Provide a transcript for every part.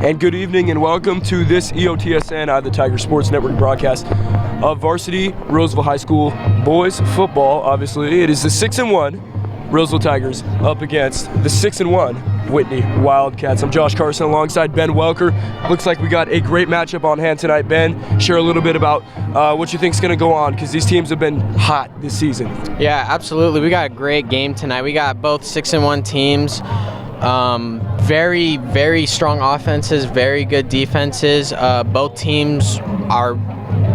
And good evening and welcome to this EOTSN, the Tiger Sports Network broadcast of varsity Roseville High School boys football. Obviously, it is the 6-1 Roseville Tigers up against the 6-1 Whitney Wildcats. I'm Josh Carson alongside Ben Welker. Looks like we got a great matchup on hand tonight. Ben, share a little bit about what you think is going to go on, because these teams have been hot this season. Yeah, absolutely. We got a great game tonight. We got both 6-1 teams. Very, very strong offenses, very good defenses. Both teams are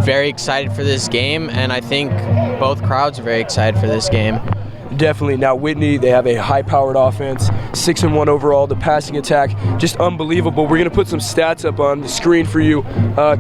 very excited for this game, and I think both crowds are very excited for this game. Definitely. Now Whitney, they have a high-powered offense, 6-1 overall. The passing attack, just unbelievable. We're going to put some stats up on the screen for you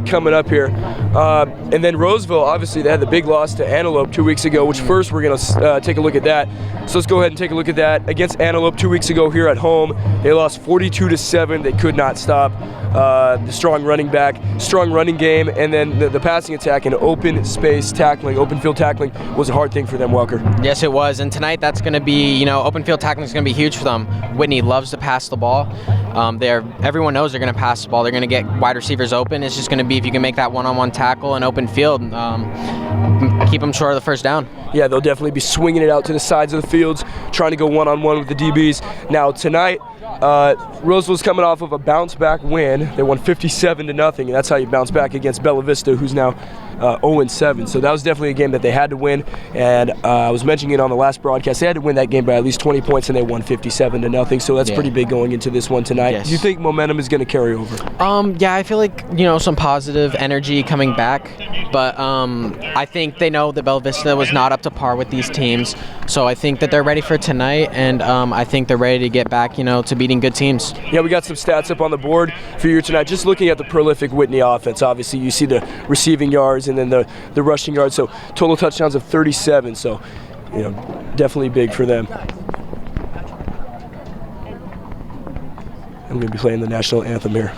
coming up here. And then Roseville, obviously, they had the big loss to Antelope 2 weeks ago, which first we're going to take a look at that. So let's go ahead and take a look at that. Against Antelope 2 weeks ago here at home, they lost 42-7. They could not stop the strong running back, strong running game, and then the passing attack and open space tackling, open field tackling was a hard thing for them, Welker. Yes, it was. And tonight that's going to be, open field tackling is going to be huge for them. Whitney loves to pass the ball. Everyone knows they're going to pass the ball. They're going to get wide receivers open. It's just going to be if you can make that one-on-one tackle and open field, keep them short of the first down. Yeah, they'll definitely be swinging it out to the sides of the fields, trying to go one-on-one with the DBs. Now tonight, Roseville's coming off of a bounce-back win. They won 57-0, and that's how you bounce back against Bella Vista, who's now 0-7. So that was definitely a game that they had to win, and I was mentioning it on the last broadcast. They had to win that game by at least 20 points, and they won 57-0. So that's pretty big going into this one tonight. Yes. Do you think momentum is going to carry over? Yeah, I feel like some positive energy coming back, but I think they know that Bella Vista was not up to par with these teams. So I think that they're ready for tonight, and I think they're ready to get back, to beating good teams. Yeah, we got some stats up on the board for you tonight. Just looking at the prolific Whitney offense, obviously you see the receiving yards and then the rushing yards. So total touchdowns of 37. So, definitely big for them. I'm going to be playing the national anthem here.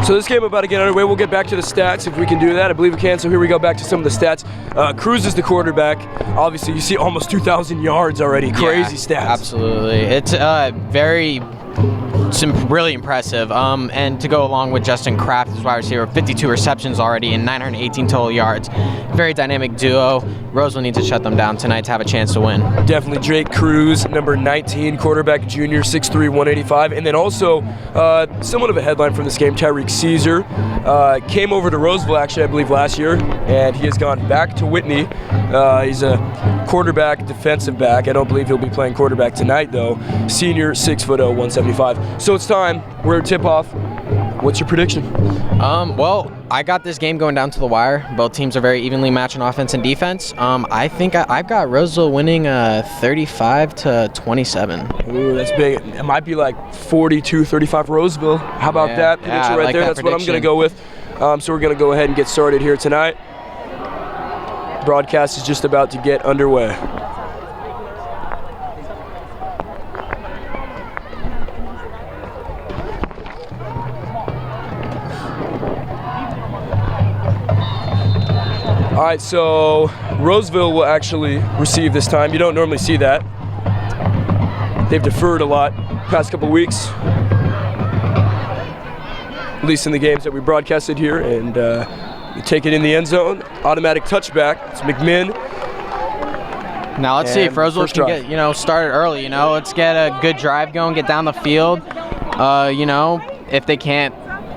So this game about to get underway. We'll get back to the stats if we can do that. I believe we can. So here we go back to some of the stats. Cruz is the quarterback. Obviously, you see almost 2,000 yards already. Crazy stats. Absolutely. It's really impressive. And to go along with Justin Kraft as wide receiver, 52 receptions already and 918 total yards. Very dynamic duo. Roseville needs to shut them down tonight to have a chance to win. Definitely Jake Cruz, number 19, quarterback junior, 6'3", 185. And then also, somewhat of a headline from this game, Tyreek Caesar came over to Roseville, actually, I believe, last year, and he has gone back to Whitney. He's a quarterback, defensive back. I don't believe he'll be playing quarterback tonight, though. Senior, 6'0", 175. So it's time. We're at tip-off. What's your prediction? Well, I got this game going down to the wire. Both teams are very evenly matched on offense and defense. I think I've got Roseville winning 35-27. Ooh, that's big. It might be like 42-35 Roseville. How about that prediction right there? That's what I'm going to go with. So we're going to go ahead and get started here tonight. Broadcast is just about to get underway. All right, so Roseville will actually receive this time. You don't normally see that. They've deferred a lot past couple weeks, at least in the games that we broadcasted here, and You take it in the end zone, automatic touchback. It's McMinn. Now let's see if Roseville first can drive. get, started early. Let's get a good drive going, get down the field. If they can't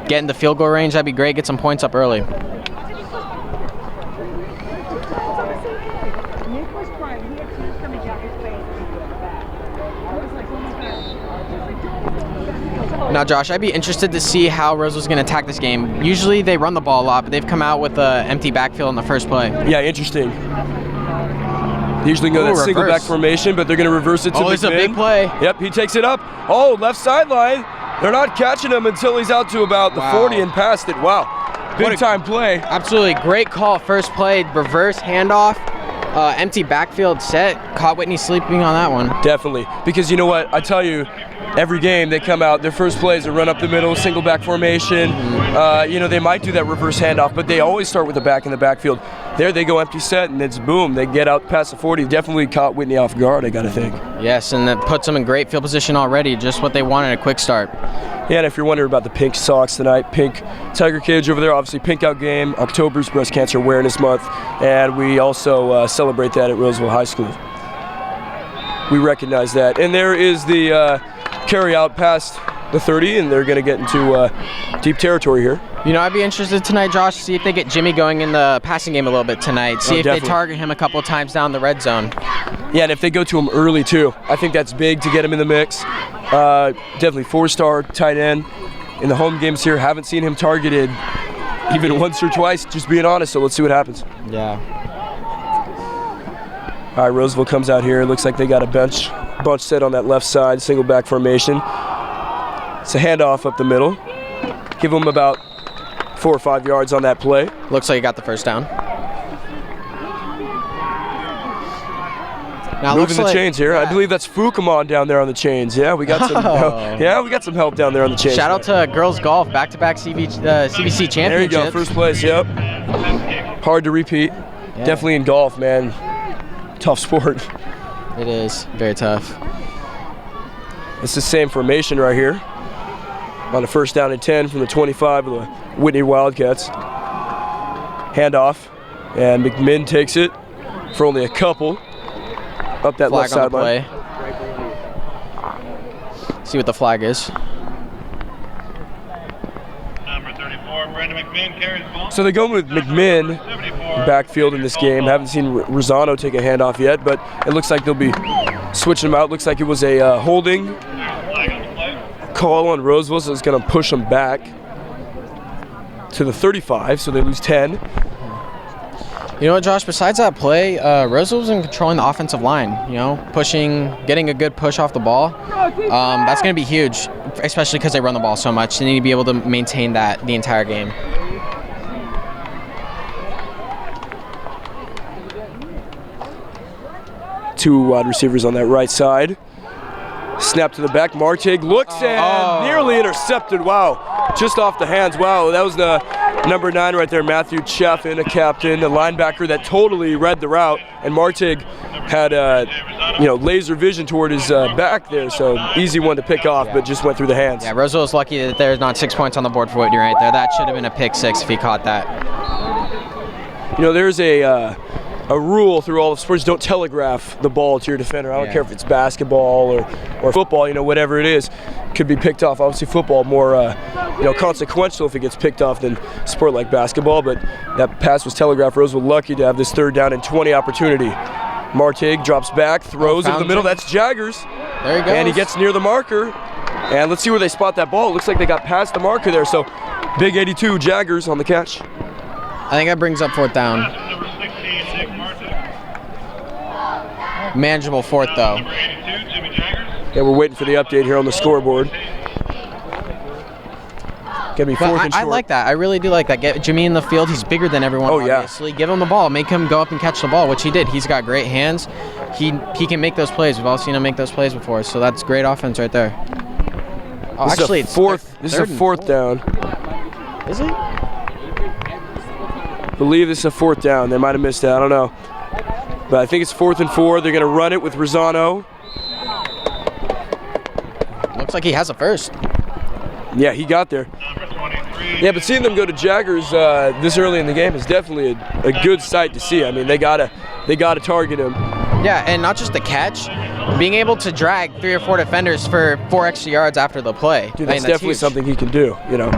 get in the field goal range, that'd be great. Get some points up early. Now, Josh, I'd be interested to see how Roseville's going to attack this game. Usually they run the ball a lot, but they've come out with an empty backfield in the first play. Yeah, interesting. They usually go that single back formation, but they're going to reverse it to McMinn. Oh, it's a big play. Yep, he takes it up. Oh, left sideline. They're not catching him until he's out to about the 40 and past it. Wow, big time play. Absolutely great call. First play, reverse handoff, empty backfield set. Caught Whitney sleeping on that one. Definitely, because you know what? I tell you, every game they come out, their first play is a run up the middle, single back formation. They might do that reverse handoff, but they always start with the back in the backfield. There they go empty set, and it's boom. They get out past the 40. Definitely caught Whitney off guard, I got to think. Yes, and that puts them in great field position already. Just what they wanted, a quick start. Yeah, and if you're wondering about the pink socks tonight, pink Tiger Cage over there, obviously Pink Out Game, October's Breast Cancer Awareness Month, and we also celebrate that at Roseville High School. We recognize that. And there is the carry out past the 30, and they're going to get into deep territory here. I'd be interested tonight, Josh, to see if they get Jimmy going in the passing game a little bit tonight. See if definitely. they target him a couple of times down the red zone. Yeah, and if they go to him early, too. I think that's big to get him in the mix. Definitely 4-star tight end. In the home games here, haven't seen him targeted even once or twice, just being honest, so let's see what happens. Yeah. All right, Roseville comes out here. Looks like they got a bunch set on that left side, single back formation. It's a handoff up the middle. Give them about 4 or 5 yards on that play. Looks like he got the first down. Now moving the chains here. I believe that's Fukumon down there on the chains. Yeah, we got some. We got some help down there on the chains. Shout out to girls golf, back-to-back CBC championships. There you go, first place. Yep. Hard to repeat. Yeah. Definitely in golf, man. Tough sport. It is very tough. It's the same formation right here. On a first down and 10 from the 25 of the Whitney Wildcats. Handoff, and McMinn takes it for only a couple. Up that left sideline. See what the flag is. Number 34, Brandon McMinn carries the ball. So they're going with McMinn backfield in this game. Haven't seen Rosano take a handoff yet, but it looks like they'll be switching them out. Looks like it was a holding call on Roseville, so it's going to push them back to the 35, so they lose 10. You know what, Josh? Besides that play, Roseville's in controlling the offensive line. Pushing, getting a good push off the ball. That's going to be huge, especially because they run the ball so much. They need to be able to maintain that the entire game. Two wide receivers on that right side. Snap to the back. Martig looks and nearly intercepted. Wow, just off the hands. Wow, that was the number 9 right there, Matthew Chaffin, a captain, a linebacker that totally read the route. And Martig had laser vision toward his back there, so easy one to pick off, but just went through the hands. Yeah, Roseville's lucky that there's not 6 points on the board for Whitney right there. That should have been a pick 6 if he caught that. There's a rule through all of sports: don't telegraph the ball to your defender. I don't care if it's basketball or football, whatever it is, could be picked off. Obviously football more consequential if it gets picked off than a sport like basketball, but that pass was telegraphed. Roseville lucky to have this 3rd down and 20 opportunity. Martig drops back, throws over the middle. That's Jaggers. There he goes. And he gets near the marker. And let's see where they spot that ball. It looks like they got past the marker there, so big 82 Jaggers on the catch. I think that brings up 4th down. Number 66, Martin. Manageable 4th though. Number 82, Jimmy Jaggers. Yeah, we're waiting for the update here on the scoreboard. Gonna be 4th and short. I like that. I really do like that. Get Jimmy in the field. He's bigger than everyone. Obviously. Give him the ball. Make him go up and catch the ball, which he did. He's got great hands. He can make those plays. We've all seen him make those plays before. So that's great offense right there. Oh, this actually, is a 4th. This is a 4th down. Is it? I believe this is a 4th down. They might have missed that. I don't know. But I think it's 4th and 4. They're going to run it with Rosano. Looks like he has a first. Yeah, he got there. Number 23, Yeah, but seeing them go to Jaggers this early in the game is definitely a good sight to see. I mean, they gotta target him. Yeah, and not just the catch, being able to drag 3 or 4 defenders for 4 extra yards after the play. Dude, I that's mean, definitely huge. something he can do, you know.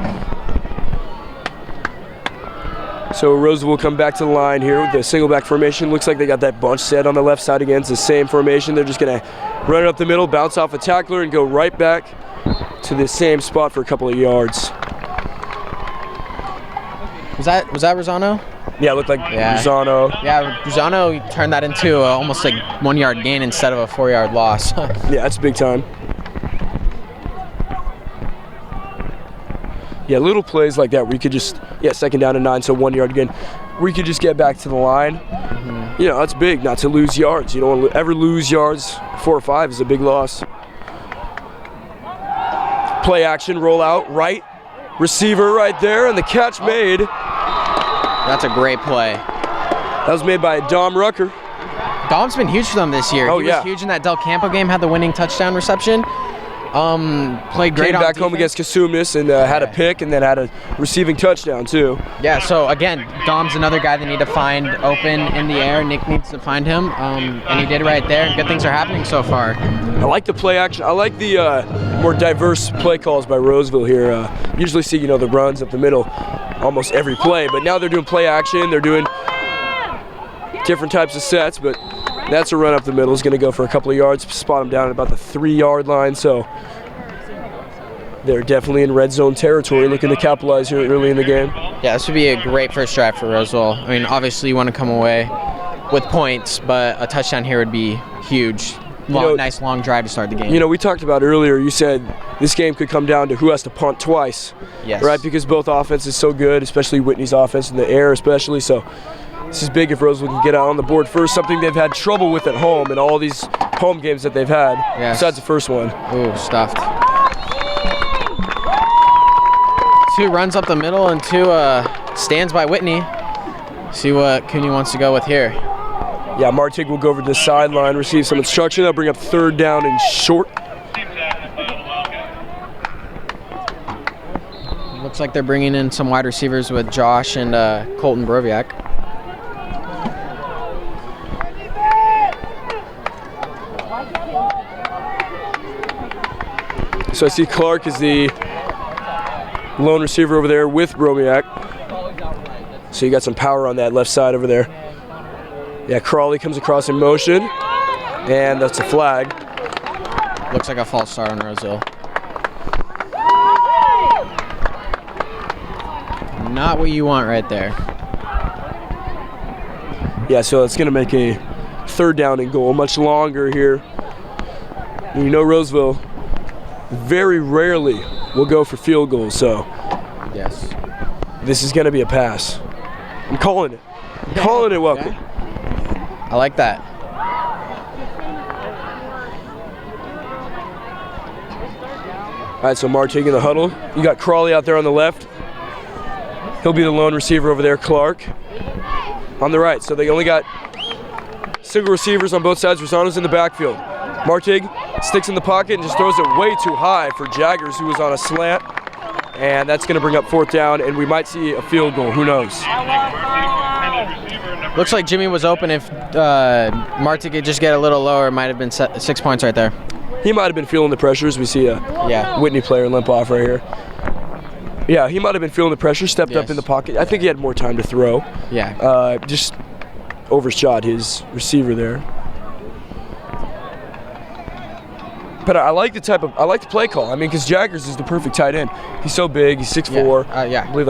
So Roseville will come back to the line here with the single back formation. Looks like they got that bunch set on the left side again. It's the same formation. They're just going to run it up the middle, bounce off a tackler, and go right back to the same spot for a couple of yards. Was that Rosano? Yeah, it looked like Yeah. Rosano. Yeah, Rosano turned that into almost like 1 yard gain instead of a 4 yard loss. Yeah, that's big time. Yeah, little plays like that where you could just, second down and 9, so 1 yard gain. We could just get back to the line. You know, that's big, not to lose yards. You don't want to ever lose yards. 4 or 5 is a big loss. Play action, roll out, right. Receiver right there, and the catch made. That's a great play. That was made by Dom Rucker. Dom's been huge for them this year. Oh, He yeah. was huge in that Del Campo game, had the winning touchdown reception. Played great Came on back home defense. against Kasumnes and had a pick and then had a receiving touchdown too. Yeah, so again, Dom's another guy they need to find open in the air. Nick needs to find him, and he did it right there. Good things are happening so far. I like the play action. I like the more diverse play calls by Roseville here. Usually see, you know, the runs up the middle almost every play, but now they're doing play action. They're doing different types of sets, but that's a run up the middle. Is going to go for a couple of yards, spot them down at about the 3 yard line. So they're definitely in red zone territory, looking to capitalize here early in the game. Yeah, this would be a great first drive for Roseville. I mean, obviously you want to come away with points, but a touchdown here would be huge. Nice long drive to start the game. You know, we talked about earlier, you said this game could come down to who has to punt twice. Yes. Right, because both offenses is so good, especially Whitney's offense in the air especially. So this is big if Roseville can get out on the board first, something they've had trouble with at home in all these home games that they've had, Yes. besides the first one. Ooh, stuffed. 2 runs up the middle and 2 stands by Whitney. See what Cooney wants to go with here. Yeah, Martig will go over to the sideline, receive some instruction. They'll bring up 3rd down and short. Team tackled by the Wildcats. Looks like they're bringing in some wide receivers with Josh and Colton Broviak. So I see Clark is the lone receiver over there with Bromiak. So you got some power on that left side over there. Yeah, Crawley comes across in motion, and that's a flag. Looks like a false start on Roseville. Not what you want right there. Yeah, so it's going to make a 3rd down and goal, much longer here. And you know Roseville very rarely will go for field goals, so Yes. this is going to be a pass. I'm calling it. I'm calling it welcome. I like that. All right, so Martig in the huddle. You got Crawley out there on the left. He'll be the lone receiver over there, Clark. On the right, so they only got single receivers on both sides. Rosano's in the backfield. Martig sticks in the pocket and just throws it way too high for Jaggers, who was on a slant. And that's going to bring up 4th down, and we might see a field goal. Who knows? Looks like Jimmy was open. If Marty could just get a little lower, it might have been 6 points right there. He might have been feeling the pressures. We see a Whitney player limp off right here. Yeah, he might have been feeling the pressure, stepped up in the pocket. I think he had more time to throw. Yeah. Just overshot his receiver there. But I like the play call. I mean, because Jaggers is the perfect tight end. He's so big. He's 6'4". Yeah. I believe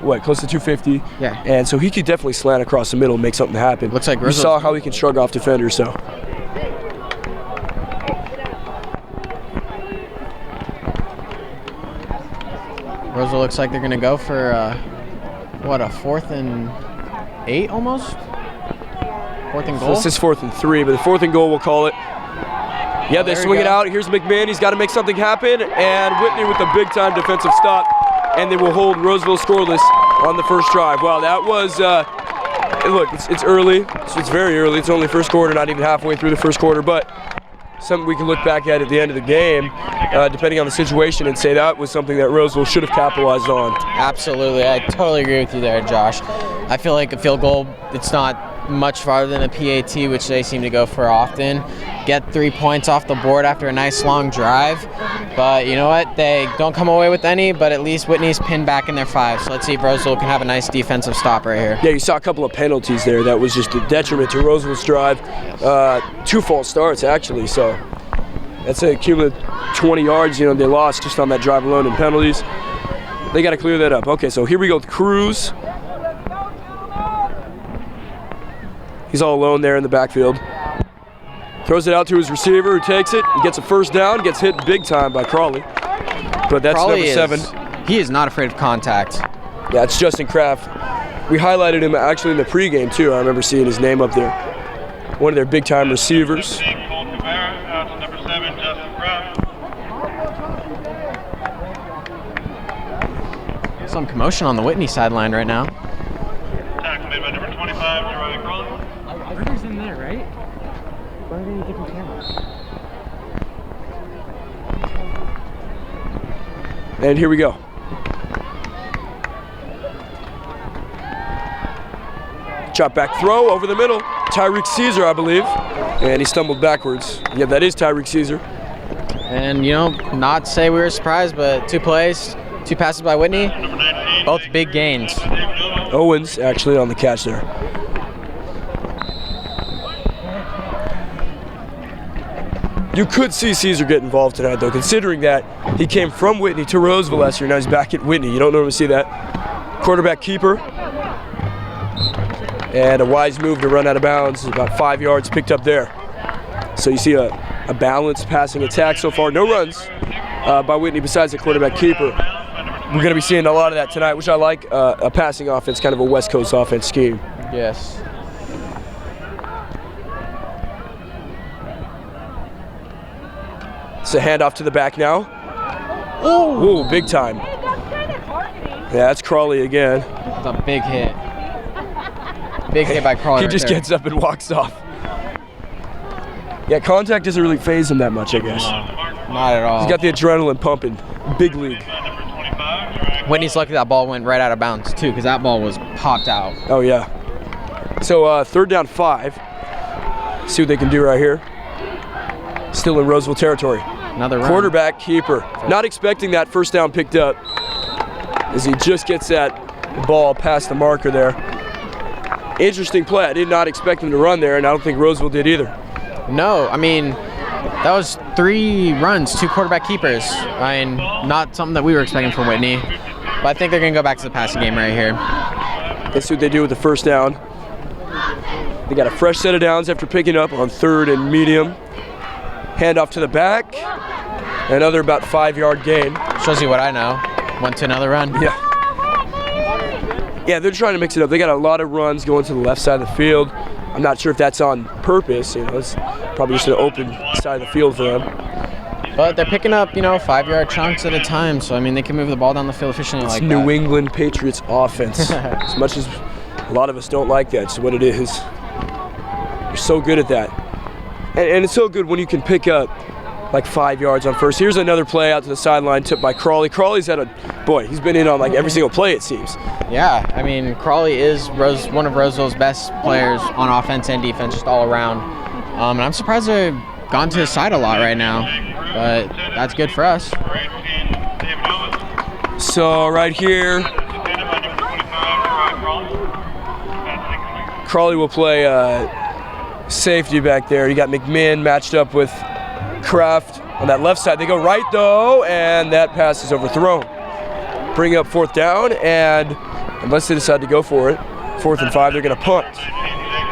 like close to 250. Yeah. And so he could definitely slant across the middle and make something happen. Looks like we Grizzle's- saw how he can shrug off defenders. So. Roseville looks like they're going to go for, a 4th and 8 almost? 4th and goal? So this is 4th and 3, but the 4th and goal we'll call it. Yeah, they there we swing it go. out. Here's McMahon. He's got to make something happen. And Whitney with a big-time defensive stop. And they will hold Roseville scoreless on the first drive. Wow, that was, look, it's early. It's very early. It's only first quarter, not even halfway through the first quarter. But something we can look back at the end of the game, depending on the situation, and say that was something that Roseville should have capitalized on. Absolutely. I totally agree with you there, Josh. I feel like a field goal, it's not much farther than a PAT, which they seem to go for often. Get 3 points off the board after a nice long drive. But you know what? They don't come away with any, but at least Whitney's pinned back in their 5. So let's see if Roseville can have a nice defensive stop right here. Yeah, you saw a couple of penalties there. That was just a detriment to Roseville's drive. 2 false starts, actually. So that's a cumulative 20 yards, they lost just on that drive alone in penalties. They got to clear that up. Okay, so here we go with Cruz. He's all alone there in the backfield. Throws it out to his receiver, who takes it. He gets a first down, gets hit big time by Crawley. But that's Crawley number 7. He is not afraid of contact. Yeah, it's Justin Kraft. We highlighted him actually in the pregame, too. I remember seeing his name up there. One of their big-time receivers. Number 7, Justin Kraft. Some commotion on the Whitney sideline right now. Tackle made by number 25, Jeremiah Crawley. Burger's in there, right? Why are they in different cameras? And here we go. Chop back throw over the middle. Tyreek Caesar, I believe. And he stumbled backwards. Yeah, that is Tyreek Caesar. And, not to say we were surprised, but 2 plays, 2 passes by Whitney, both big gains. Owens actually on the catch there. You could see Caesar get involved tonight, though, considering that he came from Whitney to Roseville last year. Now he's back at Whitney. You don't normally see that. Quarterback keeper. And a wise move to run out of bounds. About 5 yards picked up there. So you see a balanced passing attack so far. No runs by Whitney besides the quarterback keeper. We're going to be seeing a lot of that tonight, which I like. A passing offense, kind of a West Coast offense scheme. Yes. It's a handoff to the back now. Ooh, big time. Yeah, that's Crawley again. It's a big hit. Big hit by Crawley. He just gets up and walks off. Yeah, contact doesn't really faze him that much, I guess. Not at all. He's got the adrenaline pumping. Big league. Whitney's lucky that ball went right out of bounds, too, because that ball was popped out. Oh, yeah. So, 3rd down 5. See what they can do right here. Still in Roseville territory. Another run. Quarterback keeper. Not expecting that first down picked up as he just gets that ball past the marker there. Interesting play. I did not expect him to run there, and I don't think Roseville did either. No, I mean, that was 3 runs, 2 quarterback keepers. I mean, not something that we were expecting from Whitney. But I think they're going to go back to the passing game right here. Let's see what they do with the first down. They got a fresh set of downs after picking up on 3rd and medium. Handoff to the back. Another about 5-yard gain. Shows you what I know. Went to another run. Yeah. Yeah, they're trying to mix it up. They got a lot of runs going to the left side of the field. I'm not sure if that's on purpose. It's probably just an open side of the field for them. But they're picking up, 5-yard chunks at a time. So, I mean, they can move the ball down the field efficiently like that. New England Patriots offense. As much as a lot of us don't like that, it's what it is. You're so good at that. And it's so good when you can pick up like 5 yards on first. Here's another play out to the sideline, tipped by Crawley. Crawley's had he's been in on like every single play, it seems. Yeah, I mean, Crawley is one of Roseville's best players on offense and defense, just all around. And I'm surprised they've gone to his side a lot right now, but that's good for us. So right here, Crawley will play safety back there. You got McMinn matched up with Kraft on that left side. They go right though, and that pass is overthrown. Bring up 4th down, and unless they decide to go for it, 4th and 5, they're going to punt.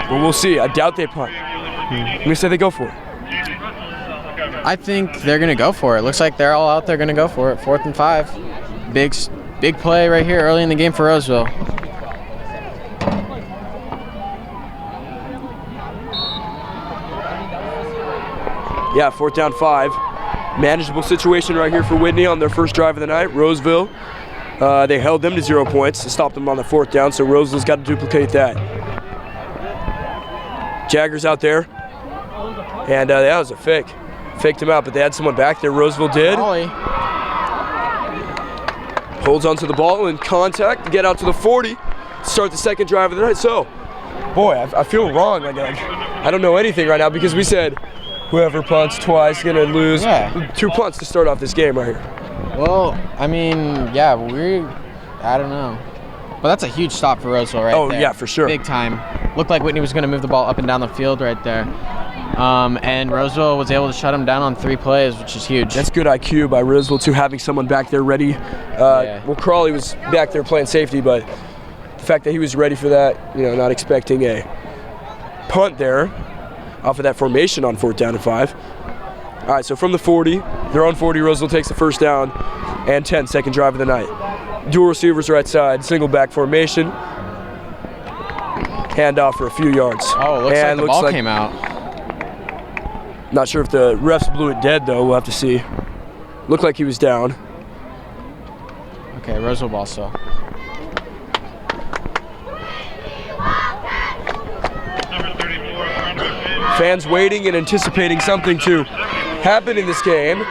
But we'll see. I doubt they punt. I'm going to say they go for it. I think they're going to go for it. Looks like they're all out there going to go for it. 4th and 5. Big play right here early in the game for Roseville. Yeah, 4th down 5. Manageable situation right here for Whitney on their first drive of the night. Roseville, they held them to 0 points to stop them on the 4th down, so Roseville's got to duplicate that. Jagger's out there, and that was a fake. faked him out, but they had someone back there. Roseville did. Ollie. Holds onto the ball in contact, get out to the 40, start the second drive of the night. So, boy, I feel wrong. Like, I don't know anything right now because we said whoever punts twice gonna lose. 2 punts to start off this game right here. Well, I mean, yeah, I don't know. But that's a huge stop for Roseville right there. Oh, yeah, for sure. Big time. Looked like Whitney was going to move the ball up and down the field right there. And Roseville was able to shut him down on 3 plays, which is huge. That's good IQ by Roseville, too, having someone back there ready. Well, Crawley was back there playing safety, but the fact that he was ready for that, not expecting a punt there off of that formation on 4th down and 5. All right, so from the 40, they're on 40. Roseville takes the first down and 10, second drive of the night. Dual receivers right side, single back formation. Handoff for a few yards. Oh, looks like the ball came out. Not sure if the refs blew it dead, though. We'll have to see. Looked like he was down. Okay, Roseville ball still. Fans waiting and anticipating something to happen in this game.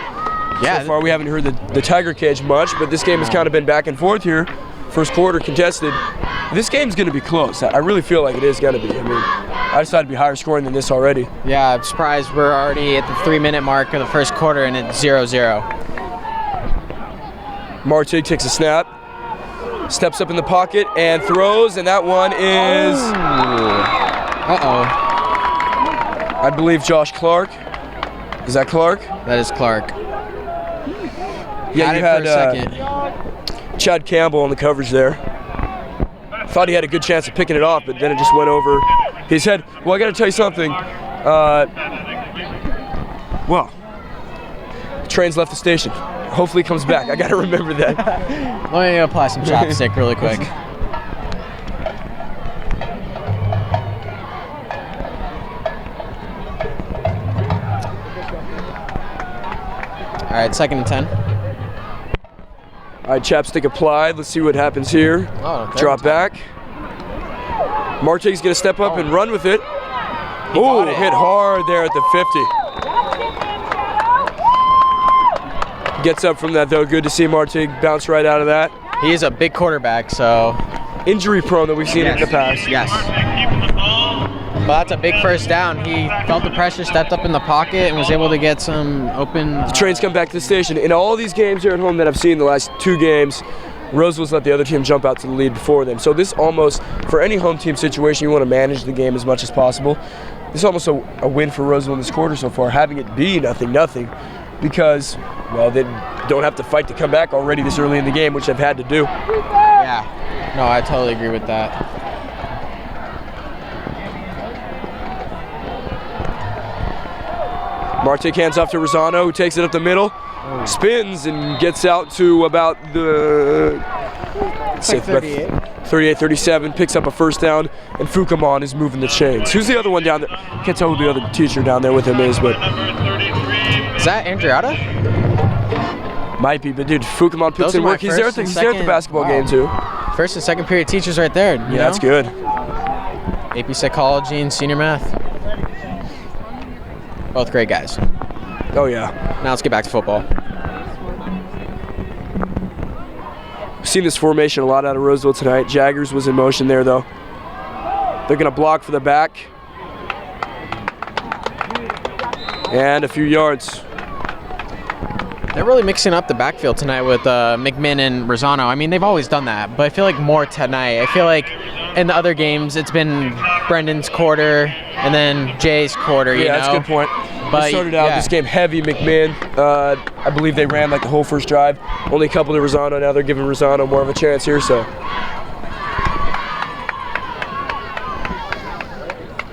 Yeah. So far, we haven't heard the Tiger Cage much, but this game has kind of been back and forth here. First quarter contested. This game's going to be close. I really feel like it is going to be. I mean, I decided to be higher scoring than this already. Yeah, I'm surprised we're already at the 3-minute mark of the first quarter and it's 0-0. Martig takes a snap, steps up in the pocket and throws, and that one is... Uh-oh. I believe Josh Clark. Is that Clark? That is Clark. Yeah, you had for a second. Chad Campbell on the coverage there. Thought he had a good chance of picking it off, but then it just went over his head. Well, I got to tell you something. Well, the train's left the station. Hopefully he comes back. I got to remember that. Let me apply some chapstick really quick. All right, 2nd and 10. All right, chapstick applied. Let's see what happens here. Oh, drop back. Martig's going to step up and run with it. Oh, hit hard there at the 50. Gets up from that, though. Good to see Martig bounce right out of that. He is a big quarterback, so... Injury prone that we've seen in the past. Yes. Well, that's a big first down. He felt the pressure, stepped up in the pocket, and was able to get some open... The trains come back to the station. In all these games here at home that I've seen the last 2 games, Roseville's let the other team jump out to the lead before them. So this almost, for any home team situation, you want to manage the game as much as possible. This is almost a win for Roseville in this quarter so far, having it be 0-0, because, well, they don't have to fight to come back already this early in the game, which they've had to do. Yeah. No, I totally agree with that. Martig hands off to Rosano, who takes it up the middle, spins and gets out to about the 38, 37, picks up a first down, and Fukamon is moving the chains. Who's the other one down there? Can't tell who the other teacher down there with him is, but... Is that Andriata? Might be, but dude, Fukamon puts in work. He's there at the basketball game too. First and second period teachers right there. Yeah, that's good. AP Psychology and Senior Math. Both great guys. Oh yeah. Now let's get back to football. We've seen this formation a lot out of Roseville tonight. Jaggers was in motion there though. They're gonna block for the back. And a few yards. They're really mixing up the backfield tonight with McMinn and Rosano. I mean, they've always done that, but I feel like more tonight. I feel like in the other games, it's been Brendan's quarter and then Jay's quarter, you know? Yeah, that's a good point. But they started out this game heavy, McMinn. I believe they ran like the whole first drive. Only a couple to Rosano. Now they're giving Rosano more of a chance here, so.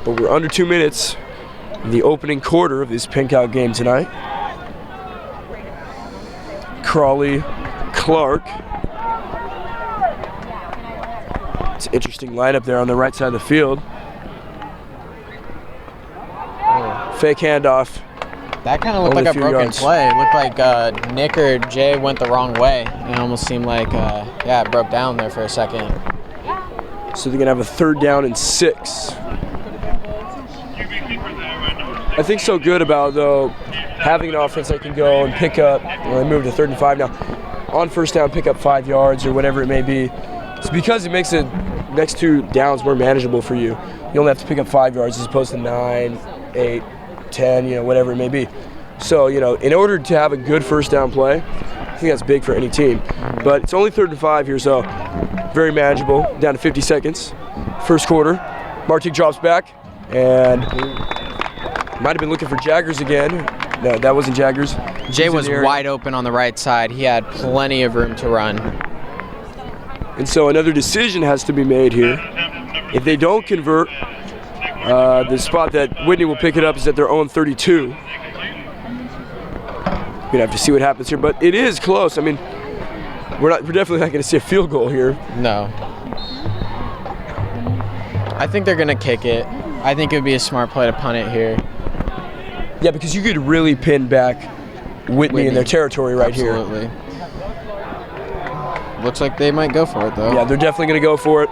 But we're under 2 minutes in the opening quarter of this pink-out game tonight. Crawley, Clark. It's an interesting lineup there on the right side of the field. Fake handoff. That kind of looked like a broken yards. play. It looked like Nick or Jay went the wrong way. It almost seemed like, it broke down there for a second. So they're going to have a 3rd down and 6. I think so good about, though, having an offense that can go and pick up, well, they moved to 3rd and 5 now, on first down, pick up 5 yards or whatever it may be. It's because it makes the next 2 downs more manageable for you. You only have to pick up 5 yards as opposed to 9, 8, 10, whatever it may be. So, in order to have a good first down play, I think that's big for any team. But it's only 3rd and 5 here, so very manageable, down to 50 seconds. First quarter, Martic drops back, and might have been looking for Jaggers again. No, that wasn't Jaggers. Jay was wide open on the right side. He had plenty of room to run. And so another decision has to be made here. If they don't convert, the spot that Whitney will pick it up is at their own 32. We're gonna have to see what happens here, but it is close. I mean, we're definitely not gonna see a field goal here. No. I think they're gonna kick it. I think it would be a smart play to punt it here. Yeah, because you could really pin back Whitney in their territory right here. Absolutely. Looks like they might go for it, though. Yeah, they're definitely going to go for it.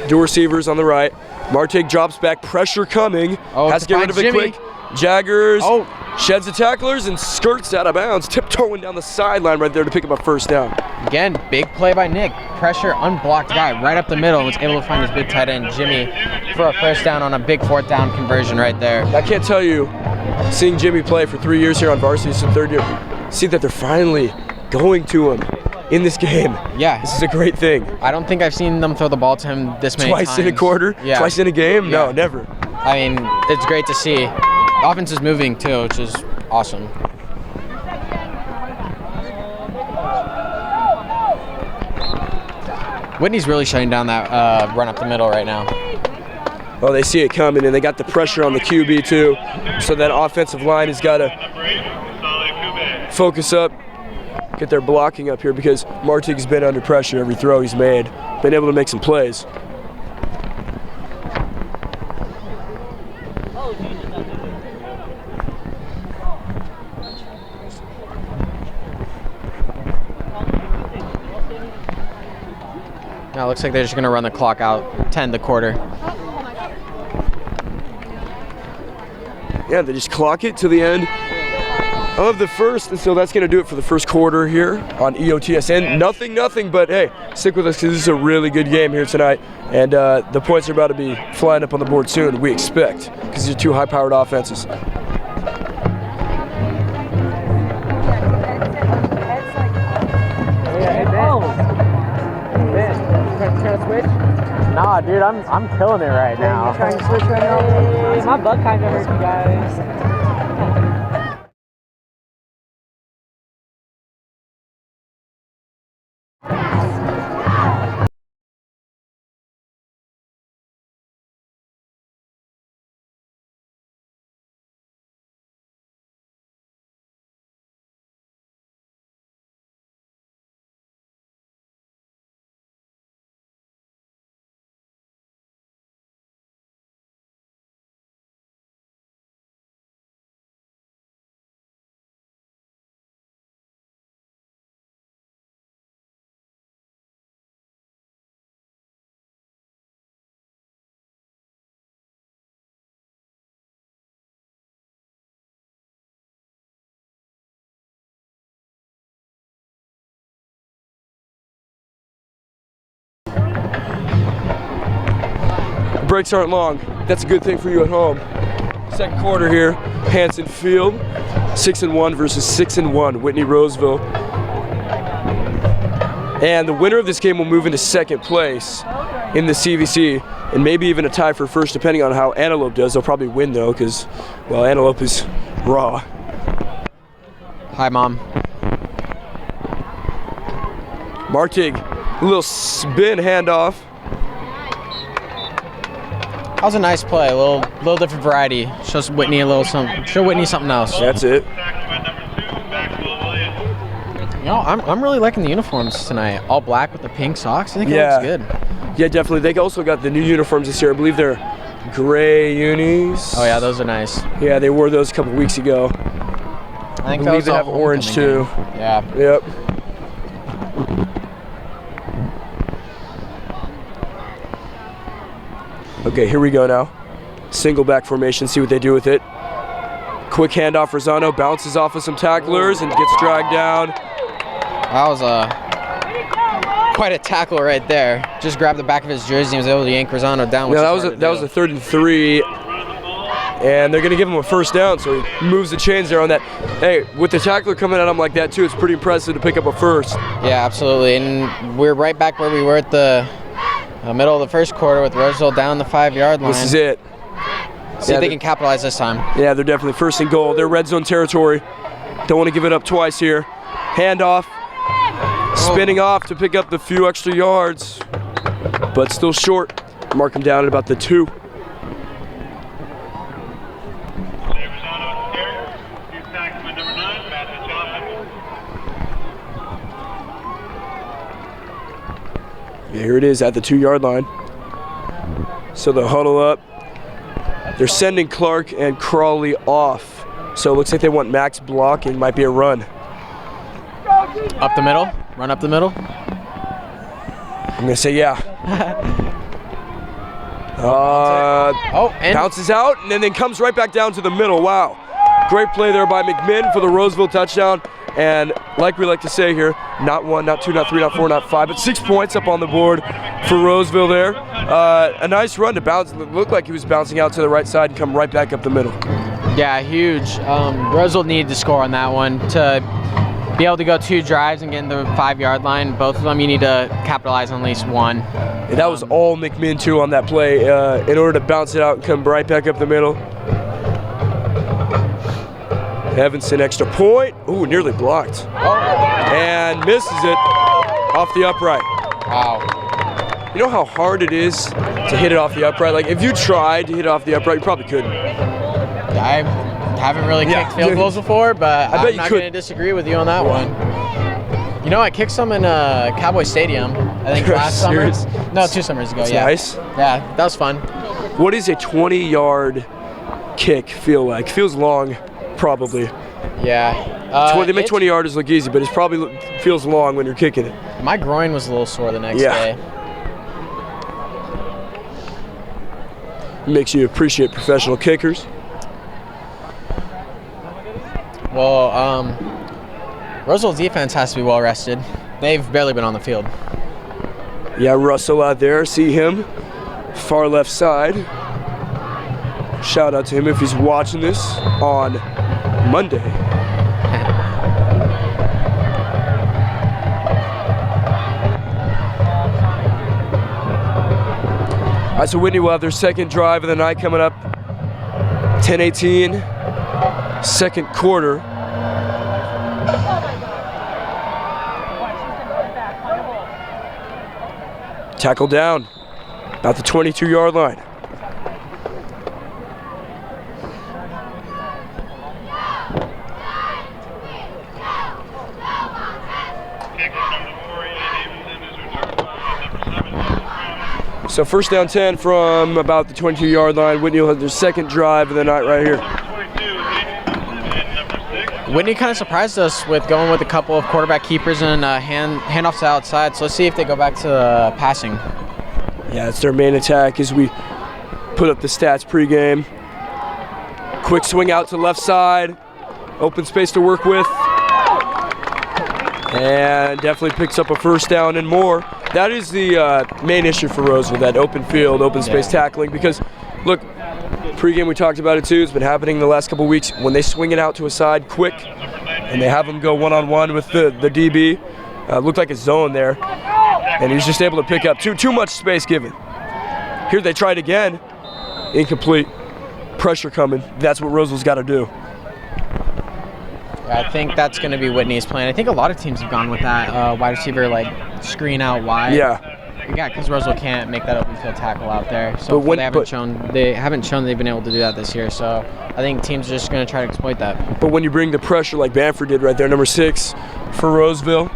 2 receivers on the right. Martic drops back, pressure coming. Oh, has to get rid of it Jimmy. quick. Jaggers Oh. sheds the tacklers and skirts out of bounds, tiptoeing down the sideline right there to pick up a first down. Again, big play by Nick. Pressure, unblocked guy right up the middle, and was able to find his big tight end, Jimmy, for a first down on a big 4th down conversion right there. I can't tell you, seeing Jimmy play for 3 years here on varsity, this is 3rd year, see that they're finally going to him in this game. Yeah. This is a great thing. I don't think I've seen them throw the ball to him this many times. Twice in a quarter? Yeah. Twice in a game? Yeah. No, never. I mean, it's great to see. Offense is moving too, which is awesome. Whitney's really shutting down that run up the middle right now. Oh, they see it coming, and they got the pressure on the QB too. So that offensive line has got to focus up, get their blocking up here, because Martig's been under pressure every throw he's made. Been able to make some plays. Now it looks like they're just going to run the clock out, 10 the quarter. Yeah, they just clock it to the end of the first, and so that's going to do it for the first quarter here on EOTSN. Nothing, but hey, stick with us because this is a really good game here tonight, and the points are about to be flying up on the board soon, we expect, because these are 2 high-powered offenses. Nah, dude, I'm killing it right now. You're trying to switch right now? My butt kind of hurts, you guys. Breaks aren't long. That's a good thing for you at home. Second quarter here, Hanson Field, 6-1 versus 6-1, Whitney Roseville. And the winner of this game will move into 2nd place in the CVC, and maybe even a tie for first, depending on how Antelope does. They'll probably win though, because, well, Antelope is raw. Hi, Mom. Martig, a little spin handoff. That was a nice play, a little different variety. Shows Whitney a little something. Show Whitney something else. That's it. You know, I'm really liking the uniforms tonight. All black with the pink socks. I think it looks good. Yeah, definitely. They also got the new uniforms this year. I believe they're gray unis. Oh yeah, those are nice. Yeah, they wore those a couple weeks ago. I think believe they have orange too. Yeah. Yep. Okay, here we go now. Single back formation, see what they do with it. Quick handoff, Rosano bounces off of some tacklers and gets dragged down. That was quite a tackle right there. Just grabbed the back of his jersey and was able to yank Rosano down. Yeah, that was a 3rd and 3. And they're going to give him a first down, so he moves the chains there on that. Hey, with the tackler coming at him like that too, it's pretty impressive to pick up a first. Yeah, absolutely. And we're right back where we were at the middle of the first quarter with Roseville down the 5-yard line. This is it. See if they can capitalize this time. Yeah, they're definitely 1st and goal. They're red zone territory. Don't want to give it up twice here. Handoff. Spinning off to pick up the few extra yards, but still short. Mark him down at about the 2. Yeah, here it is at the 2-yard line. So they'll huddle up. They're sending Clark and Crawley off. So it looks like they want max blocking. Might be a run. Up the middle? Run up the middle? I'm going to say yeah. And bounces out and then comes right back down to the middle. Wow. Great play there by McMinn for the Roseville touchdown. And like we like to say here, not 1, not 2, not 3, not 4, not 5, but 6 points up on the board for Roseville there. A nice run to bounce. It looked like he was bouncing out to the right side and come right back up the middle. Yeah, huge. Roseville needed to score on that one to be able to go 2 drives and get in the 5-yard line. Both of them, you need to capitalize on at least one. And that was all McMinn too on that play in order to bounce it out and come right back up the middle. Evanson extra point. Ooh, nearly blocked. And misses it off the upright. Wow. You know how hard it is to hit it off the upright? Like if you tried to hit it off the upright, you probably couldn't. I haven't really kicked field goals before, but I'm not going to disagree with you on that one. You know, I kicked some in Cowboy Stadium, I think last summer. No, 2 summers ago, yeah. Nice. Yeah, that was fun. What does a 20-yard kick feel like? Feels long, probably. Yeah. They make 20-yarders look easy, but it probably feels long when you're kicking it. My groin was a little sore the next day. Makes you appreciate professional kickers. Well, Roseville's defense has to be well rested. They've barely been on the field. Yeah, Russell out there. See him. Far left side. Shout out to him if he's watching this on Monday. All right, so Whitney will have their second drive of the night coming up. 10:18, second quarter. Tackle down, about the 22-yard line. So first down 10 from about the 22-yard line. Whitney will have their second drive of the night right here. Whitney kind of surprised us with going with a couple of quarterback keepers and handoffs to outside. So let's see if they go back to passing. Yeah, it's their main attack as we put up the stats pregame. Quick swing out to left side. Open space to work with. And definitely picks up a first down and more. That is the main issue for Roseville, that open field, open space tackling. Because, look, pregame we talked about it too. It's been happening the last couple weeks. When they swing it out to a side quick and they have them go one-on-one with the DB, looked like a zone there. And he's just able to pick up too much space given. Here they tried again. Incomplete. Pressure coming. That's what Roseville's got to do. I think that's going to be Whitney's plan. I think a lot of teams have gone with that wide receiver, like screen out wide. Yeah, because Roseville can't make that open field tackle out there. So they haven't shown they've been able to do that this year. So I think teams are just going to try to exploit that. But when you bring the pressure like Bamford did right there, number 6 for Roseville,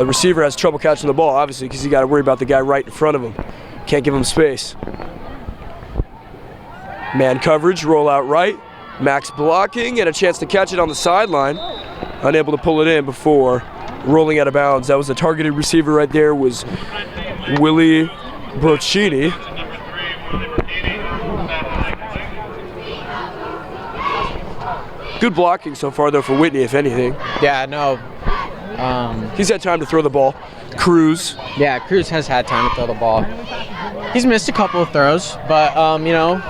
receiver has trouble catching the ball, obviously, because you got to worry about the guy right in front of him. Can't give him space. Man coverage, roll out right. Max blocking and a chance to catch it on the sideline. Unable to pull it in before rolling out of bounds. That was the targeted receiver right there, was Willie Broccini. Good blocking so far, though, for Whitney, if anything. Yeah, no. He's had time to throw the ball. Cruz. Yeah, Cruz has had time to throw the ball. He's missed a couple of throws, but, you know,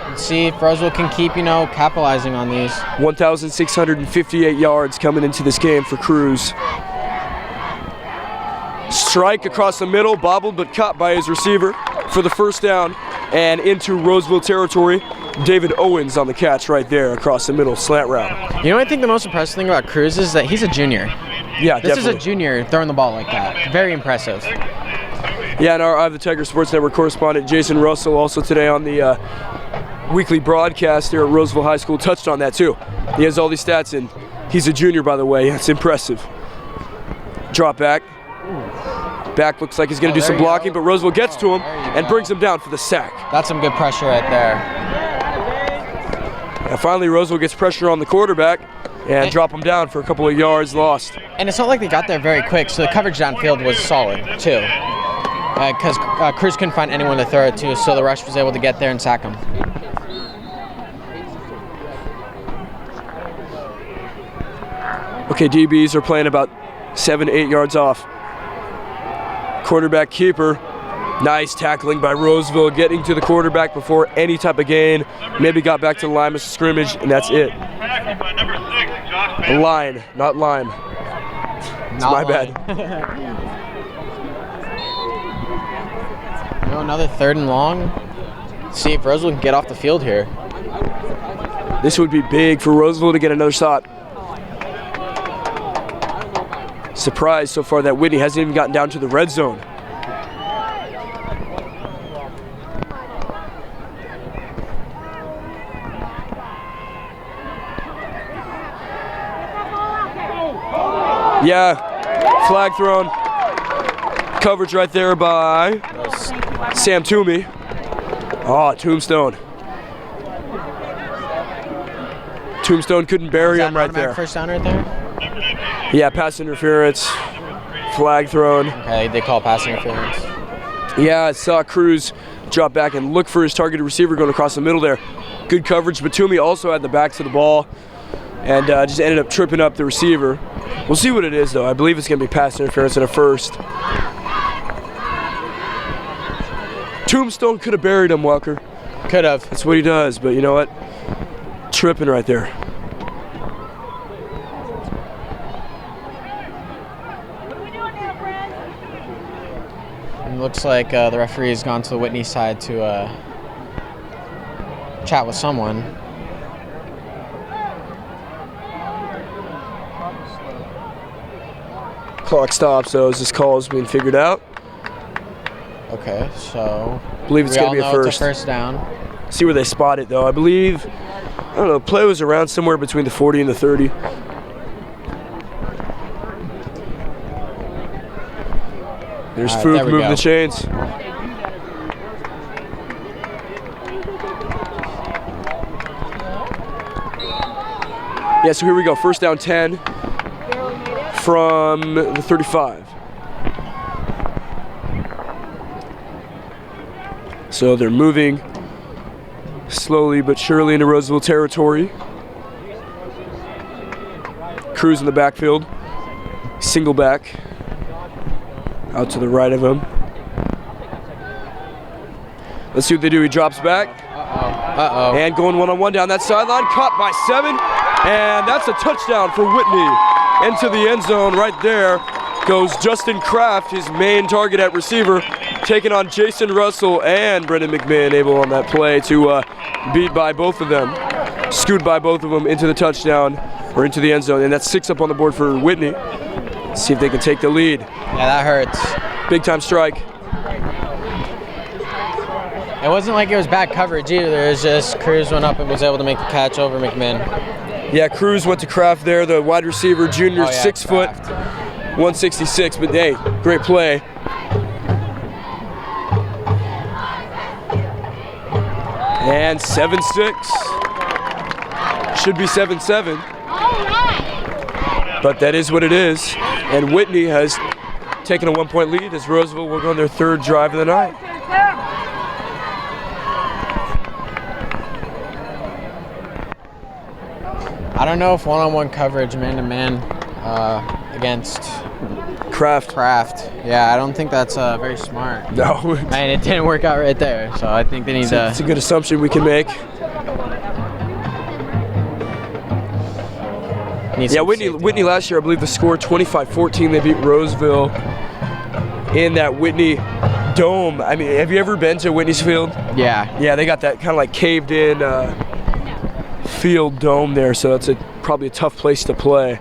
let's see if Roseville can keep, you know, capitalizing on these. 1,658 yards coming into this game for Cruz. Strike across the middle, bobbled but caught by his receiver for the first down, and into Roseville territory. David Owens on the catch right there across the middle, slant route. You know, I think the most impressive thing about Cruz is that he's a junior. Yeah, This definitely. is a junior throwing the ball like that. Very impressive. Yeah, and our Eye of the Tiger Sports Network correspondent Jason Russell also today on the weekly broadcast here at Roseville High School touched on that too. He has all these stats, and he's a junior, by the way. It's impressive. Drop back. Back looks like he's going to do some blocking, but Roseville gets to him and brings him down for the sack. That's some good pressure right there. And finally, Roseville gets pressure on the quarterback and drop him down for a couple of yards lost. And it's not like they got there very quick, so the coverage downfield was solid too. Because Cruz couldn't find anyone to throw it to, so the rush was able to get there and sack him. Okay, DBs are playing about 7-8 yards off. Quarterback keeper. Nice tackling by Roseville, getting to the quarterback before any type of gain. Maybe got back to the line of scrimmage, and that's it. Tackled by number 6, Josh Bailey. Line, not lime. It's my bad. No, another 3rd and long. Let's see if Roseville can get off the field here. This would be big for Roseville to get another shot. Surprised so far that Whitney hasn't even gotten down to the red zone. Yeah, flag thrown. Coverage right there by Sam Toomey. Oh, Tombstone. Tombstone couldn't bury him right there. First down right there? Yeah, pass interference, flag thrown. Okay, they call pass interference. Yeah, I saw Cruz drop back and look for his targeted receiver going across the middle there. Good coverage, but Toomey also had the back to the ball and just ended up tripping up the receiver. We'll see what it is, though. I believe it's going to be pass interference in a first. Tombstone could have buried him, Walker. Could have. That's what he does, but you know what? Tripping right there. It looks like the referee has gone to the Whitney side to chat with someone. Clock stops, so as this call is being figured out. Okay, so I believe it's we going all to be a know it's first. a first down. See where they spot it, though. I believe, I don't know, play was around somewhere between the 40 and the 30. There's All right, Fook there we moving go. the chains. Yeah, so here we go. First down 10 from the 35. So they're moving slowly but surely into Roseville territory. Cruz in the backfield. Single back. Out to the right of him. Let's see what they do. He drops back. Uh-oh. And going one-on-one down that sideline. Caught by 7. And that's a touchdown for Whitney. Into the end zone right there goes Justin Kraft, his main target at receiver, taking on Jason Russell and Brendan McMahon, able on that play to beat by both of them. Scoot by both of them into the touchdown, or into the end zone. And that's 6 up on the board for Whitney. Let's see if they can take the lead. Yeah, that hurts. Big time strike. It wasn't like it was bad coverage either. It was just Cruz went up and was able to make the catch over McMahon. Yeah, Cruz went to Kraft there, the wide receiver, junior, 6 foot, Kraft. 166. But hey, great play. And 7-6. Should be 7-7. But that is what it is. And Whitney has taken a 1-point lead as Roseville will go on their 3rd drive of the night. I don't know if one-on-one coverage, man-to-man, against Kraft. Yeah, I don't think that's very smart. No. And it didn't work out right there, so I think they need to. It's a good assumption we can make. Yeah, Whitney last year, I believe the score 25-14. They beat Roseville in that Whitney dome. I mean, have you ever been to Whitney's field? Yeah. Yeah, they got that kind of like caved in field dome there, so that's probably a tough place to play.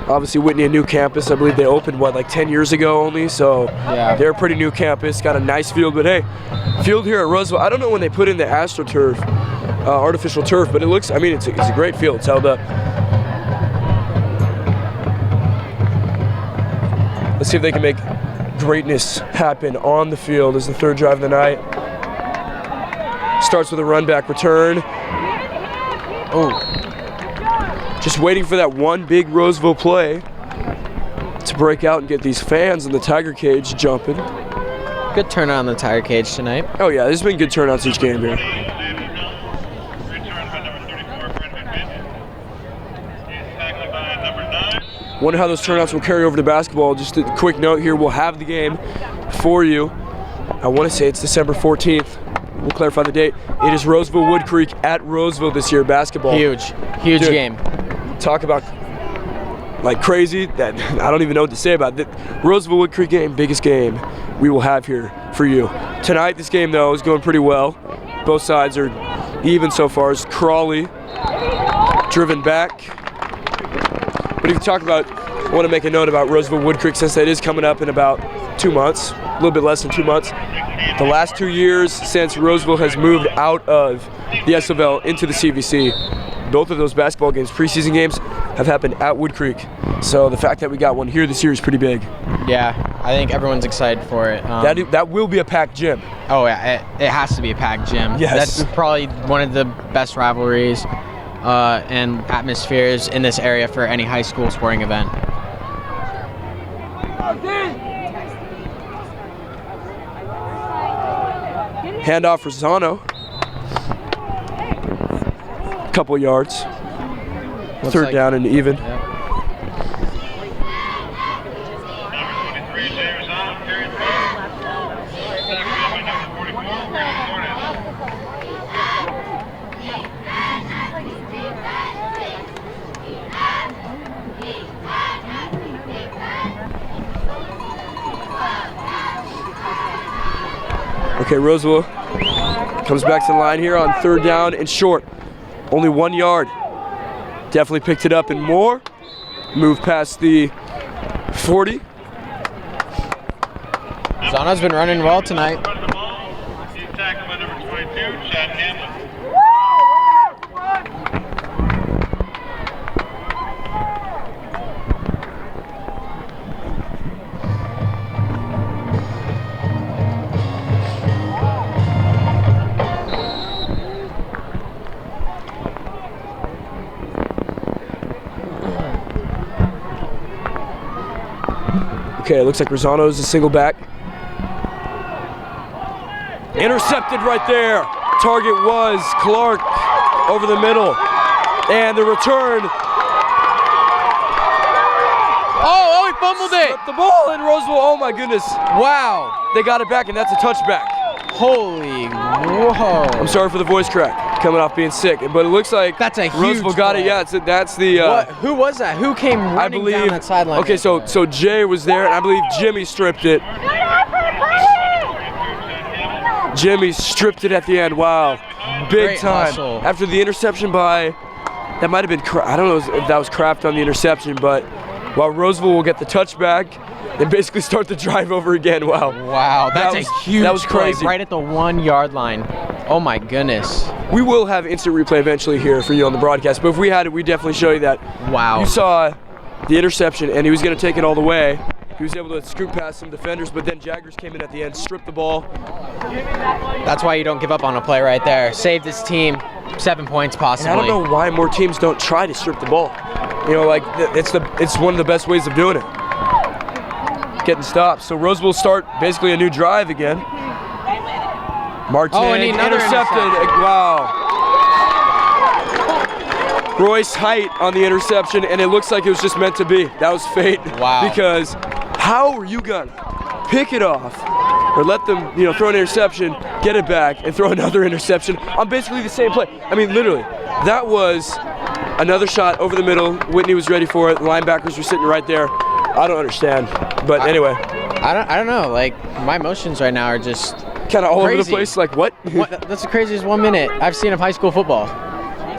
Obviously, Whitney, a new campus. I believe they opened, like 10 years ago only, so Yeah. they're a pretty new campus. Got a nice field, but hey, field here at Roseville, I don't know when they put in the AstroTurf, artificial turf, but it looks, I mean, it's a great field. It's held up. Let's see if they can make greatness happen on the field as the third drive of the night. Starts with a run back return. Oh. Just waiting for that one big Roseville play to break out and get these fans in the Tiger Cage jumping. Good turnout on the Tiger Cage tonight. Oh yeah, there's been good turnouts each game here. Wonder how those turnouts will carry over to basketball. Just a quick note here, we'll have the game for you. I want to say it's December 14th. We'll clarify the date. It is Roseville Wood Creek at Roseville this year, basketball. Huge Dude, game. Talk about like crazy, that I don't even know what to say about it. Roseville Wood Creek game, biggest game we will have here for you. Tonight, this game though is going pretty well. Both sides are even so far. As Crawley driven back. But if you talk about, I want to make a note about Roseville Wood Creek since that is coming up in about 2 months, a little bit less than 2 months. The last 2 years since Roseville has moved out of the SOL into the CVC, both of those basketball games, preseason games, have happened at Wood Creek. So the fact that we got one here this year is pretty big. Yeah, I think everyone's excited for it. That will be a packed gym. Oh yeah, it has to be a packed gym. Yes. That's probably one of the best rivalries and atmospheres in this area for any high school sporting event. Handoff for Zano. Couple yards. Looks Third like- down and even. Yep. Okay, Roseville comes back to the line here on third down and short. Only 1 yard. Definitely picked it up and more. Move past the 40. Zano's been running well tonight. He's tackled by number 22, Chad Hamlin. Okay, it looks like Rosano's a single back. Intercepted right there. Target was Clark over the middle. And the return. Oh, he fumbled it. The ball in Roseville. Oh my goodness. Wow. They got it back and that's a touchback. Holy, whoa. I'm sorry for the voice crack coming off being sick, but it looks like That's a huge Roseville got it. play. Yeah, that's the. What? Who was that? Who came running I believe. down that sideline? Okay, so Jay was there, and I believe Jimmy stripped it. Jimmy stripped it at the end. Wow, big Great time. hustle. After the interception by, that might have been. I don't know if that was Kraft on the interception, but while Roseville will get the touchback, they basically start the drive over again. Wow. Wow, that's That a was- huge that was play, crazy. right at the 1 yard line. Oh my goodness. We will have instant replay eventually here for you on the broadcast, but if we had it, we'd definitely show you that. Wow. You saw the interception, and he was going to take it all the way. He was able to scoop past some defenders, but then Jaggers came in at the end, stripped the ball. That's why you don't give up on a play right there. Saved his team 7 points And possibly. I don't know why more teams don't try to strip the ball. You know, like it's one of the best ways of doing it. Getting stops. So Roseville start basically a new drive again. Martin and another intercepted. Wow. Royce Height on the interception, and it looks like it was just meant to be. That was fate. Wow. Because how are you gonna pick it off or let them, throw an interception, get it back, and throw another interception on basically the same play? I mean, literally, that was another shot over the middle. Whitney was ready for it. The linebackers were sitting right there. I don't understand, but anyway. I don't know. Like, my emotions right now are just Kind of all over the crazy. place. Like what? That's the craziest 1 minute I've seen of high school football.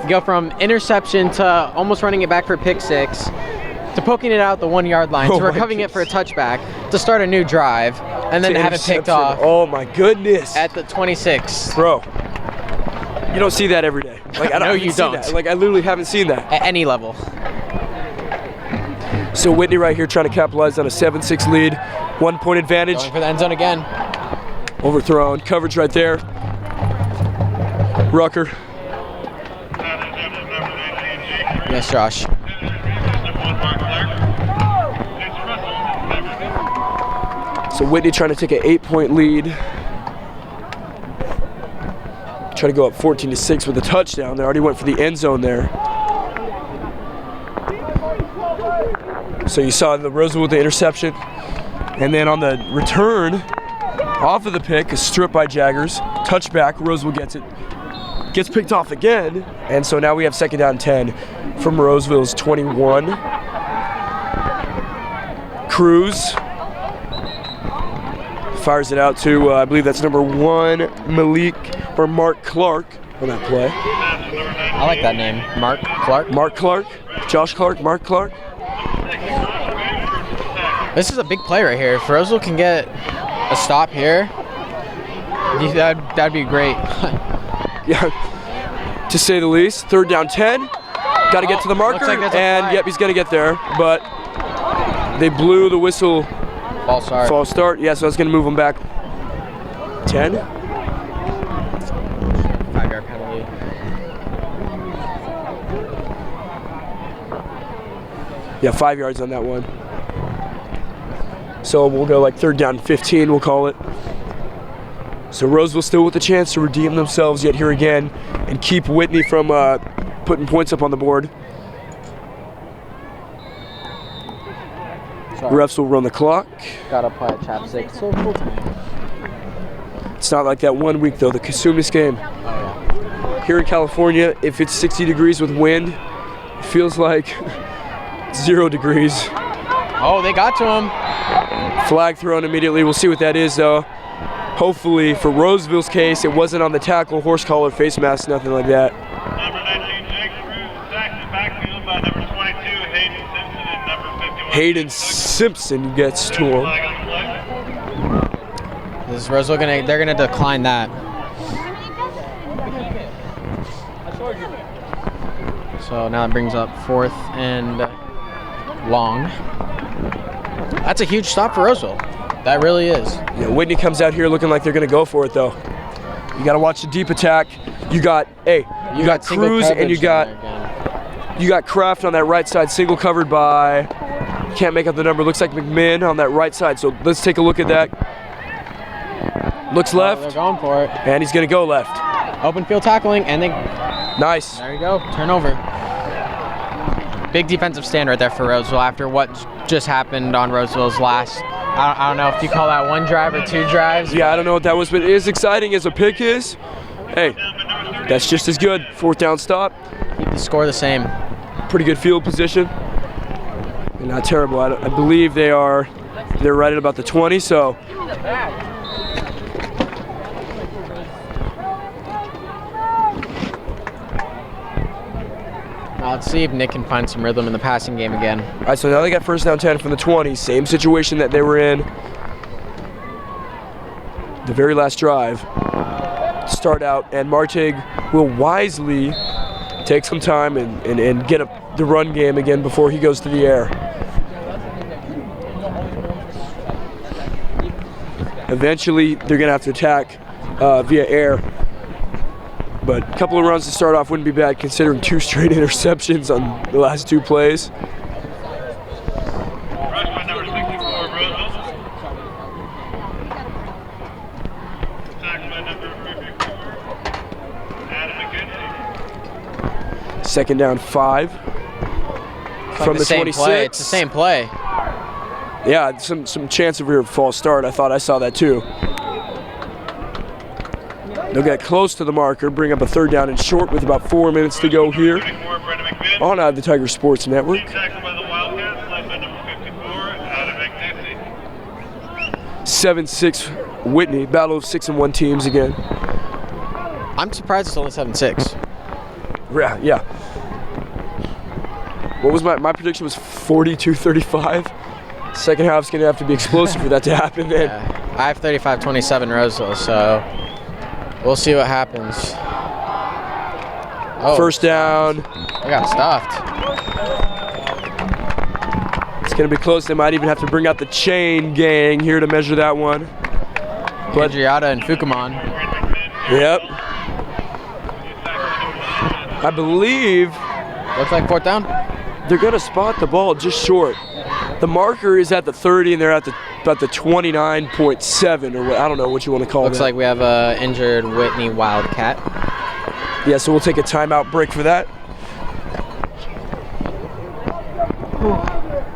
You go from interception to almost running it back for pick six, to poking it out the 1 yard line, Oh to my recovering it for a touchback, to start a new drive, and then to have it picked Interception. off Oh my goodness. at the 26. Bro, you don't see that every day. Like I No, haven't you seen don't. that. Like I literally haven't seen that. At any level. So Whitney right here trying to capitalize on a 7-6 lead. 1 point advantage. Going for the end zone again. Overthrown. Coverage right there. Rucker. Yes, Josh. So Whitney trying to take an 8-point lead. Try to go up 14-6 with a touchdown. They already went for the end zone there. So you saw the Roseville with the interception. And then on the return, off of the pick, a strip by Jaggers. Touchback, Roseville gets it. Gets picked off again. And so now we have 2nd down 10 from Roseville's 21. Cruz fires it out to, I believe that's number 1, Mark Clark on that play. I like that name. Mark Clark. Mark Clark, Josh Clark, Mark Clark. This is a big play right here. If Roseville can get a stop here, that'd be great. Yeah, to say the least. 3rd down 10. Got to get to the marker, like that's a and flag. yep, he's going to get there. But they blew the whistle. False start. False start. Yeah, so that's going to move them back 10. 5-yard penalty. Yeah, 5 yards on that one. So we'll go like 3rd down 15, we'll call it. So Roseville still with a chance to redeem themselves yet here again and keep Whitney from putting points up on the board. Refs will run the clock. Gotta play at chapstick. So full time. It's not like that 1 week though, the Casumis game. Here in California, if it's 60 degrees with wind, it feels like 0 degrees. Oh, they got to him. Flag thrown immediately. We'll see what that is though. Hopefully for Roseville's case, it wasn't on the tackle, horse collar, face mask, nothing like that. Number 19, Jake Cruz, sacked in the backfield by number 22, Hayden Simpson, and number 51. Hayden Simpson gets to him. Flag on the play. This is Roseville they're gonna decline that. So now it brings up 4th and long. That's a huge stop for Roseville. That really is. Yeah, Whitney comes out here looking like they're gonna go for it though. You gotta watch the deep attack. You got single Cruz and you coverage got down there again. Kraft on that right side, single covered by, can't make out the number, looks like McMinn on that right side. So let's take a look at that. Looks They're left, going for it. and he's gonna go left. Open field tackling, and Nice. there you go. Turnover. Big defensive stand right there for Roseville after what just happened on Roseville's last. I don't know if you call that 1 drive or 2 drives. Yeah, I don't know what that was, but as exciting as a pick is, hey, that's just as good. 4th down stop, Keep the score the same. pretty good field position. And not terrible. I believe they're right at about the 20, so. Now let's see if Nick can find some rhythm in the passing game again. All right, so now they got 1st down 10 from the 20. Same situation that they were in the very last drive. Start out, and Martig will wisely take some time and get up the run game again before he goes to the air. Eventually, they're going to have to attack via air. But a couple of runs to start off wouldn't be bad considering 2 straight interceptions on the last 2 plays. Rush by number 64, Roseville. Sacked by number 54, Second down 5 from the 26. Play. It's the same play. Yeah, some chance of a false start. I thought I saw that too. They'll get close to the marker, bring up a third down and short with about 4 minutes to go here on the Tiger Sports Network. Tackled by the Wildcats, led by number 54, out of McNifty. 7-6 Whitney, battle of 6-1 teams again. I'm surprised it's only 7-6. Yeah. What was my prediction was 42-35. Second half's gonna have to be explosive for that to happen then. Yeah. I have 35-27 Roseville, so we'll see what happens. Oh, First down. I got stuffed. It's gonna be close. They might even have to bring out the chain gang here to measure that one. But Adriata and Fukumon. Yep. I believe Looks like fourth down. they're gonna spot the ball just short. The marker is at the 30 and they're at about the 29.7 or what, I don't know what you want to call it. Looks like we have a injured Whitney Wildcat. Yeah, so we'll take a timeout break for that.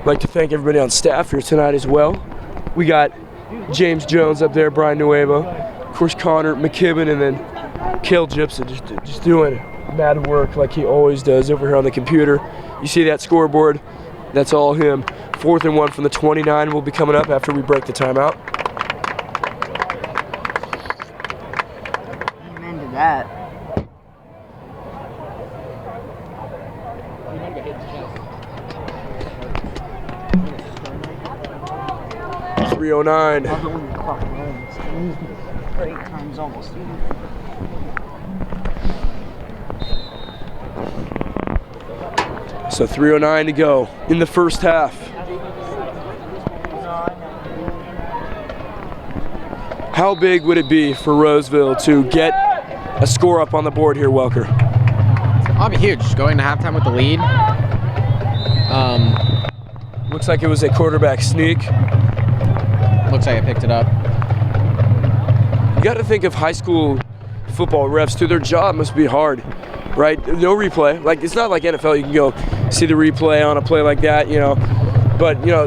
I'd like to thank everybody on staff here tonight as well. We got James Jones up there, Brian Nuevo, of course Connor McKibben, and then Cale Gibson just doing mad work like he always does over here on the computer. You see that scoreboard? That's all him. 4th and 1 from the 29 will be coming up after we break the timeout. Amen to that. 3:09. I don't want to clock runs. For 8 times almost. So 3:09 to go in the first half. How big would it be for Roseville to get a score up on the board here, Welker? I'll be huge. Going to halftime with the lead. Looks like it was a quarterback sneak. Looks like I picked it up. You got to think of high school football refs too. Their job must be hard, right? No replay. Like, it's not like NFL. You can go see the replay on a play like that, you know. But, you know,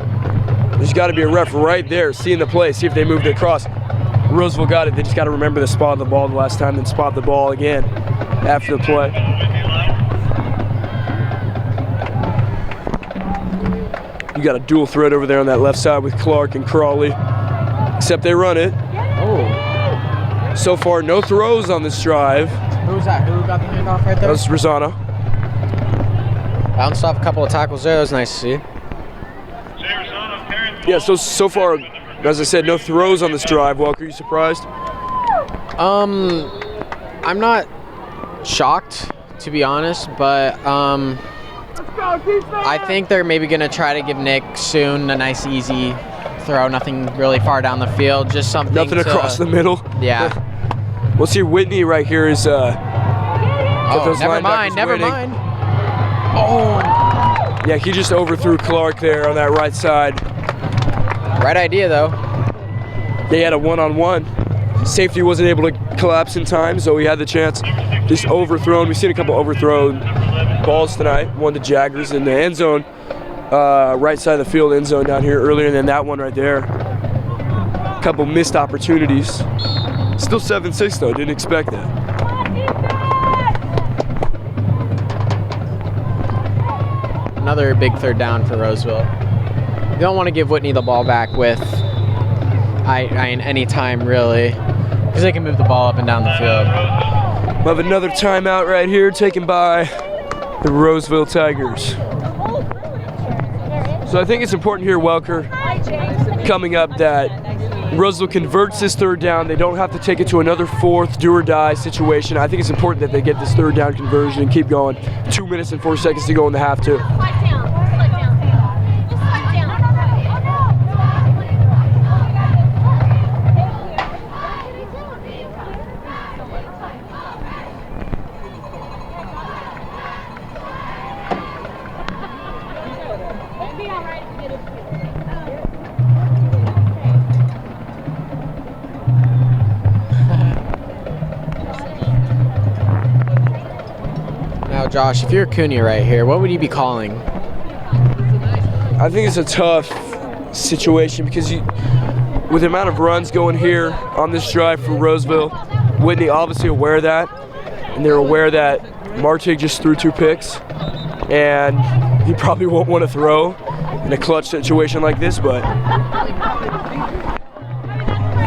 there's got to be a ref right there seeing the play, see if they moved it across. Roseville got it. They just got to remember to spot the ball the last time, then spot the ball again after the play. You got a dual threat over there on that left side with Clark and Crawley, except they run it. Oh. So far, no throws on this drive. Who was that? Who got the handoff right there? That was Rosanna. Bounced off a couple of tackles there. That was nice to see. Yeah, so far, as I said, no throws on this drive. Welker, you surprised? I'm not shocked, to be honest, but I think they're maybe going to try to give Nick soon a nice, easy throw. Nothing really far down the field, just something. Nothing across the middle. Yeah. We'll see. Whitney right here is. Oh, never mind. Oh. Yeah, he just overthrew Clark there on that right side. Right idea, though. They had a one-on-one. Safety wasn't able to collapse in time, so he had the chance. Just overthrown. We've seen a couple overthrown balls tonight. One to Jaggers in the end zone, right side of the field end zone down here earlier than that one right there. A couple missed opportunities. Still 7-6 though. Didn't expect that. Another big third down for Roseville. You don't want to give Whitney the ball back with any time, really, because they can move the ball up and down the field. We'll have another timeout right here taken by the Roseville Tigers. So I think it's important here, Welker, coming up, that Roseville converts this third down. They don't have to take it to another fourth do-or-die situation. I think it's important that they get this third down conversion and keep going. 2 minutes and 4 seconds to go in the half, too. Josh, if you're Cunha right here, what would you be calling? I think it's a tough situation because with the amount of runs going here on this drive for Roseville, Whitney obviously aware of that, and they're aware that Martig just threw 2 picks, and he probably won't want to throw in a clutch situation like this, but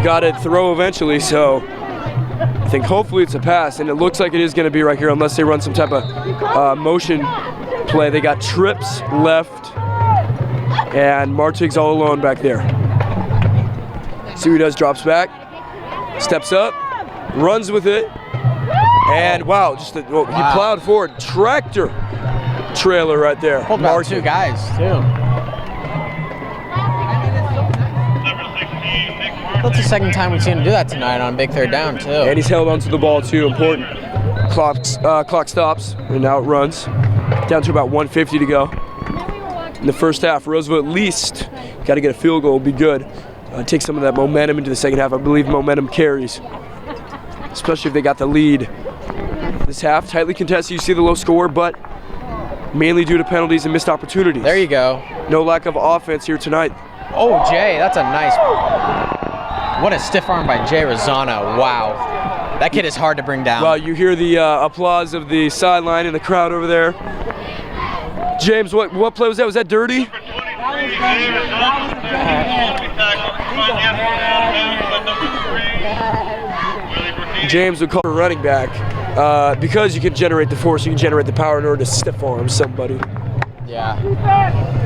got to throw eventually, so I think hopefully it's a pass, and it looks like it is going to be right here unless they run some type of motion play. They got trips left, and Martig's all alone back there. See what he does, drops back, steps up, runs with it, and wow, he plowed forward. Tractor trailer right there. Pulled about 2 guys, too. That's the second time we've seen him do that tonight on big 3rd down, too. And he's held onto the ball, too, important. Clock stops, and now it runs. Down to about 1:50 to go. In the first half, Roseville at least got to get a field goal, be good. Take some of that momentum into the second half. I believe momentum carries, especially if they got the lead. This half, tightly contested, you see the low score, but mainly due to penalties and missed opportunities. There you go. No lack of offense here tonight. Oh, Jay, that's a nice... What a stiff arm by Jay Rosano. Wow. That kid is hard to bring down. Well, you hear the applause of the sideline and the crowd over there. James, what play was that? Was that dirty? James would call for running back because you can generate the force, you can generate the power in order to stiff arm somebody. Yeah.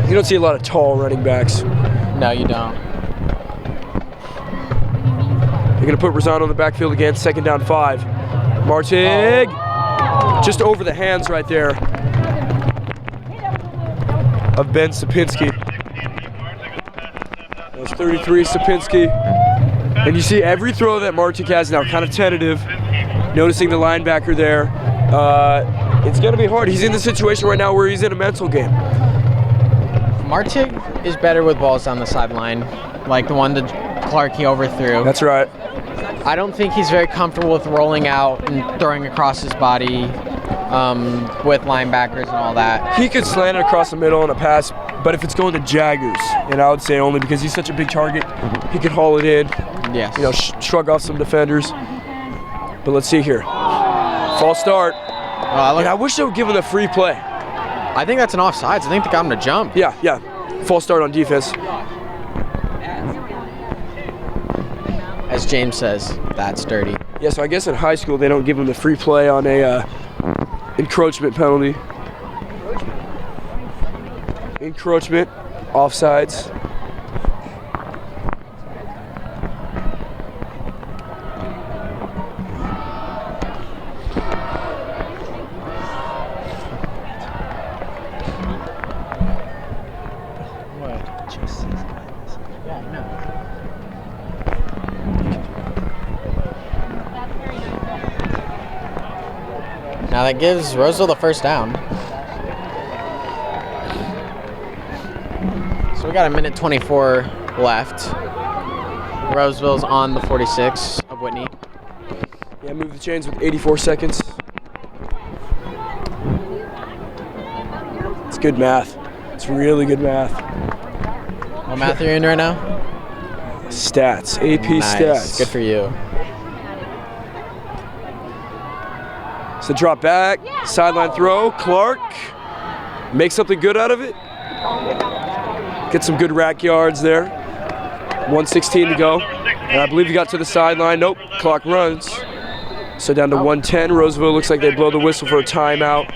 You don't see a lot of tall running backs. No, you don't. They're going to put Rosano in the backfield again, 2nd down 5. Martig, just over the hands right there of Ben Sapinski. That's 33, Sapinski. And you see every throw that Martig has now, kind of tentative, noticing the linebacker there. It's going to be hard. He's in the situation right now where he's in a mental game. Martig is better with balls down the sideline, like the one that Clark he overthrew. That's right. I don't think he's very comfortable with rolling out and throwing across his body with linebackers and all that. He could slant it across the middle on a pass, but if it's going to Jaggers, and I would say only because he's such a big target, he could haul it in. Yes. You know, shrug off some defenders. But let's see here. False start. And I wish they would give him the free play. I think that's an offsides. I think they got him to jump. Yeah. False start on defense. As James says, that's dirty. Yeah, so I guess in high school they don't give him the free play on a encroachment penalty. Encroachment, offsides. Now that gives Roseville the 1st down. So we got 1:24 left. Roseville's on the 46 of Whitney. Yeah, move the chains with 84 seconds. It's good math. It's really good math. What math are you in right now? Stats, AP Nice. stats. Good for you. So drop back, sideline throw, Clark, make something good out of it. Get some good rack yards there. 1:16 to go. And I believe he got to the sideline. Nope, clock runs. So down to 1:10. Roseville looks like they blow the whistle for a timeout.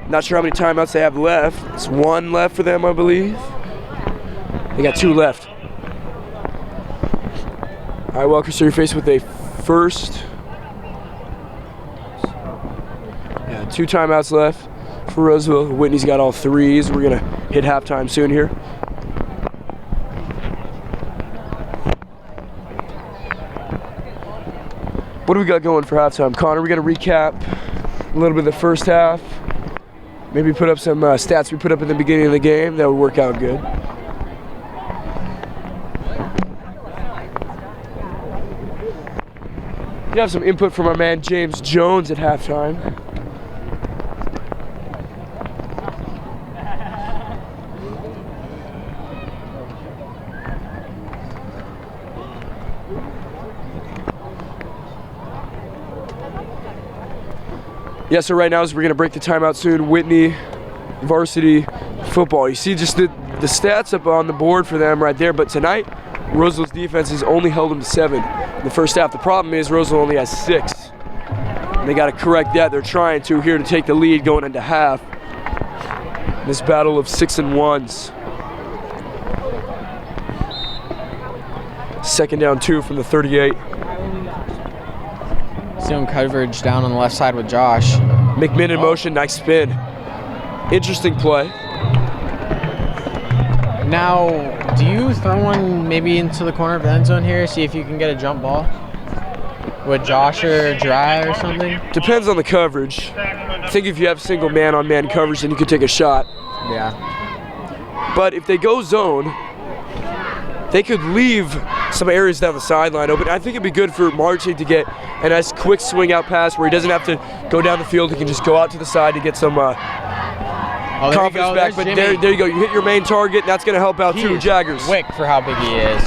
Not sure how many timeouts they have left. It's 1 left for them, I believe. They got 2 left. All right, Welker, so you're faced with a first. 2 timeouts left for Roseville. Whitney's got all 3s. We're going to hit halftime soon here. What do we got going for halftime? Connor, we got to recap a little bit of the first half. Maybe put up some stats we put up at the beginning of the game. That would work out good. You have some input from our man James Jones at halftime. Yeah, so right now as we're going to break the timeout soon, Whitney varsity football. You see just the stats up on the board for them right there, but tonight Roseville's defense has only held them to 7 in the first half. The problem is Roseville only has 6. And they got to correct that. They're trying to here to take the lead going into half. This battle of 6 and 1s. 2nd down 2 from the 38. Zone coverage down on the left side with Josh. McMinn in motion, nice spin. Interesting play. Now, do you throw one maybe into the corner of the end zone here, see if you can get a jump ball with Josh or Dry or something? Depends on the coverage. I think if you have single man-on-man coverage, then you could take a shot. Yeah. But if they go zone, they could leave some areas down the sideline open. I think it'd be good for Marching to get a nice quick swing out pass where he doesn't have to go down the field. He can just go out to the side to get some confidence back. But there you go. You hit your main target, and that's going to help out too, Jaggers. Quick for how big he is.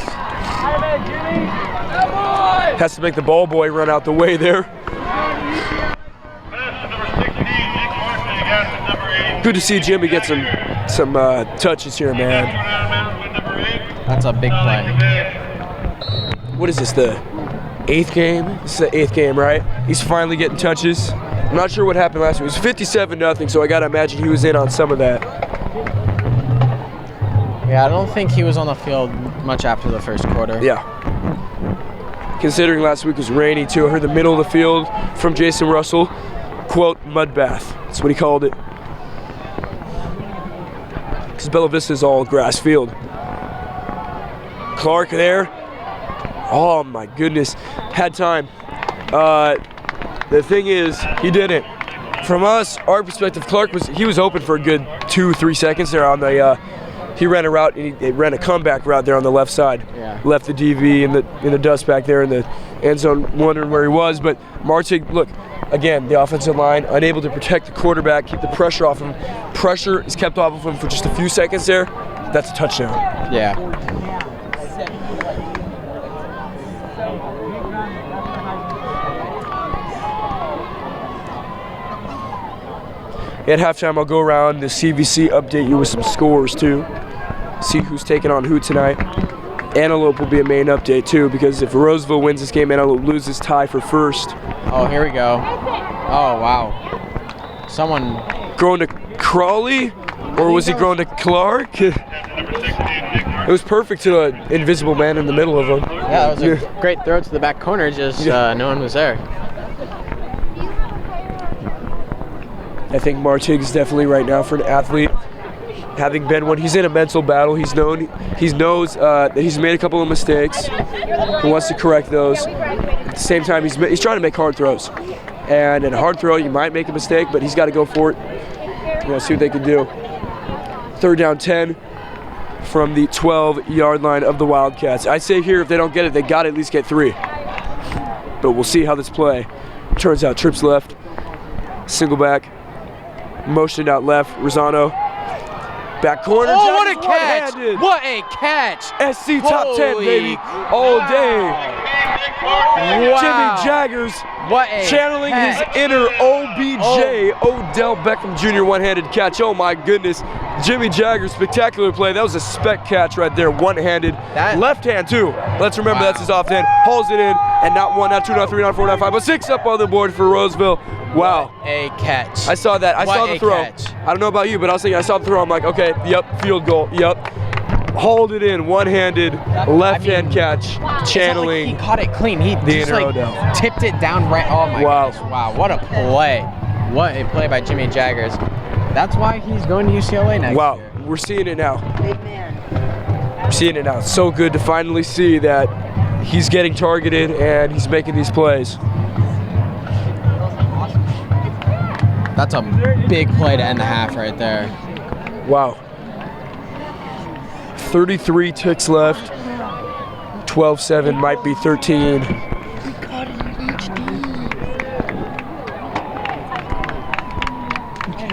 Has to make the ball boy run out the way there. Good to see Jimmy get some touches here, man. That's a big play. What is this, the 8th game? This is the 8th game, right? He's finally getting touches. I'm not sure what happened last week. It was 57-0, so I got to imagine he was in on some of that. Yeah, I don't think he was on the field much after the first quarter. Yeah. Considering last week was rainy, too. I heard the middle of the field from Jason Russell, quote, mud bath. That's what he called it. Because Bella Vista is all grass field. Clark there. Oh my goodness, had time. The thing is, he didn't. From us, our perspective, Clark was open for a good 2-3 seconds there on the. He ran a route. He ran a comeback route there on the left side. Yeah. Left the DV in the dust back there in the end zone, wondering where he was. But Martig, look, again, the offensive line unable to protect the quarterback, keep the pressure off him. Pressure is kept off of him for just a few seconds there. That's a touchdown. Yeah. At halftime, I'll go around the CVC, update you with some scores too. See who's taking on who tonight. Antelope will be a main update too, because if Roseville wins this game, Antelope loses tie for first. Oh, here we go. Oh, wow. Someone. Going to Crawley? Or was he going to Clark? It was perfect to an invisible man in the middle of him. Yeah, that was a great throw to the back corner, just no one was there. I think Martig's definitely right now for an athlete, having been one. He's in a mental battle. He knows that he's made a couple of mistakes. He wants to correct those. At the same time, he's trying to make hard throws. And in a hard throw, you might make a mistake, but he's got to go for it. See what they can do. 3rd down 10 from the 12-yard line of the Wildcats. I say here, if they don't get it, they got to at least get 3. But we'll see how this play turns out. Trips left, single back. Motion out left, Rosano. Back corner. Oh, what a catch! What a catch! SC top 10, baby. All day. Wow. Jimmy Jaggers channeling his inner OBJ, Odell Beckham Jr. one-handed catch. Oh my goodness. Jimmy Jaggers, spectacular play. That was a spec catch right there, one-handed. Left hand too. Let's remember that's his off hand. Hauls it in, and not 1, not 2, not 3, not 4, not 5, but 6 up on the board for Roseville. Wow. What a catch. I saw that. I saw the throw. Catch. I don't know about you, but I saw the throw. I'm like, okay, yep, field goal, yep. Hauled it in, one-handed, left-hand catch, channeling. He caught it clean. He just tipped it down right. Oh my goodness. Wow, what a play. What a play by Jimmy Jaggers. That's why he's going to UCLA next year. Wow, we're seeing it now. We're seeing it now. It's so good to finally see that he's getting targeted and he's making these plays. That's a big play to end the half right there. Wow. 33 ticks left. 12-7, might be 13.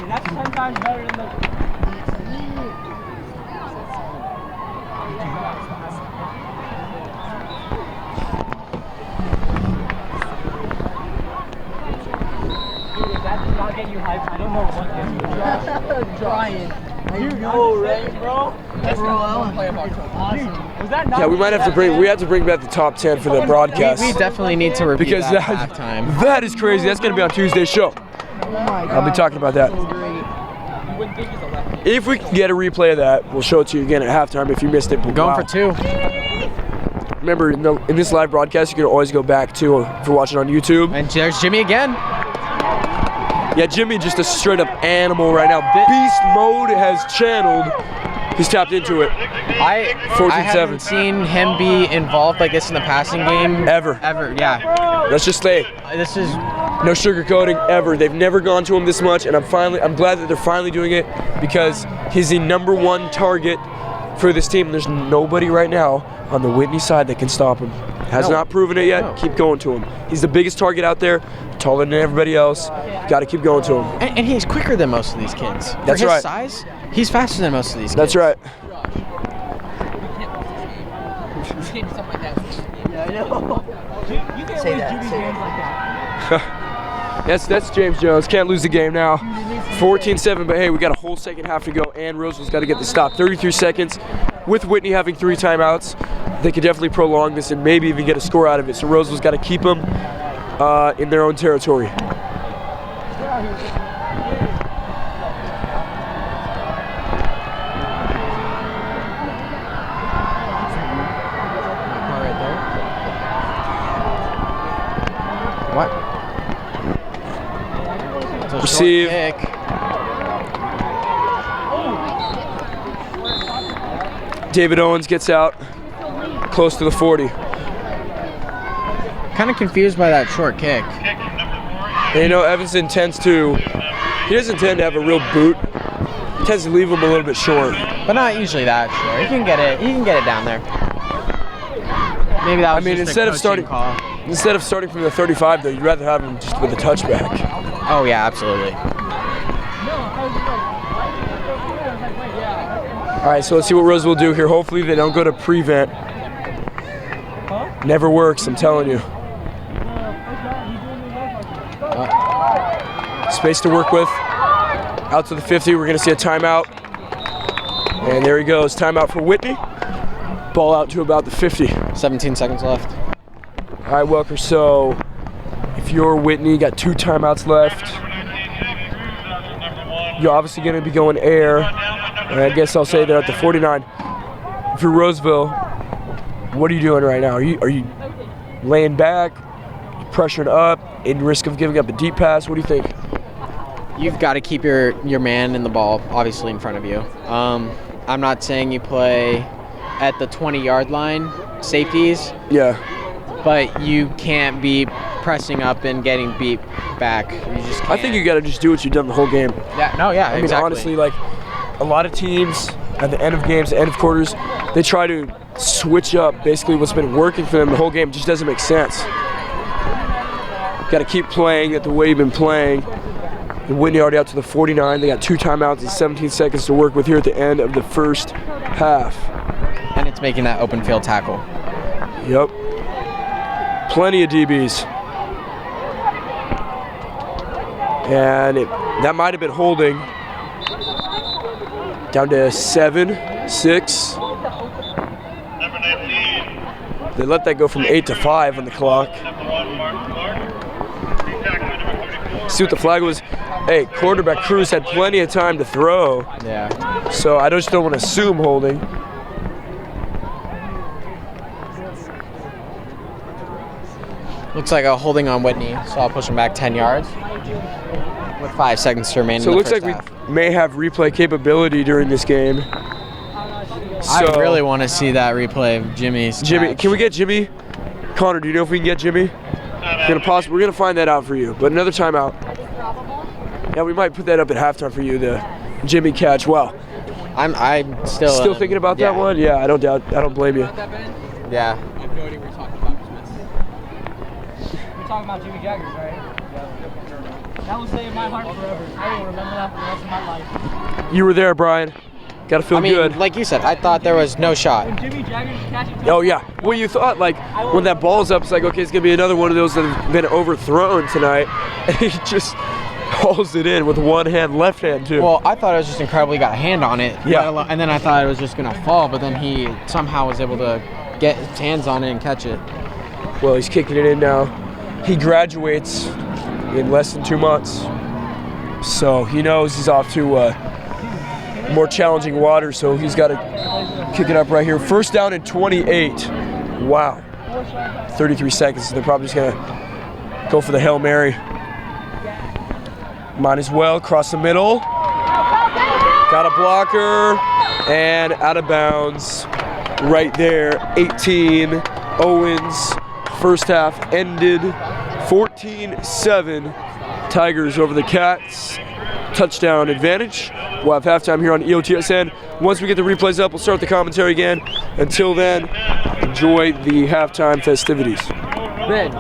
That's 10 times better than the... get you hyped. I don't know what game. Brian. I know, right, bro? That's awesome. Was that not Yeah, we might have to bring back the top 10 for the broadcast. We definitely need to repeat because that at halftime. that is crazy. That's going to be on Tuesday's show. I'll be talking about that. If we can get a replay of that, we'll show it to you again at halftime if you missed it. But Going for 2. Remember, in this live broadcast, you can always go back to if you're watching on YouTube. And there's Jimmy again. Yeah, Jimmy just a straight up animal right now. Beast mode has channeled. He's tapped into it. I 14-7. haven't seen him be involved like this in the passing game. Ever. Yeah. Let's just say, This is no sugarcoating ever. They've never gone to him this much, and I'm glad that they're finally doing it because he's the #1 target for this team. There's nobody right now on the Whitney side that can stop him. Has not proven it yet. No. Keep going to him. He's the biggest target out there, taller than everybody else. Got to keep going to him. and he's quicker than most of these kids. That's For his right. size, he's faster than most of these kids. That's right. Yeah, I know. You can't lose Jimmy's games like that. That's James Jones. Can't lose the game now. 14-7, but hey, we got a whole second half to go, and Roseville's got to get the stop. 33 seconds. With Whitney having 3 timeouts, they could definitely prolong this and maybe even get a score out of it. So Roseville's got to keep them in their own territory. What? It's a Receive. short kick. David Owens gets out close to the 40. Kind of confused by that short kick. And you know, Evanston tends to, he doesn't tend to have a real boot. He tends to leave him a little bit short. But not usually that short. He can get it down there. Maybe that was just instead a of starting call. Instead of starting from the 35 though, you'd rather have him just with a touchback. Oh yeah, absolutely. All right, so let's see what Roseville do here. Hopefully they don't go to prevent. Never works, I'm telling you. Space to work with. Out to the 50, we're gonna see a timeout. And there he goes, timeout for Whitney. Ball out to about the 50. 17 seconds left. All right, Welker, so if you're Whitney, got 2 timeouts left. You're obviously gonna be going air. And I guess I'll say they're at the 49. If you're Roseville, what are you doing right now? Are you laying back, pressuring up, in risk of giving up a deep pass? What do you think? You've got to keep your man in the ball, obviously, in front of you. I'm not saying you play at the 20-yard line, safeties, Yeah. but you can't be pressing up and getting beat back. You just can't. I think you got to just do what you've done the whole game. Yeah, no, yeah, I mean, exactly. honestly, like a lot of teams at the end of games, the end of quarters, they try to switch up basically what's been working for them the whole game. It just doesn't make sense. Got to keep playing it the way you've been playing. And Whitney already out to the 49. They got 2 timeouts and 17 seconds to work with here at the end of the first half. And it's making that open field tackle. Yep. Plenty of DBs. And that might have been holding. Down to 7, 6. Number 19. They let that go from 8 to 5 on the clock. Number 1, Mark Clark. Tackler number 34. See what the flag was? Hey, quarterback Cruz had plenty of time to throw, Yeah. so I just don't want to assume holding. Looks like a holding on Whitney, so I'll push him back 10 yards with 5 seconds to remain So in it the looks first like half. we may have replay capability during this game. I So, really want to see that replay of Jimmy's Jimmy, catch. can we get Jimmy? Connor, do you know if we can get Jimmy? We're gonna find that out for you. But another timeout. Yeah, we might put that up at halftime for you. The Jimmy catch. Wow. I'm still Thinking about that one? Yeah, I don't blame you. Yeah. We're talking about Jimmy Jaggers, right? That will stay in my heart forever. I will remember that for the rest of my life. You were there, Brian. Gotta feel I mean, good. like you said, I thought there was no shot. When Jimmy Jaggers catching Oh yeah. Well, you thought like when that ball's up, it's like okay, it's gonna be another one of those that have been overthrown tonight, and he just hauls it in with one hand, left hand too. Well, I thought it was just incredible he got a hand on it. Yeah. And then I thought it was just going to fall, but then he somehow was able to get his hands on it and catch it. Well, he's kicking it in now. He graduates in less than 2 months. So he knows he's off to more challenging water, so he's got to kick it up right here. First down and 28. Wow. 33 seconds. They're probably just going to go for the Hail Mary. Might as well. Cross the middle. Got a blocker. And out of bounds. Right there. 18. Owens. First half ended 14-7. Tigers over the Cats. Touchdown advantage. We'll have halftime here on EOTSN. Once we get the replays up, we'll start the commentary again. Until then, enjoy the halftime festivities. Ben,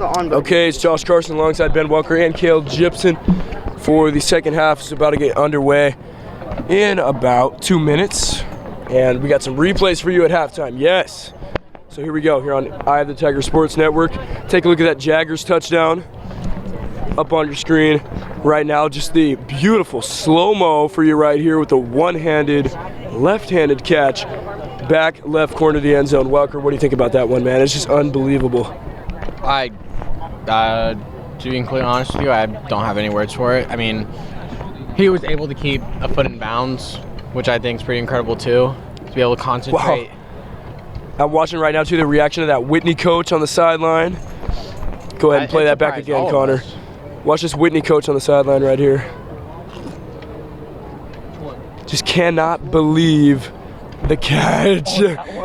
the on button. Okay, it's Josh Carson alongside Ben Walker and Cale Gibson for the second half. It's about to get underway in about 2 minutes. And we got some replays for you at halftime. Yes. So here we go, here on Eye of the Tiger Sports Network. Take a look at that Jaggers touchdown up on your screen right now. Just the beautiful slow-mo for you right here with the one-handed, left-handed catch. Back left corner of the end zone. Welker, what do you think about that one, man? It's just unbelievable. To be completely honest with you, I don't have any words for it. I mean, he was able to keep a foot in bounds, which I think is pretty incredible too, to be able to concentrate. Wow. I'm watching right now too the reaction of that Whitney coach on the sideline. Go ahead and play that back again, Connor. Watch this Whitney coach on the sideline right here. Just cannot believe the catch.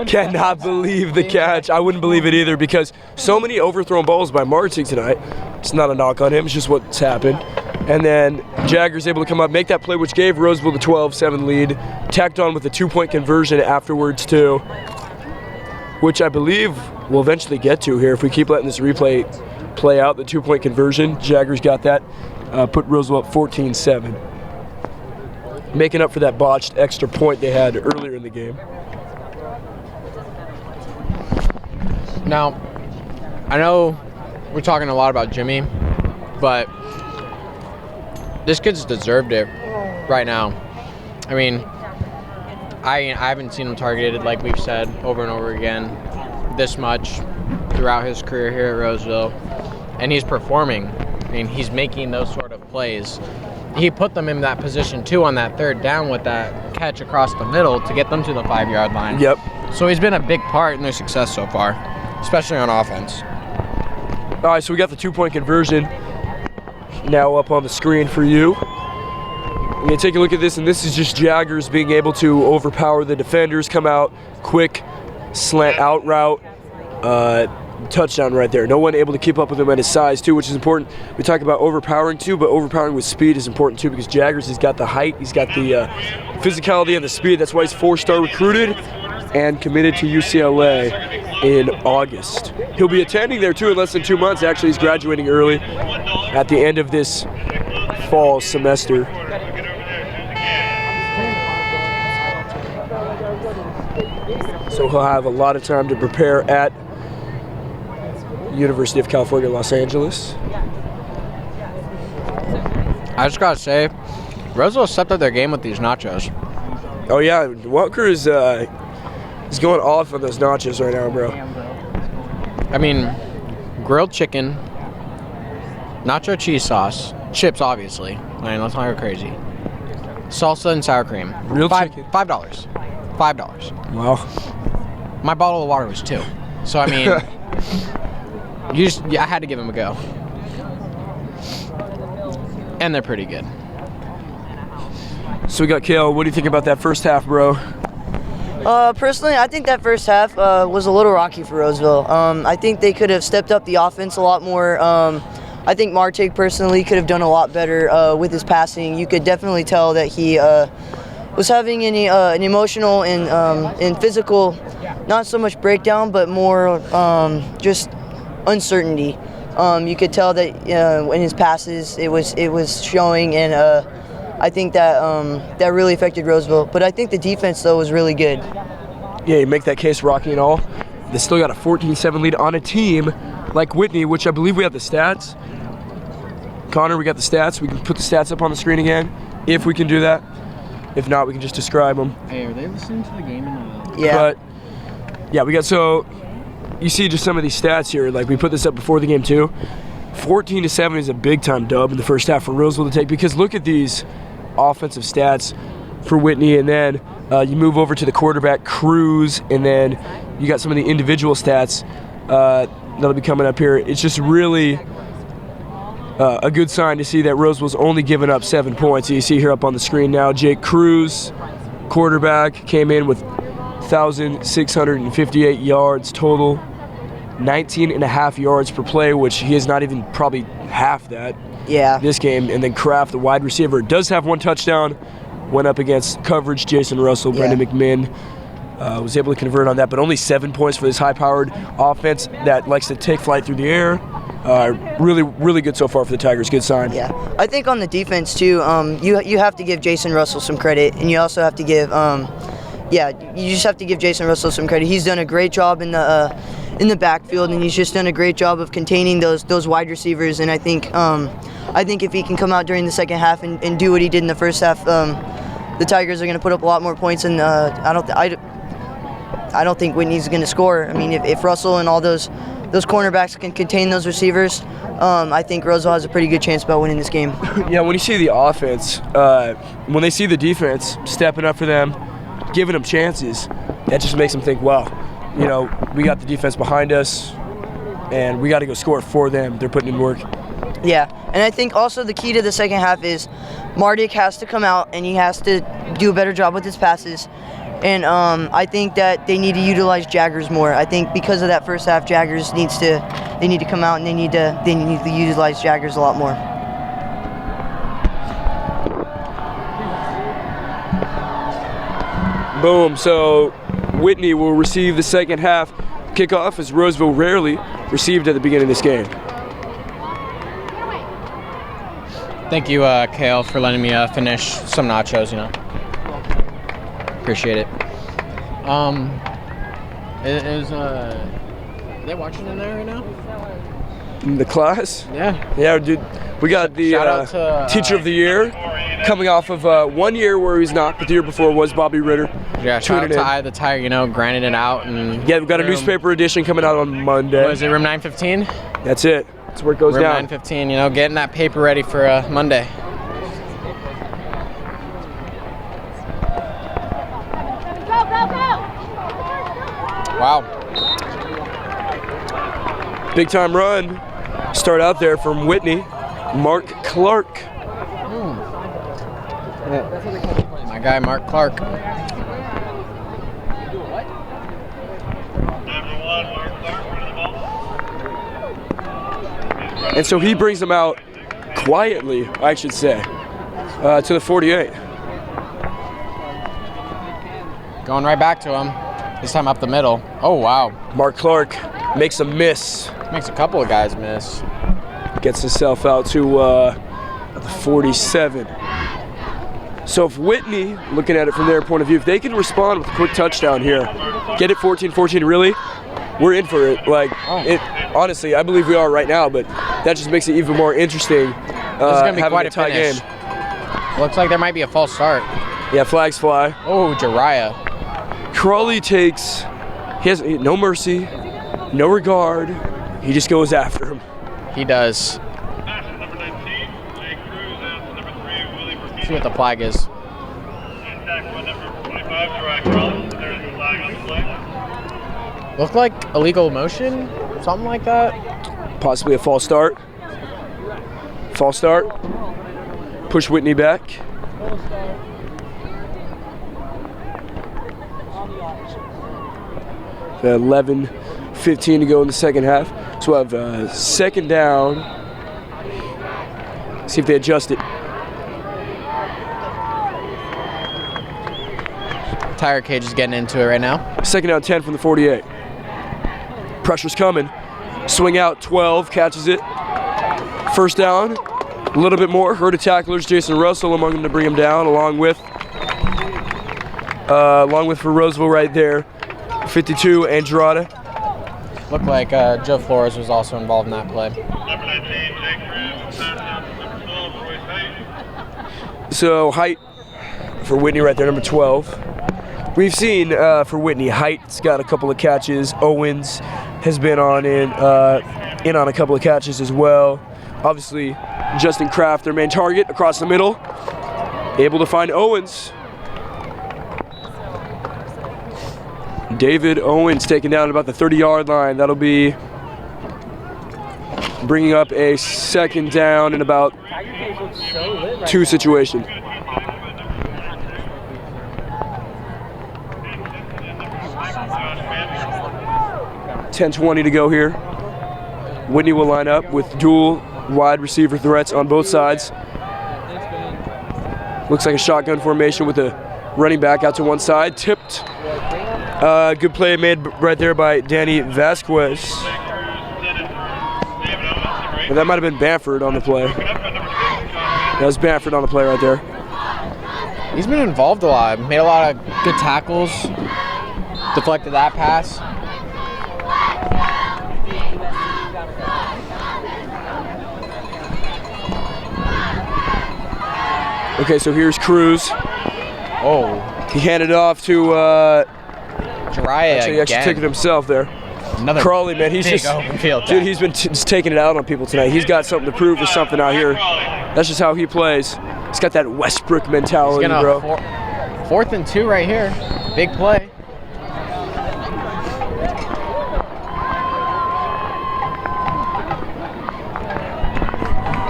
Cannot believe the catch. I wouldn't believe it either because so many overthrown balls by Martig tonight. It's not a knock on him. It's just what's happened. And then Jaggers able to come up, make that play, which gave Roseville the 12-7 lead. Tacked on with a 2-point conversion afterwards too, which I believe we'll eventually get to here if we keep letting this replay play out. The 2-point conversion, Jaggers got that, put Roseville up 14-7. Making up for that botched extra point they had earlier in the game. Now, I know we're talking a lot about Jimmy, but this kid's deserved it right now. I mean, I haven't seen him targeted, like we've said, over and over again, this much throughout his career here at Roseville. And he's performing. I mean, he's making those sort of plays. He put them in that position, too, on that third down with that catch across the middle to get them to the 5-yard line. Yep. So he's been a big part in their success so far, especially on offense. All right, so we got the 2-point conversion now up on the screen for you. We're going to take a look at this, and this is just Jaggers being able to overpower the defenders, come out quick, slant out route, touchdown right there. No one able to keep up with him at his size too, which is important. We talk about overpowering too, but overpowering with speed is important too because Jaggers has got the height, he's got the physicality and the speed. That's why he's 4-star recruited and committed to UCLA in August. He'll be attending there too in less than 2 months. Actually, he's graduating early at the end of this fall semester. So he'll have a lot of time to prepare at University of California, Los Angeles. I just gotta say, Roseville stepped up their game with these nachos. Oh yeah, Walker is going off on those nachos right now, bro. I mean, grilled chicken, nacho cheese sauce, chips obviously. I mean, let's not go crazy. Salsa and sour cream. Real chicken. $5. $5. Wow. My bottle of water was $2. So I mean, I had to give them a go. And they're pretty good. So we got Cale. What do you think about that first half, bro? Personally, I think that first half was a little rocky for Roseville. I think they could have stepped up the offense a lot more. I think Martig personally could have done a lot better with his passing. You could definitely tell that he was having an emotional and physical, not so much breakdown, but more just uncertainty. You could tell that in his passes it was showing, and I think that that really affected Roseville. But I think the defense though was really good. Yeah, you make that case, Rocky and all. They still got a 14-7 lead on a team like Whitney, which I believe we have the stats. Connor, we got the stats. We can put the stats up on the screen again, if we can do that. If not, we can just describe them. Hey, are they listening to the game in the... Yeah. But, yeah, we got, so, you see just some of these stats here. Like, we put this up before the game, too. 14-7 is a big-time dub in the first half for Roseville to take, because look at these offensive stats for Whitney, and then you move over to the quarterback, Cruz, and then you got some of the individual stats that'll be coming up here. It's just really a good sign to see that Roseville's only given up 7 points. You see here up on the screen now, Jake Cruz, quarterback, came in with 1,658 yards total, 19.5 yards per play, which he is not even probably half that this game. And then Kraft, the wide receiver, does have 1 touchdown, went up against coverage, Jason Russell, Brendan McMinn. Was able to convert on that, but only 7 points for this high-powered offense that likes to take flight through the air. Really, really good so far for the Tigers. Good sign. Yeah, I think on the defense too, you have to give Jason Russell some credit, and you also have to give, you just have to give Jason Russell some credit. He's done a great job in the backfield, and he's just done a great job of containing those wide receivers. And I think if he can come out during the second half and do what he did in the first half, the Tigers are going to put up a lot more points. And I don't think Whitney's going to score. I mean, if Russell and all those cornerbacks can contain those receivers, I think Roseville has a pretty good chance about winning this game. Yeah, when you see the offense, when they see the defense stepping up for them, giving them chances, that just makes them think, wow, we got the defense behind us, and we got to go score for them. They're putting in work. Yeah, and I think also the key to the second half is Mardick has to come out and he has to do a better job with his passes. And I think that they need to utilize Jaggers more. I think because of that first half, Jaggers need to come out and they need to utilize Jaggers a lot more. Boom. So Whitney will receive the second half kickoff, as Roseville rarely received at the beginning of this game. Thank you, Kale, for letting me finish some nachos. Appreciate it. Are they watching in there right now? In the class? Yeah. Yeah, dude. We got the Shout out to, Teacher of the Year coming off of 1 year where he's not, but the year before was Bobby Ritter. Yeah, shout out to Eye the Tiger, grinding it out. And yeah, we've got a newspaper edition coming out on Monday. What is it, room 915? That's it. That's where it goes room down. 915, getting that paper ready for Monday. Wow. Big time run. Start out there from Whitney. Mark Clark. My guy, Mark Clark. And so he brings them out quietly, I should say, to the 48. Going right back to him. This time up the middle. Oh, wow. Mark Clark makes a miss. Makes a couple of guys miss. Gets himself out to the 47. So if Whitney, looking at it from their point of view, if they can respond with a quick touchdown here, get it 14-14, really, we're in for it. Honestly, I believe we are right now, but that just makes it even more interesting. This is going to be quite a tie finish. game. Looks like there might be a false start. Yeah, flags fly. Oh, Jariah. Crawley he has no mercy, no regard. He just goes after him. He does. Number 19, Jake Cruz, and number 3, Willie Burkina. See what the flag is. And tackle number 25, Jariah Crawley. There's the flag on the play. Looked like illegal motion, something like that. Possibly a false start. False start. Push Whitney back. The 11:15 to go in the second half. So we'll have second down. See if they adjust it. Tire cage is getting into it right now. Second down 10 from the 48. Pressure's coming. Swing out 12, catches it. First down, a little bit more. Herd of tacklers, Jason Russell among them to bring him down, along with for Roseville right there, 52, Andrada. Looked like Joe Flores was also involved in that play. Number 19, Jake Cruz, number 12, Royce Height. So height for Whitney right there, number 12. We've seen for Whitney, Height's got a couple of catches. Owens has been in on a couple of catches as well. Obviously, Justin Kraft, their main target, across the middle. Able to find Owens. David Owens taken down about the 30-yard line. That'll be bringing up a second down in about 2 situation. $10:20 to go here. Whitney will line up with dual wide receiver threats on both sides. Looks like a shotgun formation with a running back out to one side. Tipped Good play made right there by Danny Vasquez. But that might have been Bamford on the play. That was Bamford on the play right there. He's been involved a lot. Made a lot of good tackles. Deflected that pass. Okay, so here's Cruz. Oh, He handed it off to, Jiraiya he actually took it himself there. Another Crawley, man, he's big just, open field dude, tackle. he's been just taking it out on people tonight. He's got something to prove or something out here. That's just how he plays. He's got that Westbrook mentality, He's gonna bro. 4th and 2 right here. Big play.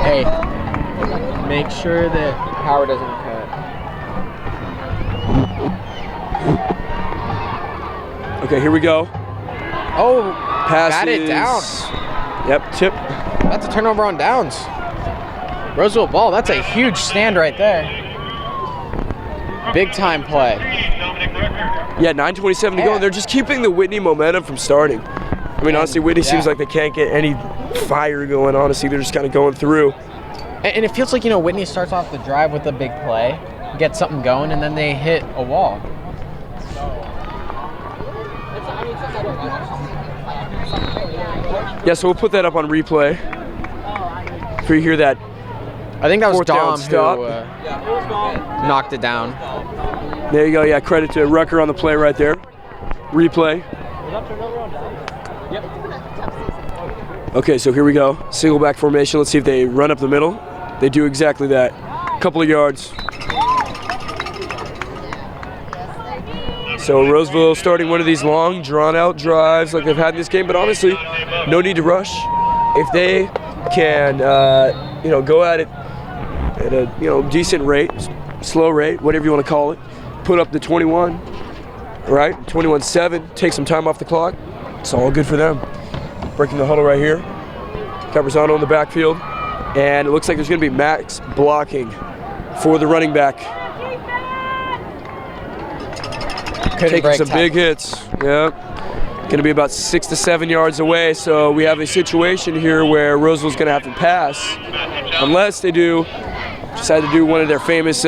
Hey, make sure that power doesn't cut. Okay, here we go. Oh, Passes. got it down. Yep, tip. That's a turnover on downs. Roseville ball, that's a huge stand right there. Big time play. Yeah, 9:27 to go, and they're just keeping the Whitney momentum from starting. I mean, honestly, Whitney seems like they can't get any fire going, honestly. They're just kind of going through. And it feels like, you know, Whitney starts off the drive with a big play, gets something going, and then they hit a wall. Yeah, so we'll put that up on replay. If you hear that. I think that was Fourth down Dom stop. who knocked it down. There you go, yeah, credit to Rucker on the play right there. Replay. Okay, so here we go. Single back formation. Let's see if they run up the middle. They do exactly that. Couple of yards. So Roseville starting one of these long, drawn-out drives like they've had in this game, but honestly, no need to rush. If they can, go at it at a decent rate, slow rate, whatever you want to call it, put up the 21, right? 21-7. Take some time off the clock. It's all good for them. Breaking the huddle right here. Caperzano in the backfield, and it looks like there's going to be max blocking for the running back. Taking some big hits. Yep. Going to be about 6 to 7 yards away, so we have a situation here where Roseville's going to have to pass unless they decide to do one of their famous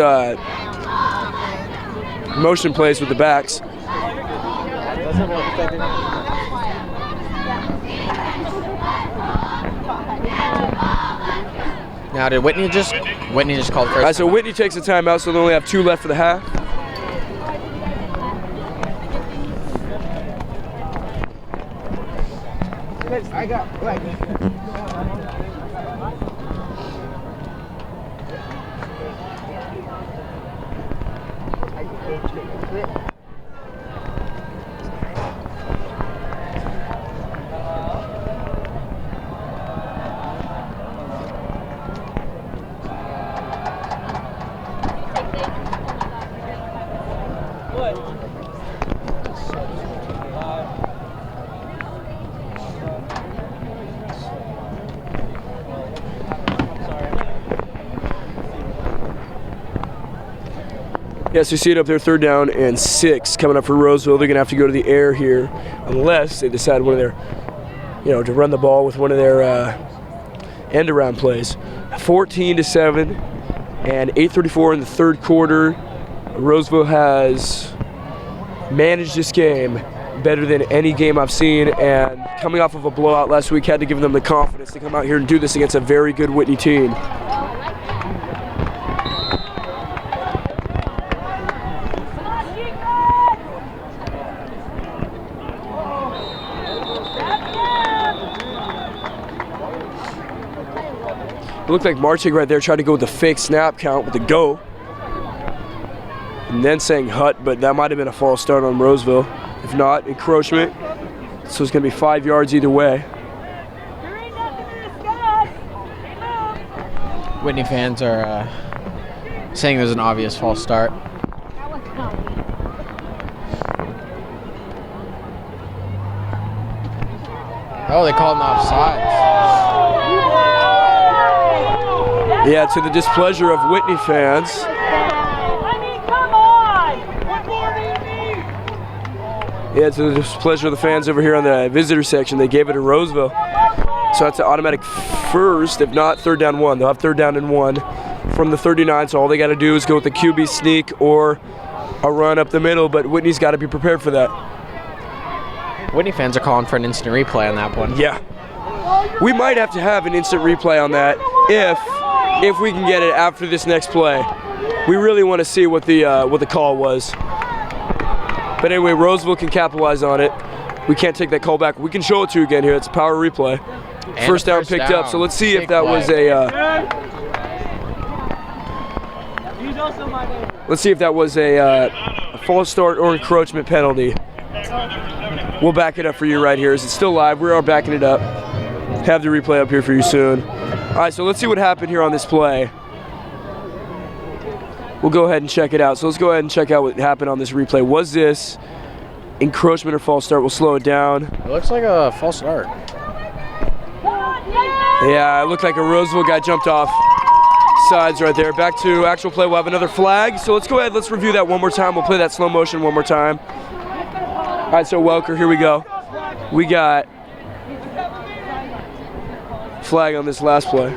motion plays with the backs. Now, did Whitney just called first? All right, so Whitney takes a timeout, so they only have 2 left for the half. I got Yes, you see it up there, 3rd down and 6 coming up for Roseville. They're going to have to go to the air here unless they decide one of their, to run the ball with one of their end-around plays. 14-7 and 8:34 in the 3rd quarter. Roseville has managed this game better than any game I've seen, and coming off of a blowout last week had to give them the confidence to come out here and do this against a very good Whitney team. It looked like Marching right there tried to go with the fake snap count with the go. And then saying hut, but that might have been a false start on Roseville. If not, encroachment. So it's going to be 5 yards either way. Whitney fans are saying there's an obvious false start. Oh, they called him offsides. Yeah, to the displeasure of Whitney fans. I mean, come on! What more do you need? Yeah, it's a displeasure of the fans over here on the visitor section. They gave it to Roseville. So that's an automatic first, if not 3rd down 1. They'll have 3rd down and 1 from the 39. So all they got to do is go with the QB sneak or a run up the middle, but Whitney's got to be prepared for that. Whitney fans are calling for an instant replay on that one. Yeah. We might have to have an instant replay on that if we can get it after this next play. We really want to see what the call was. But anyway, Roseville can capitalize on it. We can't take that call back. We can show it to you again here. It's a power replay. And first down picked up. So let's see if that was a false start or encroachment penalty. We'll back it up for you right here. Is it still live? We are backing it up. Have the replay up here for you soon. All right, so let's see what happened here on this play. We'll go ahead and check it out. So let's go ahead and check out what happened on this replay. Was this encroachment or false start? We'll slow it down. It looks like a false start. Yeah, it looked like a Roseville guy jumped off sides right there. Back to actual play. We'll have another flag. So let's go ahead. Let's review that one more time. We'll play that slow motion one more time. All right, so Welker, here we go. We got flag on this last play.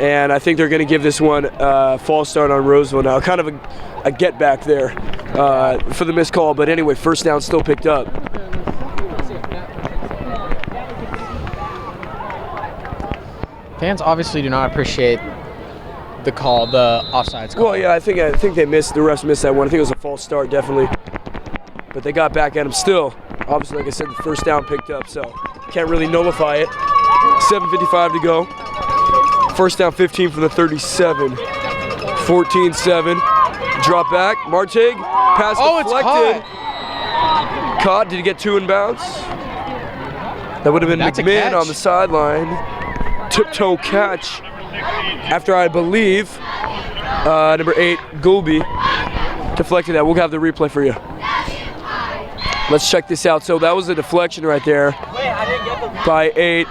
And I think they're going to give this one a false start on Roseville now. Kind of a get back there for the missed call. But anyway, first down still picked up. Fans obviously do not appreciate the call, the offsides call. Well, yeah, I think they missed. The refs missed that one. I think it was a false start, definitely. But they got back at him still. Obviously, like I said, the first down picked up, so can't really nullify it. 7:55 to go. First down 15 from the 37. 14-7. Drop back. Martig. Pass deflected. It's Caught. Did he get 2 in bounds? That would have been That's a McMahon catch. on the sideline. Tiptoe catch. After I believe number 8, Gulby, deflected that. We'll have the replay for you. Let's check this out. So that was a deflection right there by 8.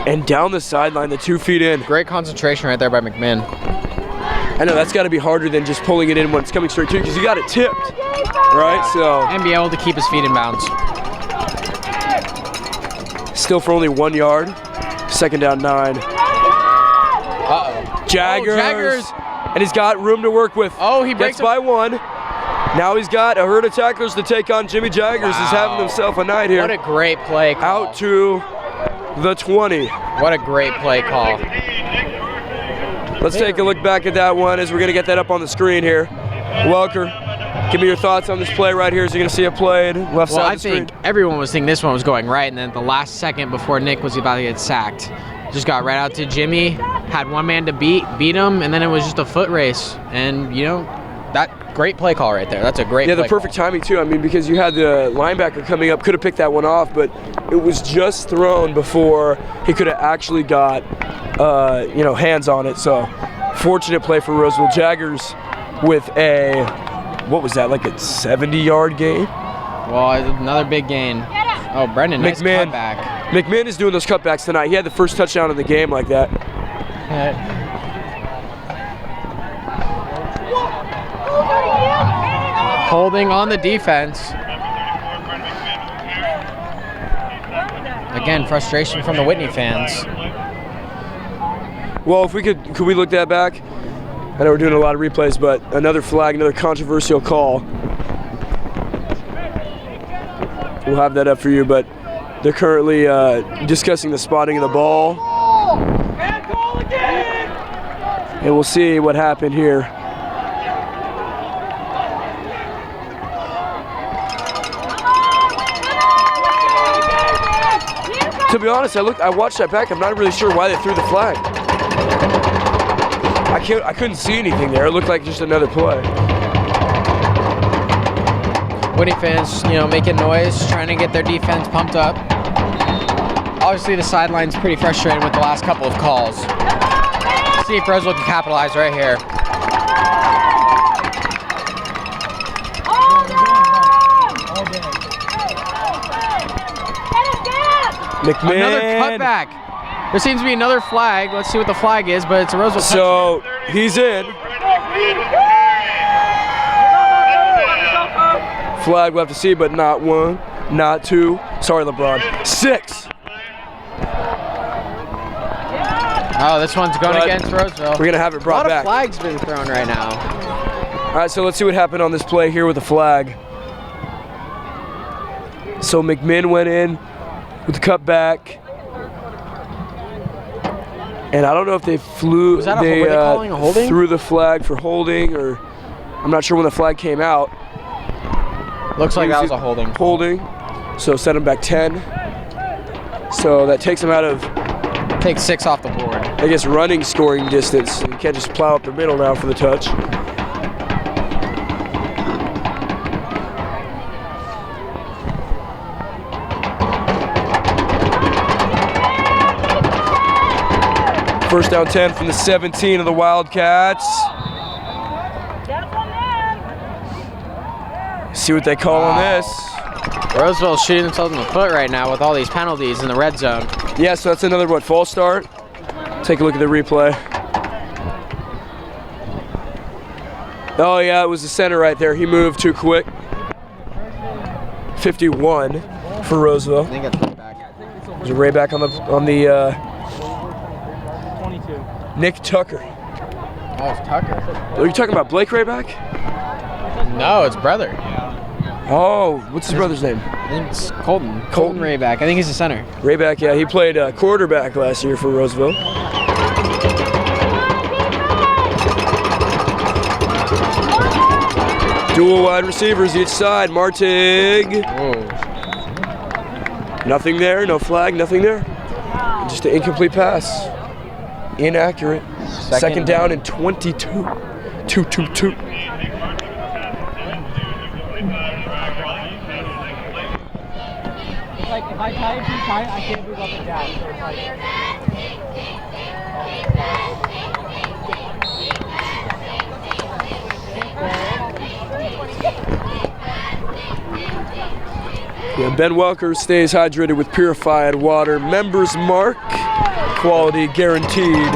And down the sideline, the 2 feet in. Great concentration right there by McMahon. I know that's got to be harder than just pulling it in when it's coming straight to you because you got it tipped, right? So And be able to keep his feet in bounds. still for only 1 yard. Second down 9. Uh-oh. Jaggers. Oh, Jaggers. And he's got room to work with. Oh, he breaks Gets by 1. Now he's got a herd of tacklers to take on. Jimmy Jaggers is having Wow. himself a night here. What a great play call. Out to the 20. What a great play call. Let's take a look back at that one as we're going to get that up on the screen here. Welker, give me your thoughts on this play right here. As you're going to see it played left Well, side I of the screen. think everyone was thinking this one was going right, and then at the last second before Nick was about to get sacked, just got right out to Jimmy, had one man to beat him, and then it was just a foot race. And, you know, that great play call right there. That's a great Yeah, the play perfect call. timing too. I mean, because you had the linebacker coming up, could have picked that one off, but it was just thrown before he could have actually got, hands on it. So, fortunate play for Roseville. Jaggers with a, what was that, like a 70-yard gain? Well, another big gain. Oh, Brendan, nice McMahon. cutback. McMahon is doing those cutbacks tonight. He had the first touchdown in the game like that. Holding on the defense. Again, frustration from the Whitney fans. Well, if we could we look that back? I know we're doing a lot of replays, but another flag, another controversial call. We'll have that up for you, but they're currently discussing the spotting of the ball. And we'll see what happened here. To be honest, I watched that back. I'm not really sure why they threw the flag. I couldn't see anything there. It looked like just another play. Whitney fans, making noise, trying to get their defense pumped up. Obviously, the sideline's pretty frustrated with the last couple of calls. See if Roseville can capitalize right here. McMahon. Another cutback. There seems to be another flag. Let's see what the flag is, but it's a Roseville touchdown. So he's in. Flag, we'll have to see, but not 1, not 2. Sorry, LeBron. 6. Oh, this one's going But against Roseville. We're going to have it brought back. A lot of flags been thrown right now. All right, so let's see what happened on this play here with the flag. So McMinn went in with the cutback. And I don't know if they flew, Was that were they calling a holding? Threw the flag for holding, or I'm not sure when the flag came out. Looks like that was a holding. Holding, so set him back 10. So that takes him out of, Take 6 off the board. I guess, running scoring distance. You can't just plow up the middle now for the touch. First down 10 from the 17 of the Wildcats. See what they call on this. Roseville's shooting themselves in the foot right now with all these penalties in the red zone. Yeah, so that's another, false start? Take a look at the replay. Oh yeah, it was the center right there. He moved too quick. 51 for Roseville. I think it's back. There's a Rayback on the 22. Nick Tucker. Oh, it's Tucker. Are you talking about Blake Rayback? No, it's brother. Oh, what's his brother's name? I think it's Colton. Colton Rayback. I think he's the center. Rayback, yeah, he played quarterback last year for Roseville. Dual wide receivers each side. Martig. Whoa. Nothing there, no flag, nothing there. Just an incomplete pass. Inaccurate. Second down and 22. 2-2-2. Like if I tie it too tight, I can't move up and down. So it's like. Yeah, Ben Welker stays hydrated with purified water. Members Mark, quality guaranteed.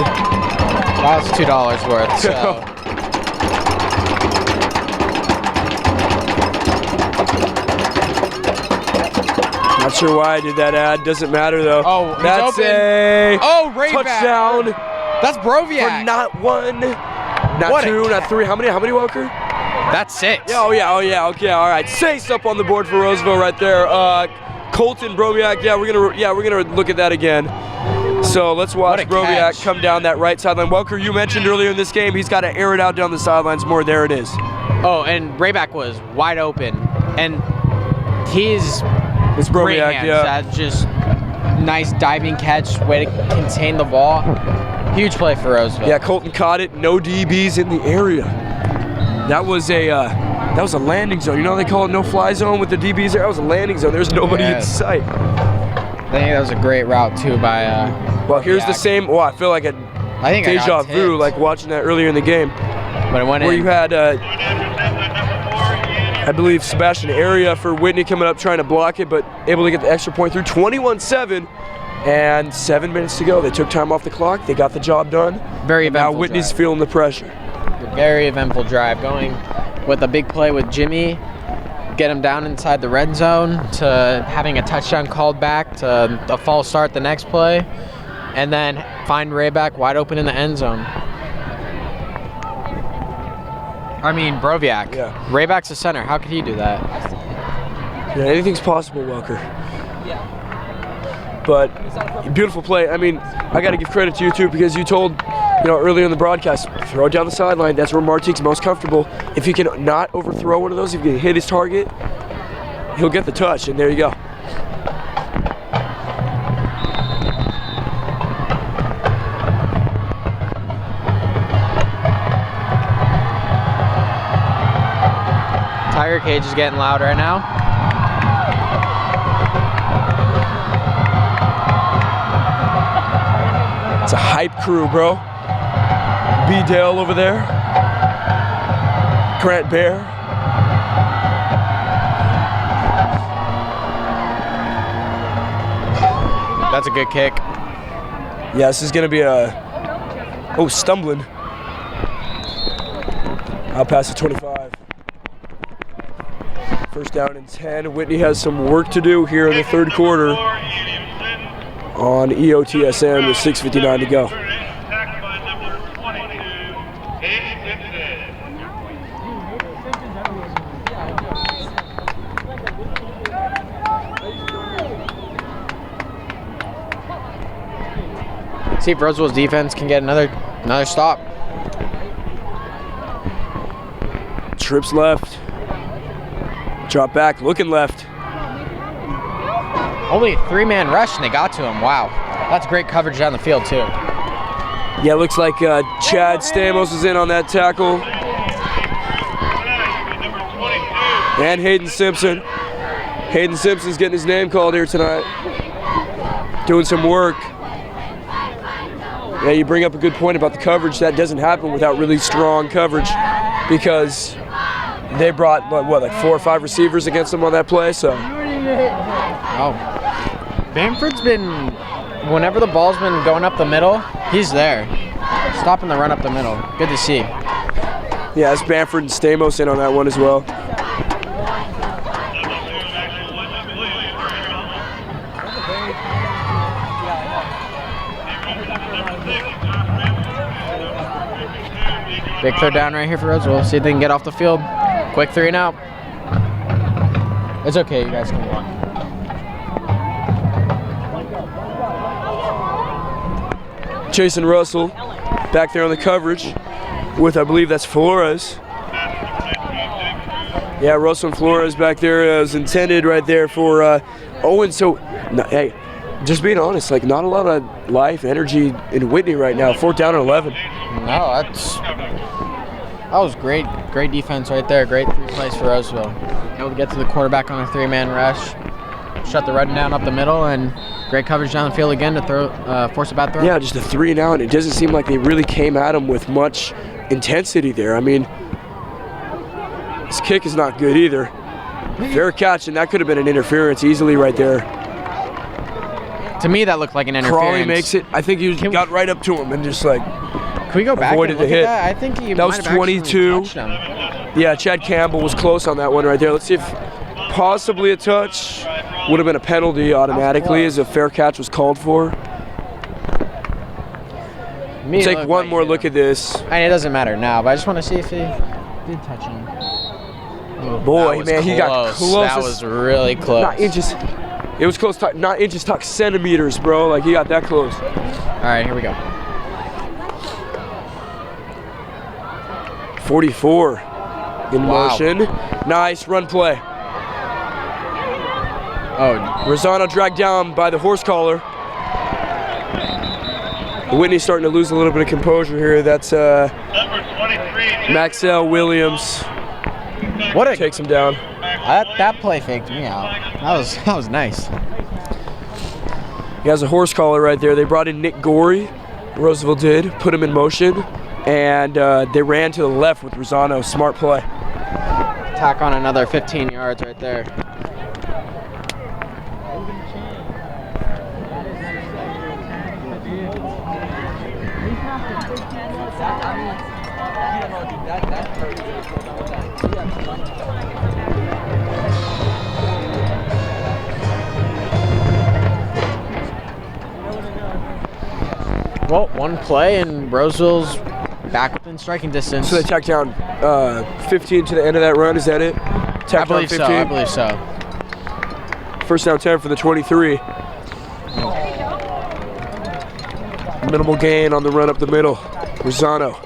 That was $2 worth. So. Not sure why I did that ad. Doesn't matter though. Oh, he's that's open. a Rayback. touchdown That's Broviac. for not 1, not What 2, not 3. How many, Welker? That's 6. Oh yeah, okay, all right. 6 up on the board for Roseville right there. Colton Broviac. Yeah, we're gonna look at that again. So let's watch Broviac come down that right sideline. Welker, you mentioned earlier in this game he's got to air it out down the sidelines more. There it is. Oh, and Rayback was wide open, and he's It's great Broviac, hands. yeah. That's just nice diving catch, way to contain the ball. Huge play for Roseville. Yeah, Colton caught it. No DBs in the area. That was a landing zone. You know they call it no-fly zone with the DBs there? That was a landing zone. There's nobody in sight. I think that was a great route too by. Well, here's the same. Well, I feel like a I think deja vu, like watching that earlier in the game, but it went where in. you had, I believe, Sebastian Area for Whitney coming up trying to block it, but able to get the extra point through. 21-7, and 7 minutes to go. They took time off the clock. They got the job done. Very eventful. Now Whitney's drive. feeling the pressure. Very eventful drive, going with a big play with Jimmy, get him down inside the red zone, to having a touchdown called back, to a false start the next play, and then find Rayback wide open in the end zone. I mean, Broviac. Yeah. Rayback's the center. How could he do that? Yeah, anything's possible, Welker. But beautiful play. I mean, I got to give credit to you too, because you told, earlier in the broadcast, throw it down the sideline. That's where Martik's most comfortable. If he can not overthrow one of those, if he can hit his target, he'll get the touch, and there you go. Tiger cage is getting loud right now. It's a hype crew, bro. B. Dale over there. Grant Bear. That's a good kick. Yeah, this is going to be stumbling. I'll pass the 25. First down and 10. Whitney has some work to do here in the third quarter on EOTSN with 6:59 to go. Tackled by number 22, Hayden Simpson. See if Roseville's defense can get another stop. Trips left. Drop back, looking left. Only a 3-man rush and they got to him. Wow. That's great coverage down the field too. Yeah, looks like Chad Stamos is in on that tackle. And Hayden Simpson. Hayden Simpson's getting his name called here tonight. Doing some work. Yeah, you bring up a good point about the coverage. That doesn't happen without really strong coverage because they brought, what, like 4 or 5 receivers against them on that play, so. Oh. Bamford's been, whenever the ball's been going up the middle, he's there. Stopping the run up the middle. Good to see. Yeah, it's Bamford and Stamos in on that one as well. Big third down right here for Roseville. See if they can get off the field. Quick 3 and out. It's okay, you guys can walk. Jason Russell back there on the coverage with, I believe that's Flores. Yeah, Russell and Flores back there as intended right there for Owen. So, hey, just being honest, like not a lot of life, energy in Whitney right now. 4th down and 11. No, that was great defense right there. Great 3 plays for Roseville. Able to get to the quarterback on a 3-man rush, shut the run down up the middle, and great coverage down the field again to force a bad throw. Yeah, just a 3 and out, and it doesn't seem like they really came at him with much intensity there. I mean, his kick is not good either. Fair catch, and that could have been an interference easily right there. To me, that looked like an interference. Crawley makes it. I think he got right up to him and just like can we go back avoided and look the hit. At that? I think he that was 22. Yeah, Chad Campbell was close on that one right there. Let's see if possibly a touch. Would have been a penalty automatically as a fair catch was called for. Take one more look at this. I mean, it doesn't matter now, but I just want to see if he did touch him. Oh, boy, man, he got close. That was really close. Not inches. It was close, not inches, talk centimeters, bro. Like, he got that close. All right, here we go. 44 in motion. Nice run play. Oh, Rosano dragged down by the horse collar. Whitney's starting to lose a little bit of composure here. That's Number 23, Maxwell Williams. what a Takes him down. that play faked me out. That was nice. He has a horse collar right there. They brought in Nick Gorey. Roseville did, put him in motion, and they ran to the left with Rosano. Smart play. Tack on another 15 yards right there. Well, one play and Roseville's back within striking distance. So they tacked down 15 to the end of that run. Is that it? I believe so. I believe so. First down 10 for the 23. Minimal gain on the run up the middle. Rosano.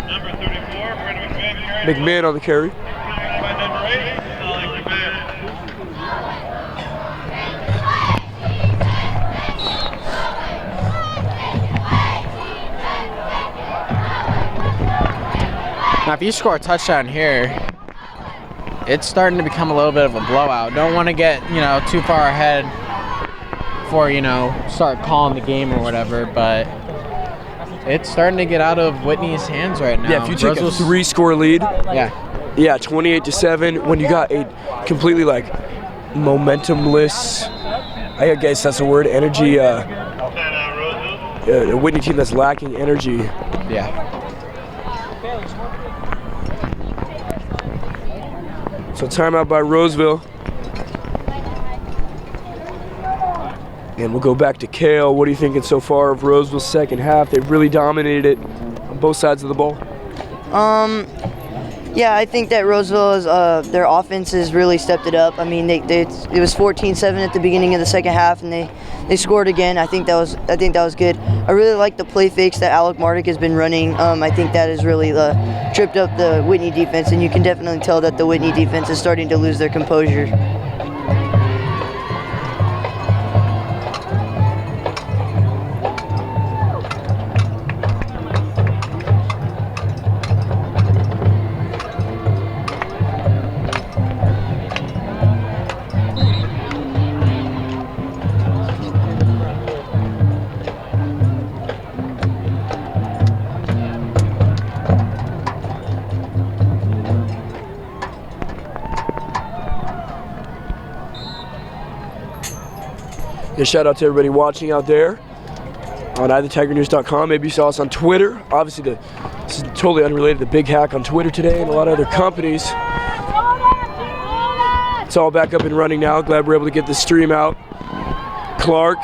Number 34, Brendan McMahon. McMahon on the carry. By number 8, Ollie McMahon. Now, if you score a touchdown here, it's starting to become a little bit of a blowout. Don't want to get, too far ahead before, start calling the game or whatever, but it's starting to get out of Whitney's hands right now. Yeah, if you take a 3-score lead. Yeah, 28-7. When you got a completely momentumless, I guess that's the word, energy. A Whitney team that's lacking energy. Yeah. So timeout by Roseville. And we'll go back to Kale. What are you thinking so far of Roseville's second half? They've really dominated it on both sides of the ball. Yeah, I think that Roseville is their offense has really stepped it up. I mean, it was 14-7 at the beginning of the second half, and they scored again. I think that was good. I really like the play fakes that Alec Mardick has been running. I think that has really tripped up the Whitney defense, and you can definitely tell that the Whitney defense is starting to lose their composure. Yeah, shout out to everybody watching out there on eithertigernews.com. Maybe you saw us on Twitter. Obviously, this is totally unrelated to the big hack on Twitter today and a lot of other companies. It's all back up and running now. Glad we're able to get the stream out. Clark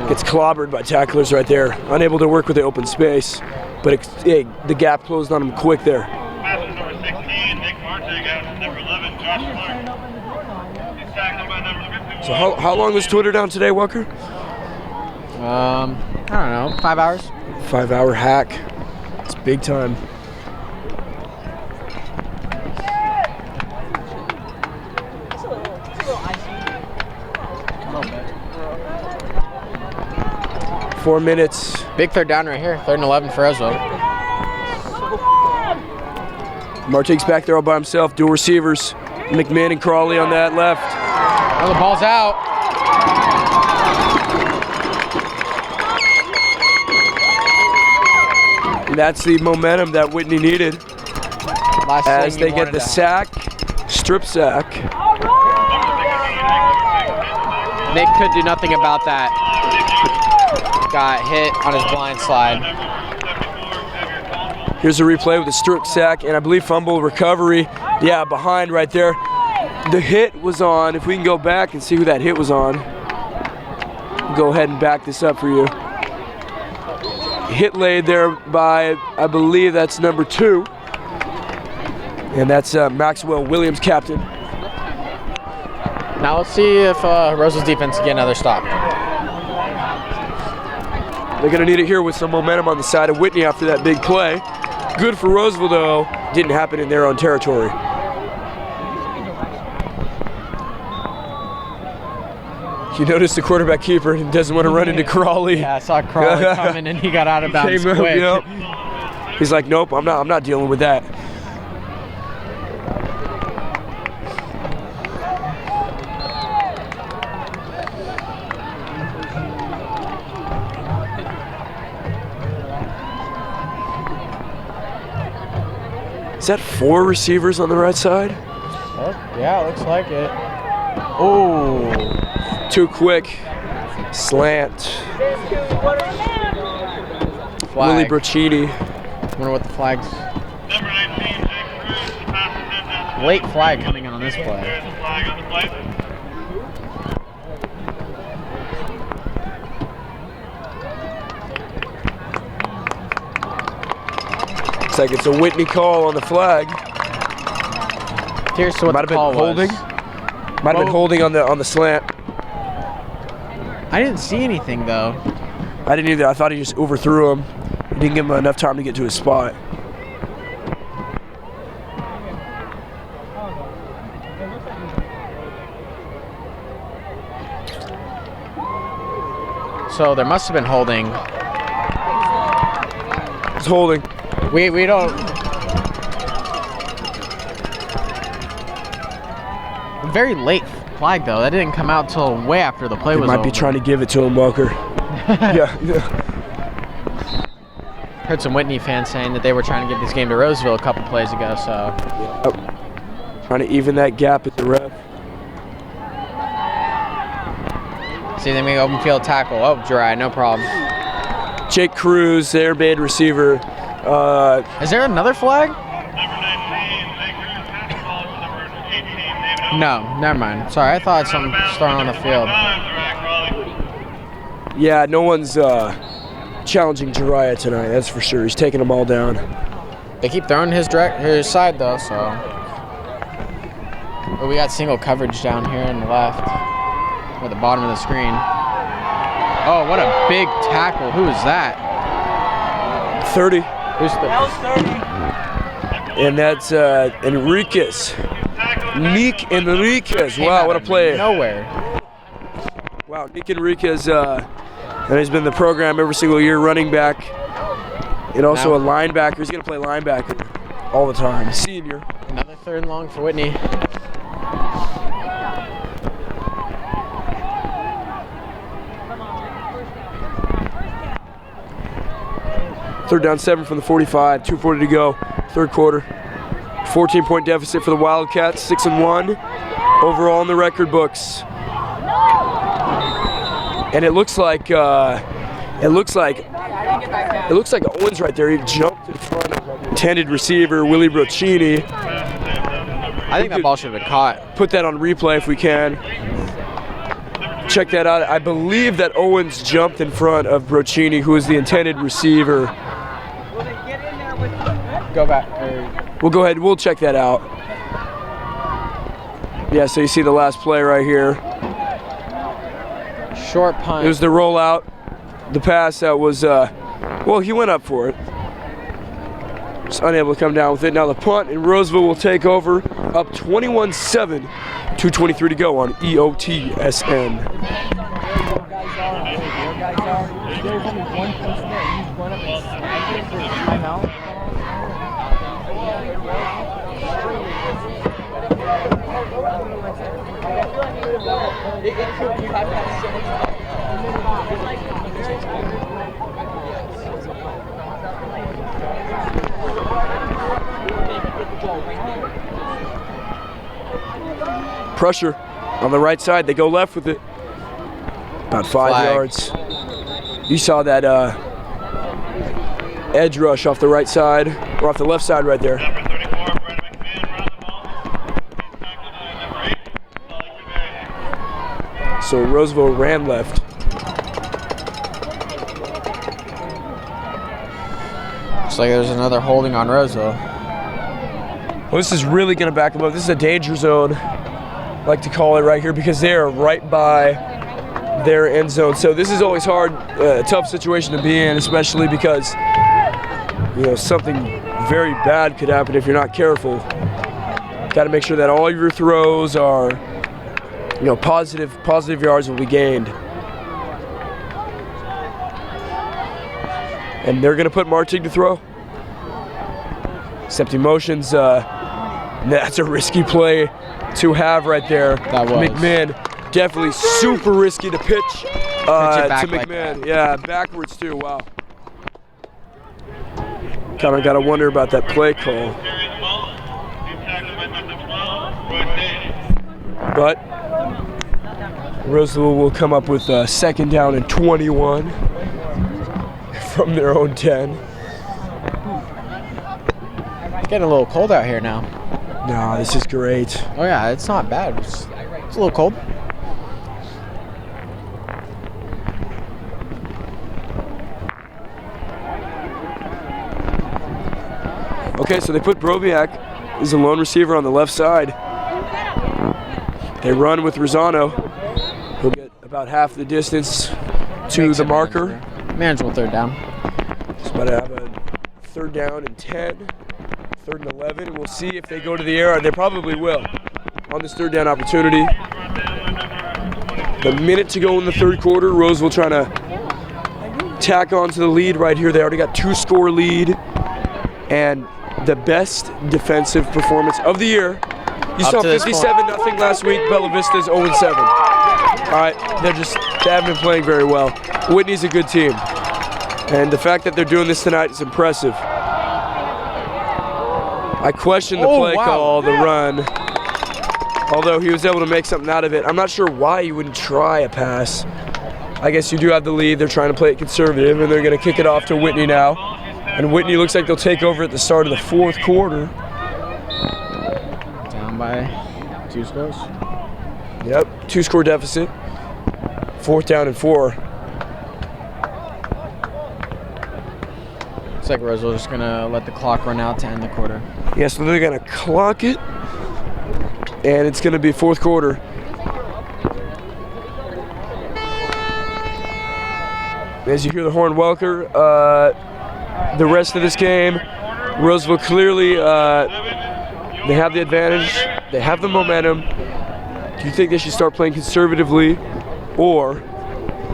gets clobbered by tacklers right there. Unable to work with the open space, but the gap closed on him quick there. Passer number 16, Nick Martig, out number 11, Josh Clark. He's tackled by number 51. So how long was Twitter down today, Walker? I don't know, 5 hours. 5-hour hack. It's big time. A 4 minutes. Big third down right here, 3rd and 11 for Roseville. Martig's back there all by himself. Dual receivers. McMahon and Crawley on that left. Oh, the ball's out. And that's the momentum that Whitney needed Last as thing you they get wanted the to sack, strip sack. Nick could do nothing about that. Got hit on his blind slide. Here's a replay with a strip sack and I believe fumble recovery. Yeah, behind right there. The hit was on. If we can go back and see who that hit was on. Go ahead and back this up for you. Hit laid there by, I believe that's number 2. And that's Maxwell Williams, captain. Now let's see if Roseville's defense can get another stop. They're going to need it here with some momentum on the side of Whitney after that big play. Good for Roseville, though. Didn't happen in their own territory. You notice the quarterback keeper doesn't want to run into Crawley. Yeah, I saw Crawley coming and he got out of bounds Came up, quick. yep. He's like, nope, I'm not dealing with that. Is that 4 receivers on the right side? Yeah, looks like it. Oh. Too quick. Slant. Flag. Willie Bracchini. Wonder what the flag's. Number 19, Jake Cruz, the pass attendant. Late flag coming in on this play. There's a flag on the play. Looks like it's a Whitney call on the flag. Here's what Might have the been call holding. was. Might have been holding on the slant. I didn't see anything though. I didn't either. I thought he just overthrew him. He didn't give him enough time to get to his spot. So there must have been holding. It's holding. We don't. Very late flag though. That didn't come out till way after the play They was might over. be trying to give it to him, Walker. yeah. Heard some Whitney fans saying that they were trying to give this game to Roseville a couple plays ago. So Trying to even that gap at the ref. see, they make open field tackle. Oh, dry, no problem. Jake Cruz, their bad receiver. Is there another flag? Number 19, Jake Cruz, pass ball to number 18. No, never mind. Sorry, I thought something was thrown on the field. Yeah, no one's challenging Jiraiya tonight, that's for sure. He's taking them all down. They keep throwing his side though, so. But we got single coverage down here on the left, or the bottom of the screen. Oh, what a big tackle! Who is that? 30. Who's the? That was 30. And that's Enriquez. Nick Enriquez. Wow, what a play. Nowhere. Wow, Nick Enriquez, and he's been in the program every single year, running back, and also a linebacker. He's going to play linebacker all the time. Senior. Another 3rd and long for Whitney. Third down 7 from the 45, 2:40 to go, 3rd quarter. 14-point deficit for the Wildcats, 6-1 overall in the record books. And it looks like Owens right there. He jumped in front of the intended receiver Willie Broccini. I think that ball should have been caught. Put that on replay if we can. Check that out. I believe that Owens jumped in front of Broccini, who is the intended receiver. Go back. We'll go ahead. We'll check that out. Yeah, so you see the last play right here. Short punt. It was the rollout, the pass that was, well, he went up for it. Just unable to come down with it. Now the punt, and Roseville will take over, up 21-7, 2:23 to go on EOTSN. There's only one person there. He's going up and snagged it for a timeout. Pressure on the right side. They go left with it. About 5 Flag. yards. You saw that edge rush off the right side, or off the left side right there. Number 34, Brandon McMahon, run the ball. He's tackled by number 8, Molly Caveri. So Roseville ran left. Looks like there's another holding on Roseville. Well, this is really going to back them up. This is a danger zone, I like to call it right here, because they are right by their end zone. So this is always hard, tough situation to be in, especially because something very bad could happen if you're not careful. Got to make sure that all of your throws are, positive yards will be gained. And they're going to put Martig to throw. Accepting motions. That's a risky play to have right there. That was. McMahon, definitely super risky to pitch to back McMahon. like Yeah, backwards too. Wow. Kind of got to wonder about that play call. Carries the ball. He's tackled by number 12, Roy Daly. But Roseville will come up with 2nd down and 21 from their own 10. It's getting a little cold out here now. No, this is great. Oh yeah, it's not bad. It's a little cold. Okay, so they put Brobiak as a lone receiver on the left side. They run with Rosano. He'll get about half the distance to the marker. Manageable 3rd down. It's about to have a 3rd down and 10, 3rd and 11, and we'll see if they go to the air. They probably will on this 3rd down opportunity. The minute to go in the 3rd quarter. Roseville trying to tack onto the lead right here. They already got 2-score lead, and the best defensive performance of the year. You saw 57-0 last week. Bella Vista's 0-7. All right, they haven't been playing very well. Whitney's a good team, and the fact that they're doing this tonight is impressive. I question the play call, the run, although he was able to make something out of it. I'm not sure why you wouldn't try a pass. I guess you do have the lead. They're trying to play it conservative, and they're going to kick it off to Whitney now. And Whitney looks like they'll take over at the start of the 4th quarter. Down by 2 scores. Yep, 2-score deficit. 4th down and 4. Looks like Roseville just gonna let the clock run out to end the quarter. Yeah, so they're gonna clock it, and it's gonna be 4th quarter. As you hear the horn welker, the rest of this game, Roseville clearly, they have the advantage, they have the momentum. Do you think they should start playing conservatively, or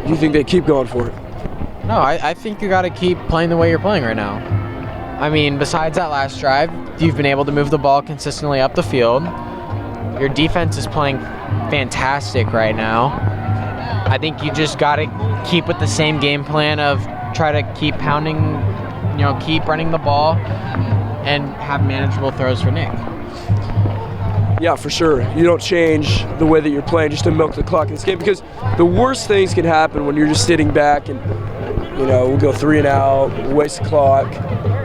do you think they keep going for it? No, I think you got to keep playing the way you're playing right now. I mean, besides that last drive, you've been able to move the ball consistently up the field. Your defense is playing fantastic right now. I think you just got to keep with the same game plan of try to keep pounding, keep running the ball and have manageable throws for Nick. Yeah, for sure. You don't change the way that you're playing just to milk the clock in this game, because the worst things can happen when you're just sitting back and, we'll go 3 and out, waste the clock.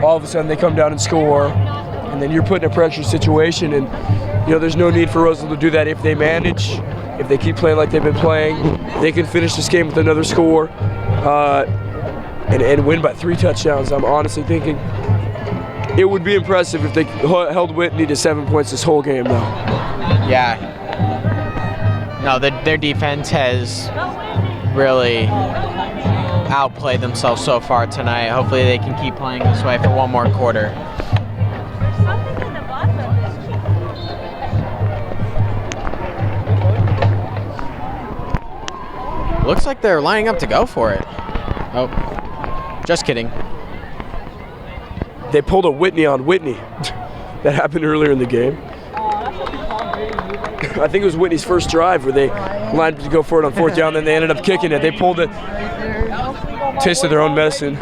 All of a sudden they come down and score, and then you're put in a pressure situation, and, there's no need for Roseville to do that. If they manage, if they keep playing like they've been playing, they can finish this game with another score and win by 3 touchdowns. I'm honestly thinking it would be impressive if they held Whitney to 7 points this whole game, though. Yeah. No, their defense has really outplayed themselves so far tonight. Hopefully they can keep playing this way for one more quarter. Looks like they're lining up to go for it. Oh, just kidding. They pulled a Whitney on Whitney. That happened earlier in the game. I think it was Whitney's first drive where they lined up to go for it on 4th down, then they ended up kicking it. They pulled it, tasted their own medicine.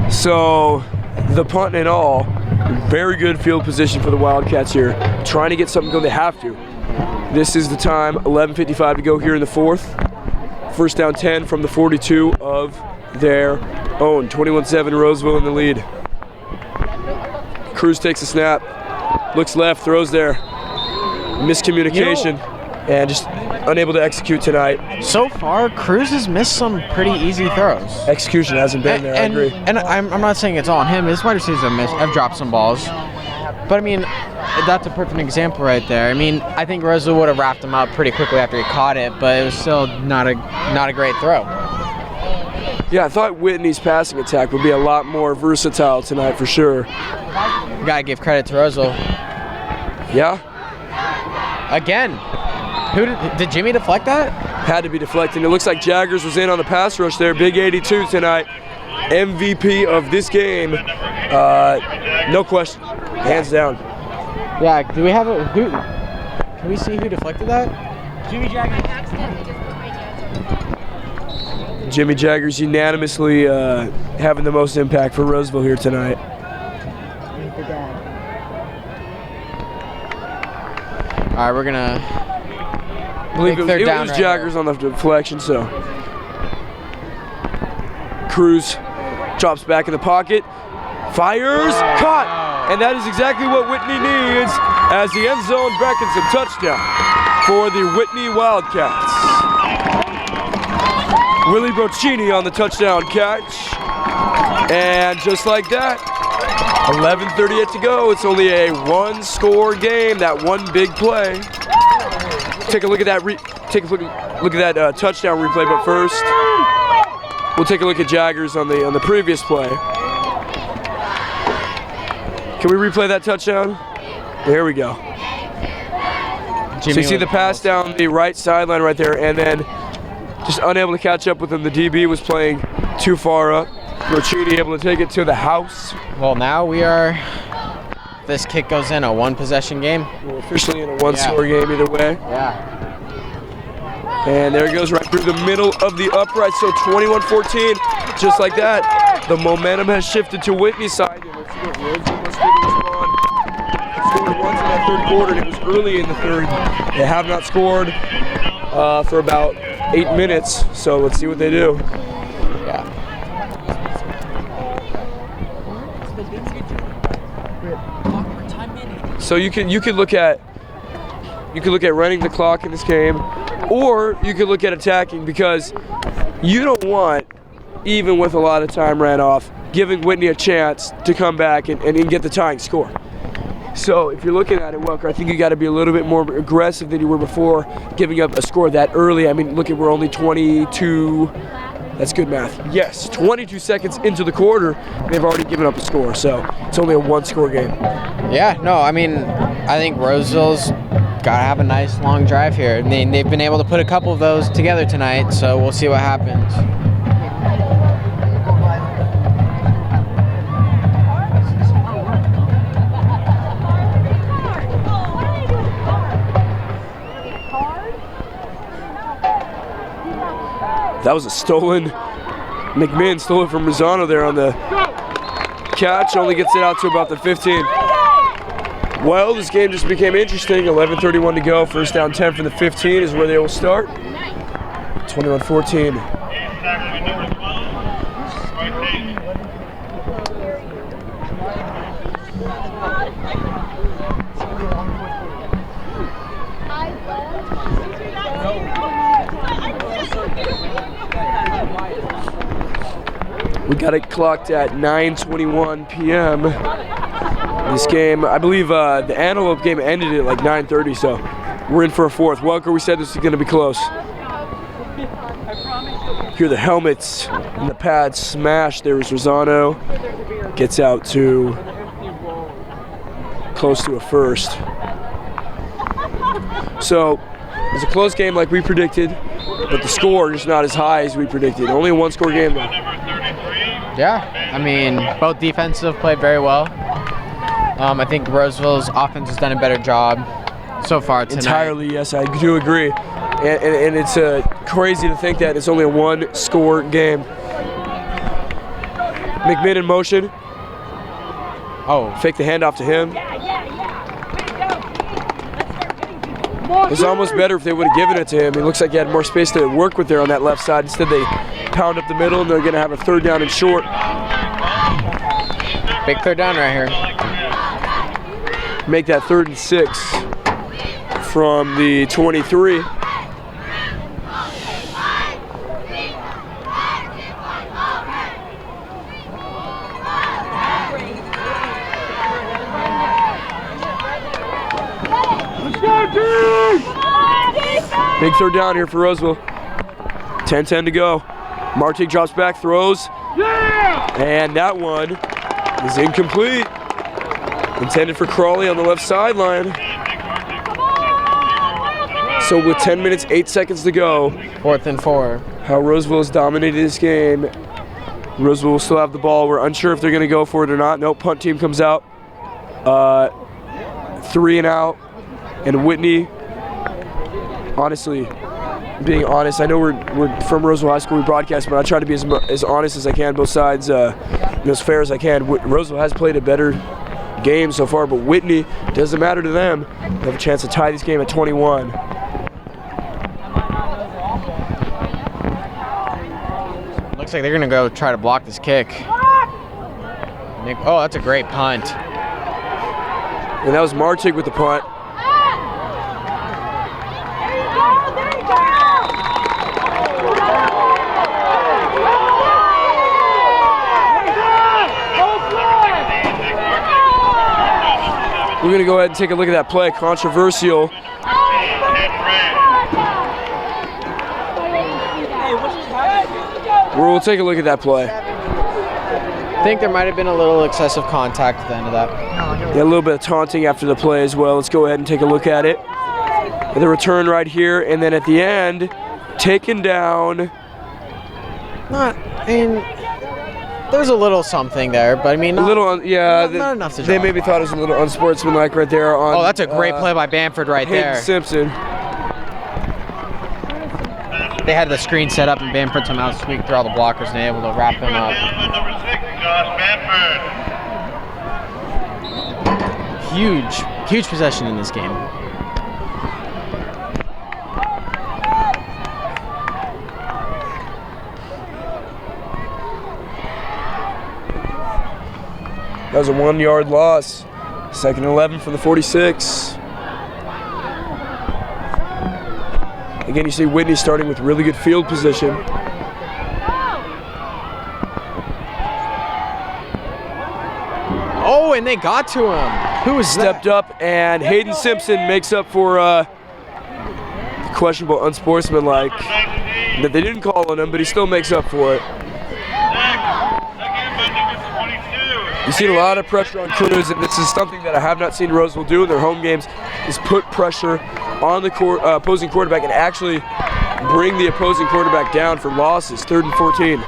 So the punt and all, very good field position for the Wildcats here. Trying to get something going, they have to. This is the time, 11:55 to go here in the 4th. 1st down 10 from the 42 of their own. 21-7 Roseville in the lead. Cruz takes a snap, looks left, throws there. Miscommunication and just unable to execute tonight. So far, Cruz has missed some pretty easy throws. Execution hasn't been there, I agree. And I'm not saying it's all on him. His wide receivers have dropped some balls. But, I mean, that's a perfect example right there. I mean, I think Roseville would have wrapped him up pretty quickly after he caught it, but it was still not a great throw. Yeah, I thought Whitney's passing attack would be a lot more versatile tonight for sure. You got to give credit to Roseville. Yeah? Again. Did Jimmy deflect that? Had to be deflecting. It looks like Jaggers was in on the pass rush there. Big 82 tonight. MVP of this game. No question. Hands down. Yeah, do we have a who? Can we see who deflected that? Jimmy Jaggers. Jimmy Jaggers unanimously having the most impact for Roseville here tonight. All right, we're gonna. I believe it was Jaggers on the deflection, so. Cruz drops back in the pocket, fires, caught! And that is exactly what Whitney needs as the end zone beckons a touchdown for the Whitney Wildcats. Willie Broccini on the touchdown catch. And just like that, 11:38 to go. It's only a 1-score game, that one big play. Take a look at that touchdown replay, but first we'll take a look at Jaggers on the previous play. Can we replay that touchdown? There we go. So you see the pass down the right sideline right there, and then just unable to catch up with him. The DB was playing too far up. Rochini able to take it to the house. Well, now we are. This kick goes in, a 1-possession game. We're officially in a 1-score game either way. Yeah. And there it goes right through the middle of the upright. So 21-14, just like that. The momentum has shifted to Whitney's side. And let's see what Roseville must do to respond. They scored once in that 3rd quarter, and it was early in the 3rd. They have not scored for about 8 minutes, so let's see what they do. Yeah. So you could look at running the clock in this game, or you could look at attacking, because you don't want, even with a lot of time ran off, giving Whitney a chance to come back and get the tying score. So if you're looking at it, Welker, I think you got to be a little bit more aggressive than you were before, giving up a score that early. I mean, look, we're only 22. That's good math. Yes, 22 seconds into the quarter, they've already given up a score. So it's only a one-score game. Yeah, no, I mean, I think Roseville's got to have a nice long drive here. And they've been able to put a couple of those together tonight, so we'll see what happens. That was a stolen. McMahon stole it from Rosano there on the catch. Only gets it out to about the 15. Well, this game just became interesting. 11:31 to go. First down 10 from the 15 is where they will start. 21-14. We got it clocked at 9:21 p.m. This game, I believe the Antelope game ended at like 9:30, so we're in for a fourth. Welker, we said this is going to be close. Hear the helmets and the pads smash. There was Rosano. Gets out to close to a first. So it's a close game like we predicted, but the score is not as high as we predicted. Only a one-score game though. Yeah, I mean, both defenses have played very well. I think Roseville's offense has done a better job so far tonight. Entirely, yes, I do agree. And it's crazy to think that it's only a one-score game. McMahon in motion. Oh, Fake the handoff to him. It's almost better if they would have given it to him. It looks like he had more space to work with there on that left side. Instead, they pound up the middle, and they're going to have a third down and short. big third down right here. Make that 3rd and 6 from the 23. Big third down here for Roseville. 10-10 to go. Marte drops back, throws. And that one is incomplete. Intended for Crawley on the left sideline. So with 10 minutes, 8 seconds to go. 4th and 4. How Roseville has dominated this game. Roseville will still have the ball. We're unsure if they're going to go for it or not. Nope, punt team comes out. 3 and out. And Whitney, honestly, being honest, I know we're from Roseville High School, we broadcast, but I try to be as honest as I can, both sides, as fair as I can. Roseville has played a better game so far, but Whitney, doesn't matter to them. They have a chance to tie this game at 21. Looks like they're going to go try to block this kick. Oh, that's a great punt. And that was Martig with the punt. We're going to go ahead and take a look at that play. Controversial. We'll take a look at that play. I think there might have been a little excessive contact at the end of that. Yeah, a little bit of taunting after the play as well. Let's go ahead and take a look at it. The return right here, and then at the end, taken down. There's a little something there, but I mean, not enough to they draw maybe a thought it was a little unsportsmanlike right there. Oh, that's a great play by Bamford right Hayden there. Simpson. They had the screen set up, and Bamford somehow squeaked through all the blockers and able to wrap him up. Number 6, Josh Bamford. Huge possession in this game. That was a 1-yard loss. 2nd and 11 for the 46. Again, you see Whitney starting with really good field position. Oh, and they got to him. Who was Stepped that? up, and Hayden Simpson makes up for questionable unsportsmanlike that they didn't call on him, but he still makes up for it. You've seen a lot of pressure on Cruz, and this is something that I have not seen Roseville do in their home games, is put pressure on the opposing quarterback and actually bring the opposing quarterback down for losses. 3rd and 14.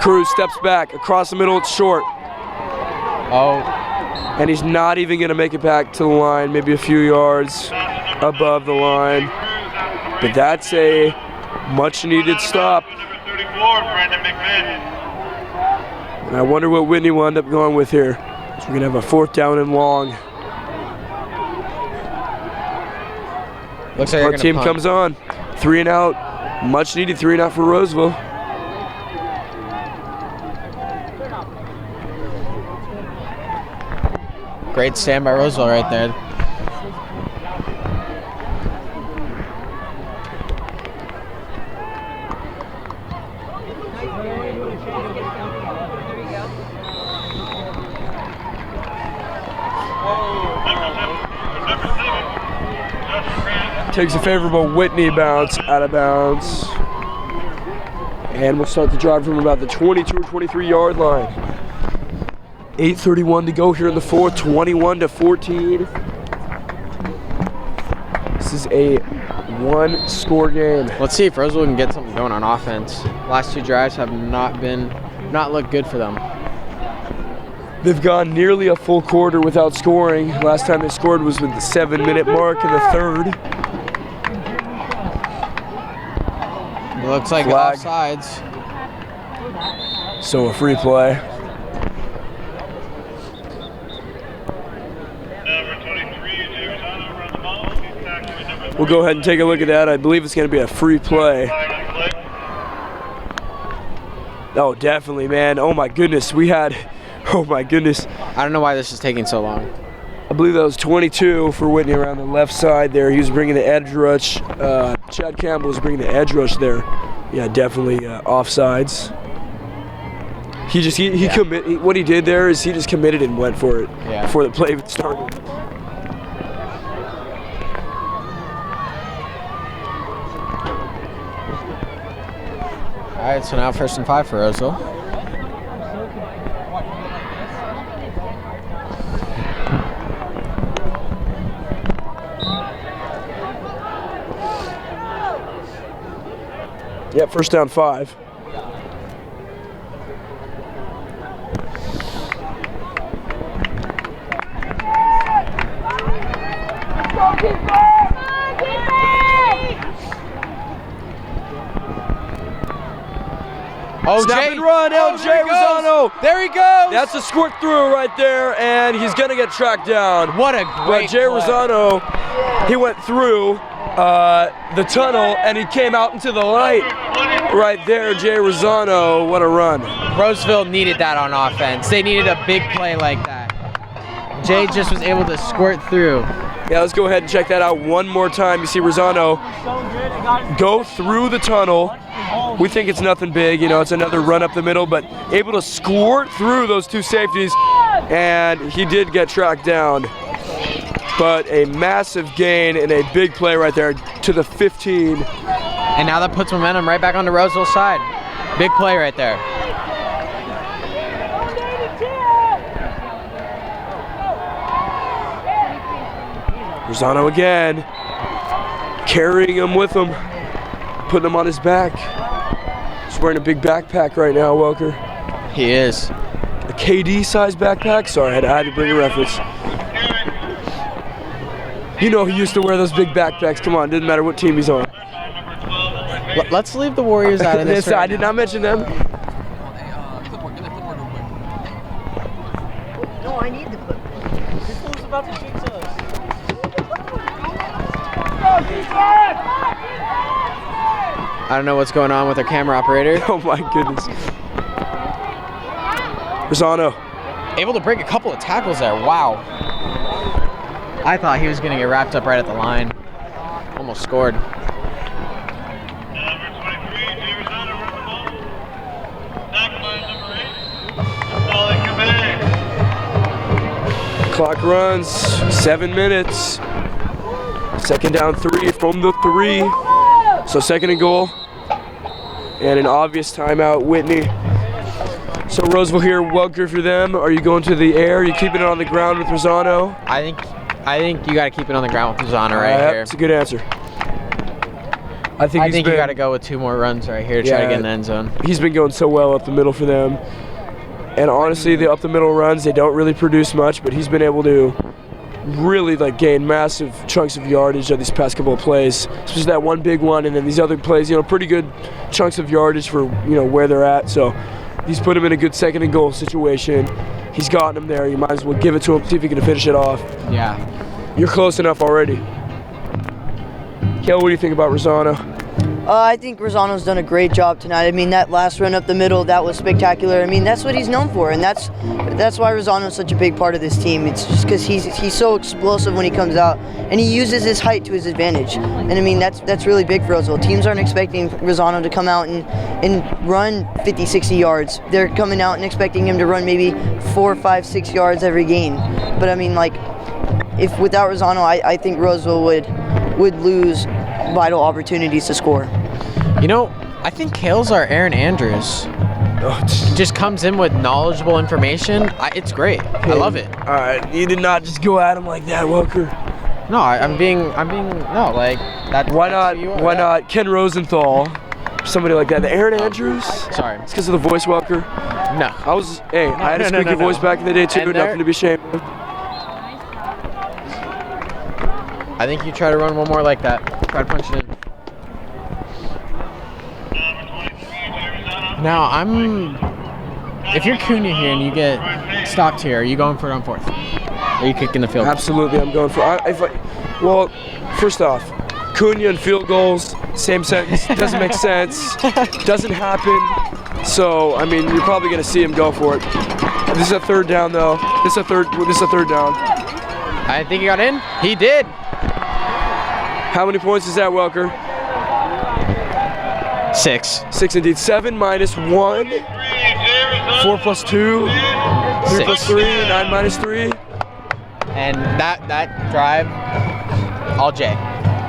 Cruz steps back across the middle. It's short. Oh. And he's not even going to make it back to the line, maybe a few yards above the line. But that's a much-needed stop. And I wonder what Whitney will end up going with here. So we're going to have a 4th down and long. Looks like Our team comes on. 3 and out. Much-needed 3 and out for Roseville. Great stand by Roseville right there. Takes a favorable Whitney bounce out of bounds. And we'll start the drive from about the 22 or 23 yard line. 8:31 to go here in the 4th, 21-14. This is a 1-score game. Let's see if Roseville can get something going on offense. Last 2 drives have not looked good for them. They've gone nearly a full quarter without scoring. Last time they scored was with the 7-minute mark in the 3rd. It looks like Flag. offsides. So a free play. We'll go ahead and take a look at that. I believe it's going to be a free play. Oh, definitely, man. Oh, my goodness. Oh, my goodness. I don't know why this is taking so long. I believe that was 22 for Whitney around the left side there. He was bringing the edge rush. Chad Campbell was bringing the edge rush there. Yeah, definitely offsides. What he did there is he just committed and went for it before the play started. All right, so now 1st and 5 for Roseville. Yeah, 1st down 5. Oh, Snap and run, LJ Rosano. There he goes. That's a squirt through right there, and he's going to get tracked down. What a great But Jay play. Rosano, he went through the tunnel, and he came out into the light. Right there, Jay Rosano. What a run. Roseville needed that on offense. They needed a big play like that. Jay just was able to squirt through. Yeah, let's go ahead and check that out one more time. You see Rosano go through the tunnel. We think it's nothing big, it's another run up the middle, but able to squirt through those 2 safeties, and he did get tracked down. But a massive gain and a big play right there to the 15. And now that puts momentum right back on the Roseville side. Big play right there. Rosano again, carrying him with him, putting him on his back. He's wearing a big backpack right now, Welker. He is. A KD size backpack? Sorry, I had to bring a reference. He used to wear those big backpacks. Come on, didn't matter what team he's on. Let's leave the Warriors out of this. I did not mention them. No, I need the clip. This fool's about to jinx us. I don't know what's going on with our camera operator. Oh my goodness. Rosano able to break a couple of tackles there. Wow. I thought he was going to get wrapped up right at the line. Almost scored. Number 23, James Hunter with the ball. Tackle by number 8. Solid command. Clock runs, 7 minutes. Second down 3 from the 3. So second and goal. And an obvious timeout, Whitney. So Roseville here, Welker for them. Are you going to the air? Are you keeping it on the ground with Rosano? I think you got to keep it on the ground with Zana right here. That's a good answer. I think you got to go with 2 more runs right here to try to get in the end zone. He's been going so well up the middle for them. And honestly, the up the middle runs, they don't really produce much, but he's been able to really like gain massive chunks of yardage of these past couple of plays. Especially that one big one, and then these other plays, pretty good chunks of yardage for where they're at. So he's put him in a good second and goal situation. He's gotten him there. You might as well give it to him, see if he can finish it off. Yeah. You're close enough already. Kel, what do you think about Rosano? I think Rosano's done a great job tonight. I mean, that last run up the middle, that was spectacular. I mean, that's what he's known for, and that's why Rosano's such a big part of this team. It's just because he's so explosive when he comes out, and he uses his height to his advantage. And I mean, that's really big for Roseville. Teams aren't expecting Rosano to come out and run 50, 60 yards. They're coming out and expecting him to run maybe 4, 5, 6 yards every game. But I mean, like, if without Rosano, I think Roseville would lose vital opportunities to score. I think Kale's our Aaron Andrews. He just comes in with knowledgeable information. It's great. I love it. All right, you did not just go at him like that, Welker. No, I'm being like that. Why not Ken Rosenthal, somebody like that? The Aaron Andrews? Sorry. It's because of the voice, Welker. No. I had a squeaky voice back in the day too. And nothing to be ashamed of. I think you try to run one more like that. Try to punch it in. Now, if you're Cunha here and you get stocked here, are you going for it on 4th? Or are you kicking the field? Absolutely, I'm going for well, first off, Cunha and field goals, same sentence, doesn't make sense, doesn't happen. So, I mean, you're probably going to see him go for it. This is a 3rd down, though. This is a third down. I think he got in. He did. How many points is that, Welker? 6. 6 indeed. 7 minus 1. 4 plus 2. 3 6. plus 3. 9 minus 3. And that drive, all J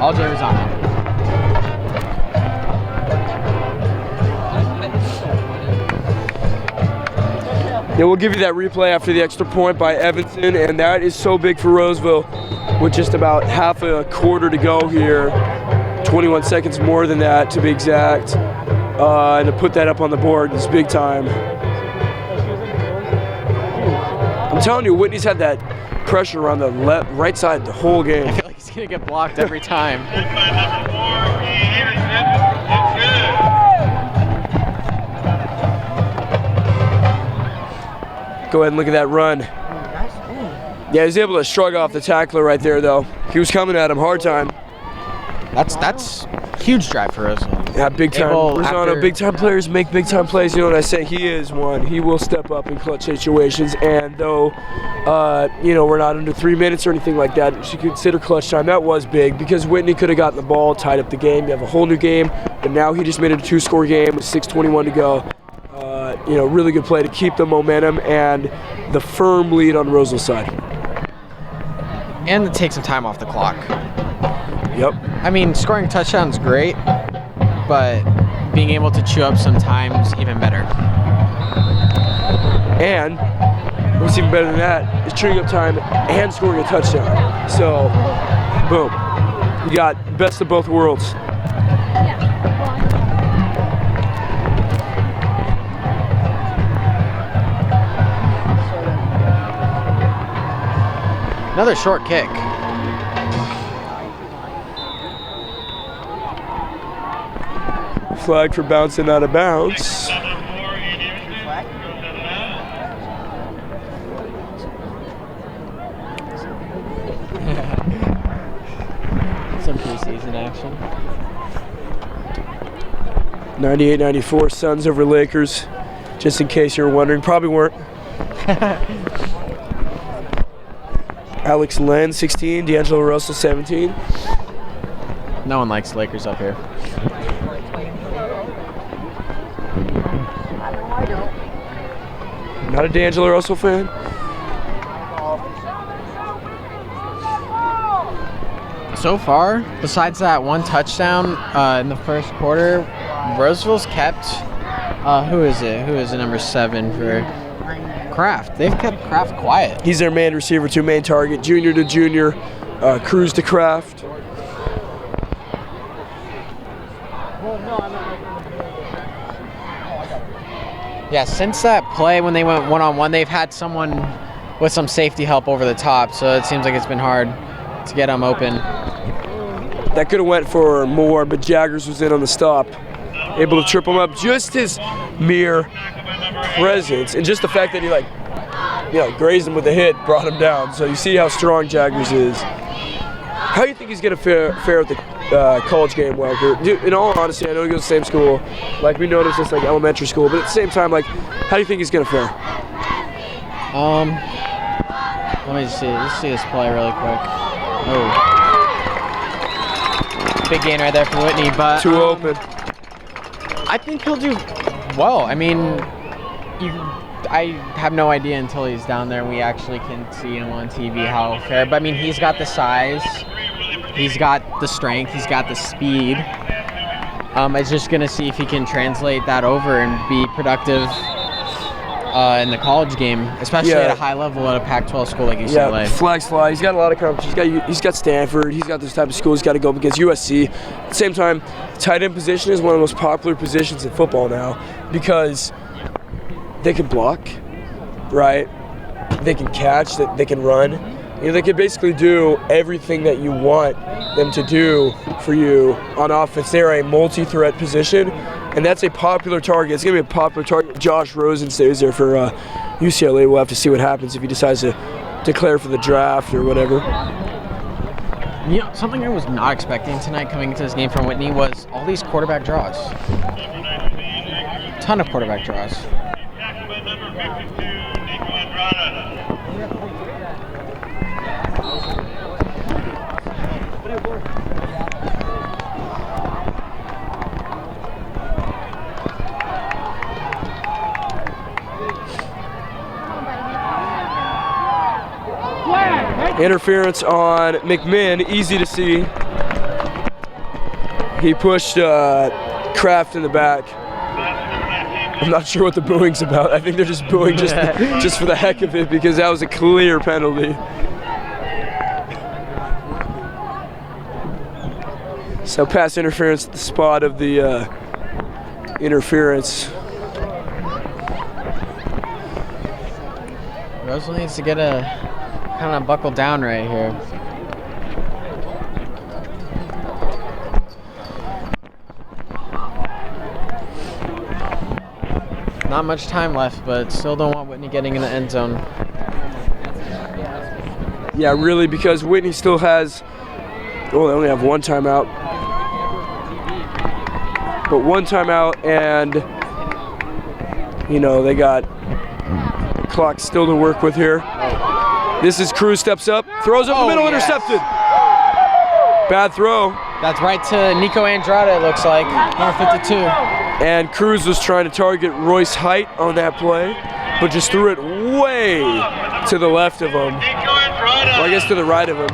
Rosano. Yeah, we'll give you that replay after the extra point by Evanson, and that is so big for Roseville with just about half a quarter to go here. 21 seconds more than that, to be exact. And to put that up on the board is big time. I'm telling you, Whitney's had that pressure around the right side the whole game. I feel like he's going to get blocked every time. Go ahead and look at that run. Yeah, he was able to shrug off the tackler right there, though. He was coming at him hard time. That's huge drive for us. Yeah, big time. Rosano, big time players make big time plays. You know what I say? He is one. He will step up in clutch situations. And though, we're not under 3 minutes or anything like that, you should consider clutch time. That was big because Whitney could have gotten the ball, tied up the game. You have a whole new game, but now he just made it a 2-score game with 6:21 to go. Really good play to keep the momentum and the firm lead on Roseville's side. And to take some time off the clock. Yep. I mean, scoring touchdowns great, but being able to chew up some time's even better. And what's even better than that is chewing up time and scoring a touchdown. So, boom. You got best of both worlds. Another short kick. Flag for bouncing out of bounds. Some preseason action. 98-94 Suns over Lakers. Just in case you're wondering, probably weren't. Alex Len, 16. D'Angelo Russell, 17. No one likes Lakers up here. Not a D'Angelo Russell fan? So far, besides that one touchdown in the first quarter, Roseville's kept. Who is it? Who is the number 7 for Kraft? They've kept Kraft quiet. He's their main receiver, 2 main target. Junior to junior, Cruz to Kraft. Yeah, since that play when they went one-on-one, they've had someone with some safety help over the top, so it seems like it's been hard to get them open. That could have went for more, but Jaggers was in on the stop. Able to trip him up. Just his mere presence and just the fact that he grazed him with a hit brought him down. So you see how strong Jaggers is. How do you think he's going to fare at the college game, Welker? Dude, in all honesty, I know he goes to the same school. Like, we noticed it's like elementary school, but at the same time, like, how do you think he's going to fare? Let me see. Let's see this play really quick. Oh. Big gain right there for Whitney, but... Too open. I think he'll do well. I mean, I have no idea until he's down there and we actually can see him on TV how fair. But, I mean, he's got the size. He's got the strength. He's got the speed. It's just going to see if he can translate that over and be productive in the college game, especially at a high level at a Pac-12 school like UCLA. Yeah, flex fly. He's got a lot of competition. He's got Stanford. He's got this type of school. He's got to go up against USC. At the same time, tight end position is one of the most popular positions in football now because they can block, right? They can catch. They can run. They can basically do everything that you want them to do for you on offense. They're a multi-threat position, and that's a popular target. It's going to be a popular target. Josh Rosen stays there for UCLA. We'll have to see what happens if he decides to declare for the draft or whatever. You know, something I was not expecting tonight coming into this game from Whitney was all these quarterback draws. Ton of quarterback draws. Interference on McMinn, easy to see. He pushed Kraft in the back. I'm not sure what the booing's about. I think they're just booing just for the heck of it because that was a clear penalty. So pass interference at the spot of the interference. Roseville needs to get a kind of buckle down right here. Not much time left, but still don't want Whitney getting in the end zone. Yeah, really, because Whitney still has, well, they only have one timeout. But one timeout, and, you know, they got the clock still to work with here. This is Cruz steps up, throws up the middle, intercepted. Bad throw. That's right to Nico Andrade, it looks like, number 52. And Cruz was trying to target Royce Height on that play, but just threw it way to the left of him. Well, I guess to the right of him.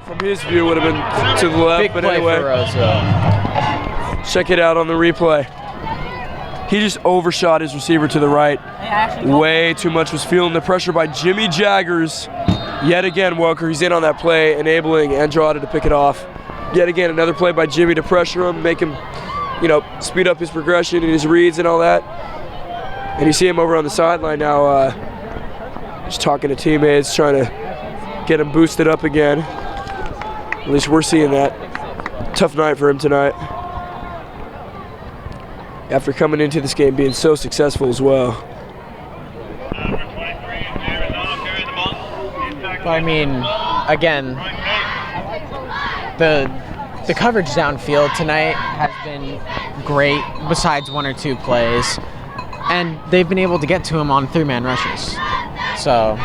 From his view, would have been to the left, Big but play anyway. for Roseville. Check it out on the replay. He just overshot his receiver to the right. Way too much, was feeling the pressure by Jimmy Jaggers. Yet again, Welker, he's in on that play, enabling Andrade to pick it off. Yet again, another play by Jimmy to pressure him, make him, you know, speed up his progression and his reads and all that. And you see him over on the sideline now, just talking to teammates, trying to get him boosted up again. At least we're seeing that. Tough night for him tonight. After coming into this game being so successful as well. I mean, again, the coverage downfield tonight has been great, besides one or two plays, and they've been able to get to him on 3-man rushes. So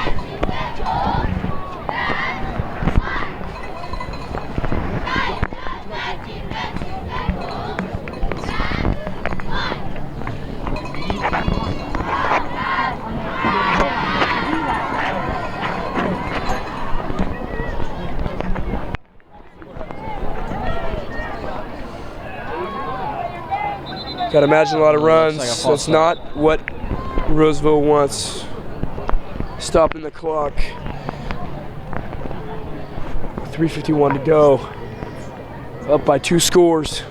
Gotta imagine a lot of runs. like a So false it's not what Roseville wants. Stopping the clock. 3:51 to go. Up by 2 scores.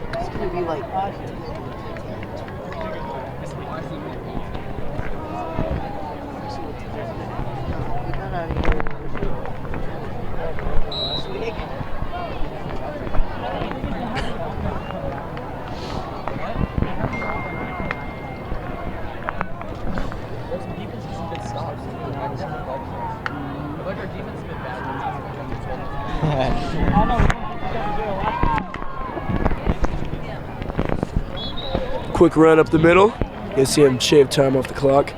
Quick run up the middle. You see him shave time off the clock.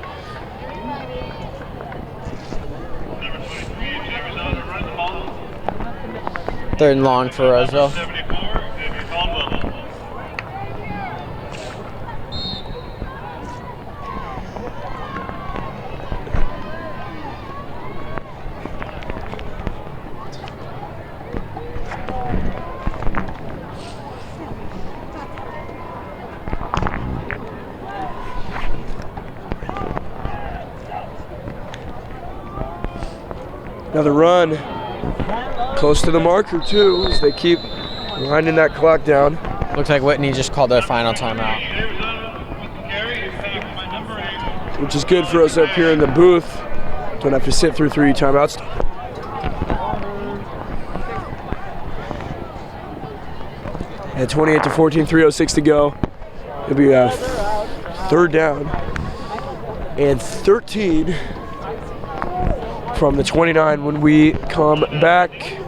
third and long for Roseville. 74, Xavier Caldwell. Another run. Close to the marker too, as they keep winding that clock down. Looks like Whitney just called their final timeout. Carry, tackled by number 8. Which is good for us up here in the booth. Don't have to sit through 3 timeouts. At 28 to 14, 3:06 to go. It'll be a third down and 13 from the 29 when we come back.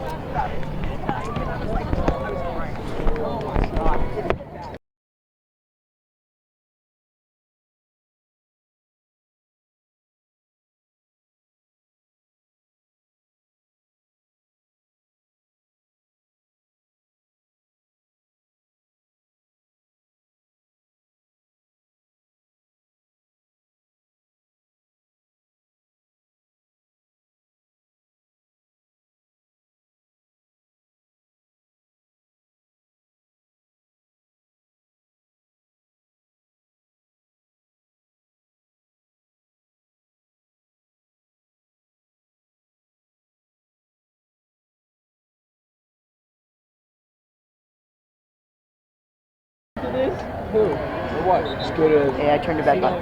Who? Or what? Let's go to. Hey, I turned it back on.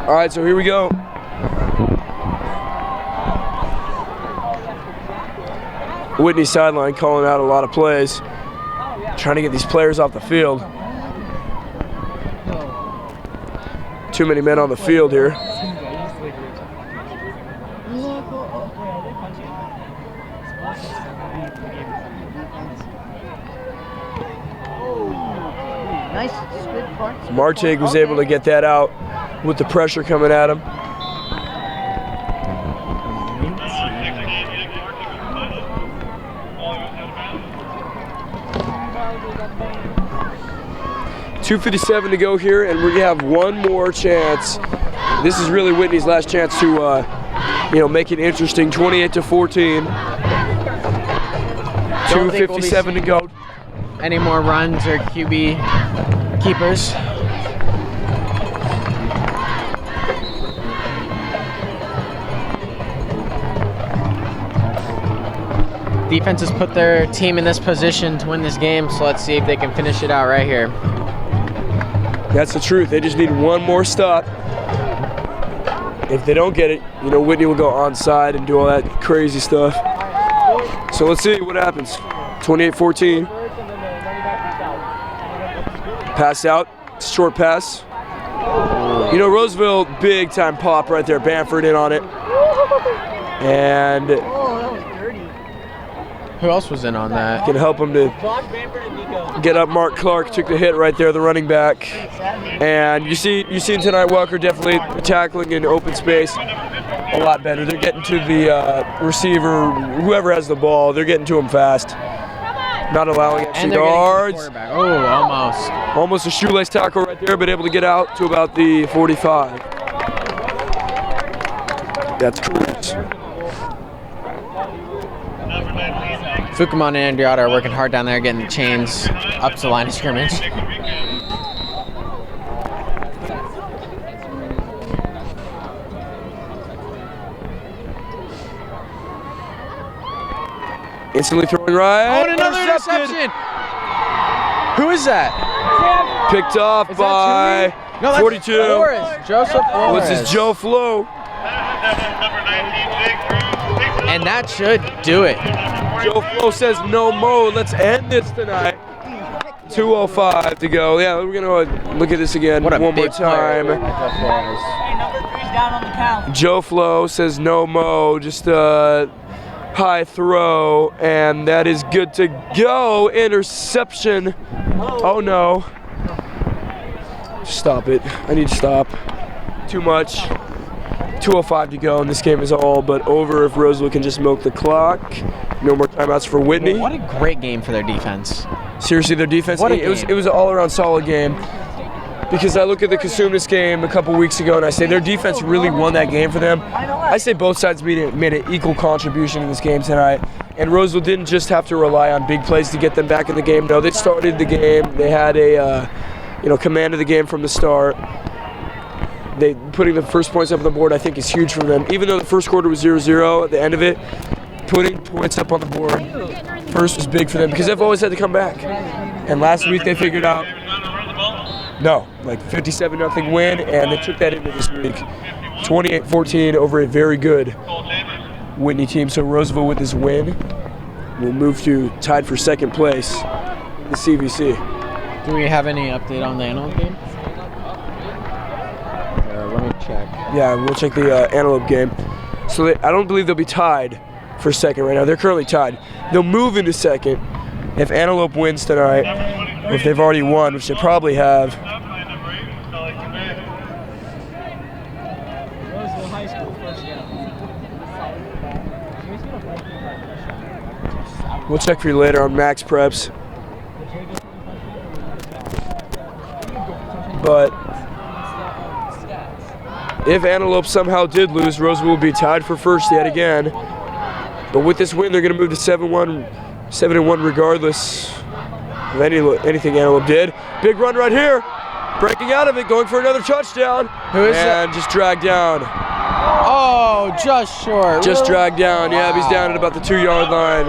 All right, so here we go. Whitney sideline calling out a lot of plays, trying to get these players off the field. Too many men on the field here. Nice, good part. Martig was able to get that out with the pressure coming at him. .257 to go here, and we're gonna have one more chance. This is really Whitney's last chance to, make it interesting. 28 to 14. 2:57 to go. Any more runs or QB keepers? Defense has put their team in this position to win this game, so let's see if they can finish it out right here. That's the truth. They just need one more stop. If they don't get it, Whitney will go onside and do all that crazy stuff. So let's see what happens. 28-14. Pass out, short pass. Roseville, big time pop right there. Bamford in on it. And Who else was in on that? Can help him to get up. Mark Clark took the hit right there, the running back. And you see tonight, Welker definitely tackling in open space a lot better. They're getting to the receiver, whoever has the ball, they're getting to him fast. Not allowing extra yards. Oh, almost. Almost a shoelace tackle right there, but able to get out to about the 45. That's Cruz. Fukumon and Andriata are working hard down there, getting the chains up to the line of scrimmage. Instantly throwing right. Oh, and another interception. Who is that? Picked off Is by that Tui? No, that's 42. Flores. Joseph Flores. What's his Joe Flo? And that should do it. Joe Flo says no more. Let's end this tonight. 2:05 to go. Yeah, we're gonna look at this again What a one more big player. time. Number 3's down on the count. Joe Flo says no mo. Just a high throw, and that is good to go. Interception. Oh no. Stop it. I need to stop. Too much. 2:05 to go, and this game is all but over if Roseville can just milk the clock. No more timeouts for Whitney. What a great game for their defense. Seriously, their defense. What a It was game. an all-around solid game. Because I look at the Casumas game a couple weeks ago, and I say their defense really won that game for them. I say both sides made an equal contribution in this game tonight. And Roseville didn't just have to rely on big plays to get them back in the game. No, they started the game. They had a command of the game from the start. They putting the first points up on the board, I think, is huge for them. Even though the first quarter was 0-0 at the end of it, putting points up on the board first was big for them because they've always had to come back. And last week they figured out, no, like 57-0 win, and they took that into this week. 28-14 over a very good Whitney team. So Roseville with this win will move to tied for second place in the CVC. Do we have any update on the Antelope game? Let me check. Yeah, we'll check the Antelope game. So I don't believe they'll be tied for second right now. They're currently tied. They'll move into second if Antelope wins tonight, or if they've already won, which they probably have. Roseville High School first down. We'll check for you later on Max Preps. But if Antelope somehow did lose, Roseville will be tied for first yet again. But with this win, they're going to move to 7-1 regardless of anything Antelope did. Big run right here. Breaking out of it, going for another touchdown. Who is that? And just dragged down. Oh, just short. Just dragged down. Yeah, he's down at about the 2-yard line.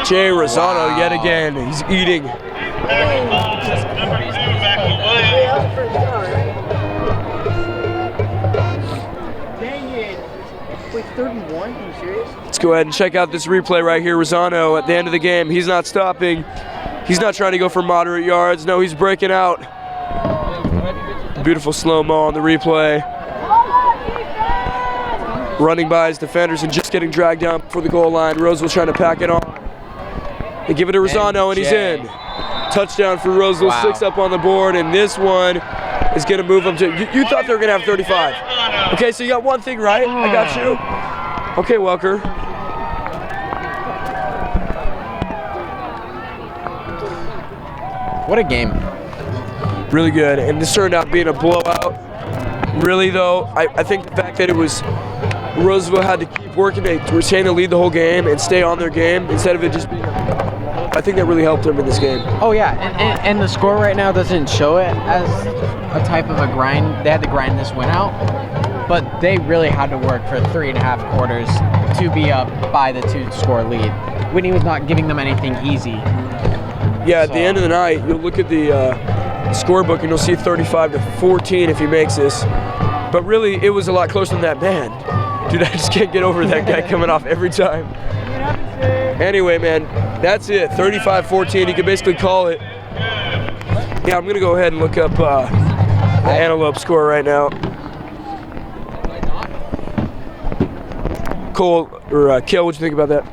Jay Rosano yet again. He's eating. Dang it. Wait, 31? Are you serious? Let's go ahead and check out this replay right here. Rosano at the end of the game. He's not stopping. He's not trying to go for moderate yards. No, he's breaking out. Beautiful slow-mo on the replay. Running by his defenders and just getting dragged down before the goal line. Roseville trying to pack it on. They give it to Rosano, and he's in. Touchdown for Roseville, Wow. 6 up on the board, and this one is going to move them to. You thought they were going to have 35. Okay, so you got one thing right. I got you. Okay, Welker. What a game. Really good, and this turned out being a blowout. Really, though, I think the fact that it was Roseville had to keep working to retain the lead the whole game and stay on their game instead of it just being. I think that really helped them in this game. Oh yeah, and the score right now doesn't show it as a type of a grind. They had to grind this win out, but they really had to work for 3.5 quarters to be up by the 2-score lead. Whitney was not giving them anything easy. Yeah, at the end of the night, you'll look at the scorebook and you'll see 35-14 if he makes this. But really, it was a lot closer than that. Man, dude, I just can't get over that guy coming off every time. Anyway, man, that's it. 35-14. You can basically call it. Yeah, I'm going to go ahead and look up the Antelope score right now. Cole, or Kale, what you think about that?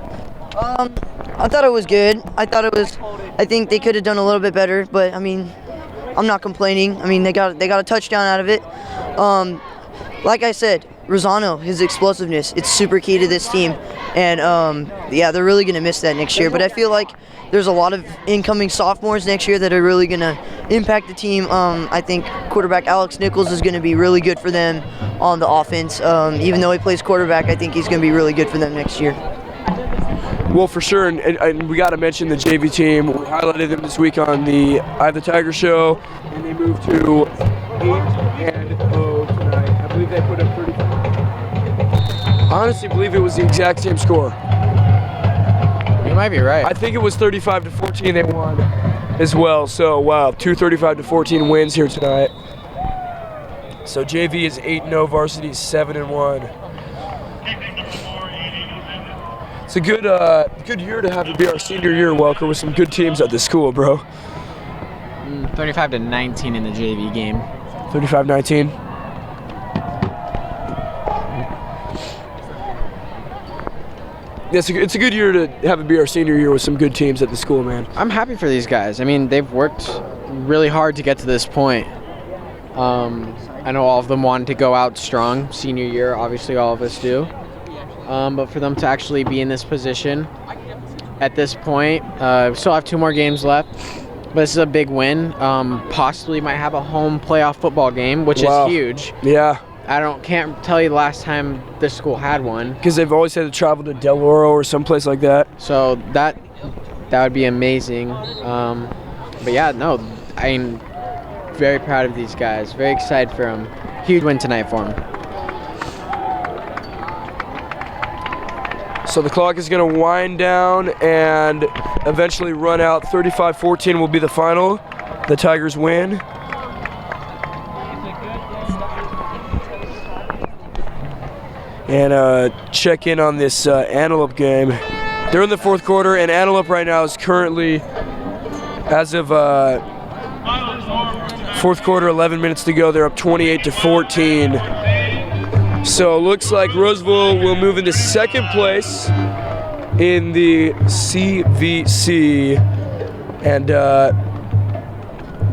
I thought it was good. I think they could have done a little bit better, but I mean, I'm not complaining. I mean, they got a touchdown out of it. Like I said, Rosano, his explosiveness, it's super key to this team. And yeah, they're really going to miss that next year. But I feel like there's a lot of incoming sophomores next year that are really going to impact the team. I think quarterback Alex Nichols is going to be really good for them on the offense. Even though he plays quarterback, I think he's going to be really good for them next year. Well, for sure, and we got to mention the JV team. We highlighted them this week on the I Have the Tiger show, and they moved to 8-0 tonight. I believe they put up 35. I honestly believe it was the exact same score. You might be right. I think it was 35-14 they won as well. So, wow, 2 35-14 wins here tonight. So JV is 8-0, varsity is 7-1. It's a good year to have to be our senior year, Welker, with some good teams at the school, bro. 35-19 in the JV game. 35-19. Yes, it's a good year to have it be our senior year with some good teams at the school, man. I'm happy for these guys. I mean, they've worked really hard to get to this point. I know all of them wanted to go out strong senior year. Obviously, all of us do. But for them to actually be in this position at this point, we still have 2 more games left. But this is a big win. Possibly might have a home playoff football game, which is huge. Yeah. Can't tell you the last time this school had one. Because they've always had to travel to Del Oro or someplace like that. So that would be amazing. But yeah, no, I'm very proud of these guys. Very excited for them. Huge win tonight for them. So the clock is going to wind down and eventually run out. 35-14 will be the final. The Tigers win. And check in on this Antelope game. They're in the 4th quarter, and Antelope right now is currently, as of 4th quarter, 11 minutes to go, they're up 28-14. So it looks like Roseville will move into 2nd place in the CVC, and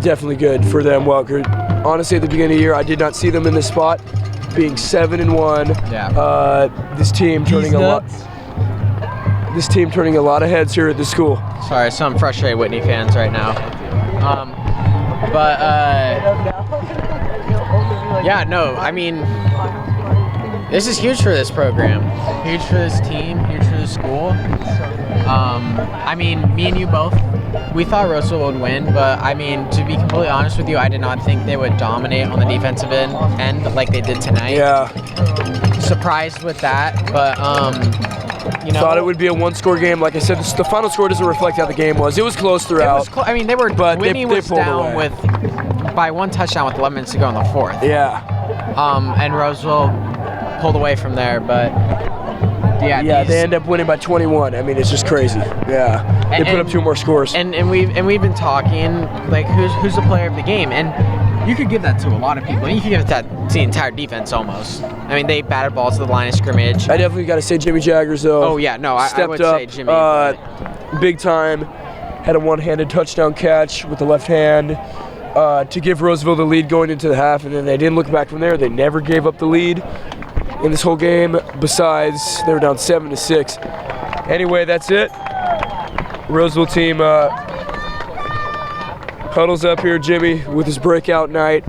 definitely good for them. Welker. Honestly, at the beginning of the year, I did not see them in this spot, being 7-1. Yeah. This team turning a lot. This team turning a lot of heads here at the school. Sorry, some frustrated Whitney fans right now. Yeah, no, I mean, this is huge for this program, huge for this team, huge for the school. I mean, me and you both, we thought Roseville would win, but I mean, to be completely honest with you, I did not think they would dominate on the defensive end like they did tonight. Yeah. Surprised with that, but you know, thought it would be a 1-score game. Like I said, the final score doesn't reflect how the game was. It was close throughout. I mean, they were. But Whitney they was pulled down away. by 1 touchdown with 11 minutes to go in the 4th. Yeah. And Roseville pulled away from there, but yeah, they end up winning by 21. I mean, it's just crazy. Yeah, they put up 2 more scores. And we've been talking like who's the player of the game, and you could give that to a lot of people. You could give that to the entire defense almost. I mean, they batted balls to the line of scrimmage. I definitely got to say Jimmy Jaggers though. Oh yeah, no, I would say Jimmy. Big time. Had a one-handed touchdown catch with the left hand to give Roseville the lead going into the half, and then they didn't look back from there. They never gave up the lead in this whole game. Besides, they were down 7-6. Anyway, that's it. Roseville team huddles up here, Jimmy, with his breakout night.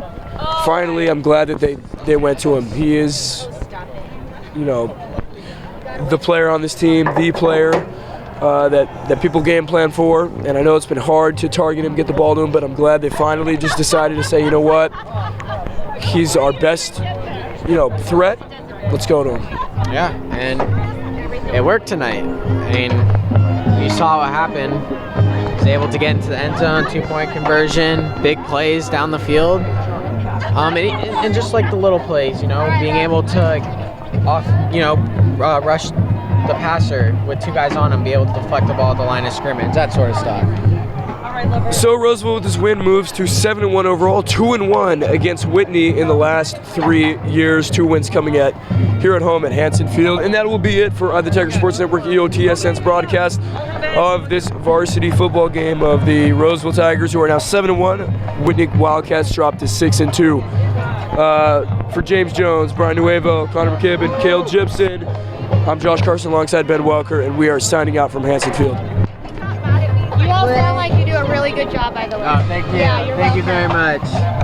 Finally, I'm glad that they went to him. He is, you know, the player on this team, the player that people game plan for. And I know it's been hard to target him, get the ball to him, but I'm glad they finally just decided to say, you know what, he's our best, you know, threat. Let's go to him. Yeah, and it worked tonight. I mean, you saw what happened. He was able to get into the end zone, 2-point conversion, big plays down the field. And just like the little plays, you know, being able to rush the passer with 2 guys on him, be able to deflect the ball at the line of scrimmage, that sort of stuff. So Roseville with this win moves to 7-1 overall, 2-1 against Whitney in the last 3 years. 2 wins coming here at home at Hanson Field, and that will be it for the Tiger Sports Network EOTSN's broadcast of this varsity football game of the Roseville Tigers, who are now 7-1. Whitney Wildcats dropped to 6-2. For James Jones, Brian Nuevo, Connor McKibben, Cale Gibson, I'm Josh Carson alongside Ben Welker, and we are signing out from Hanson Field. You all sound like you do a really good job, by the way. Oh, thank you. Yeah, you're Thank you welcome. very much.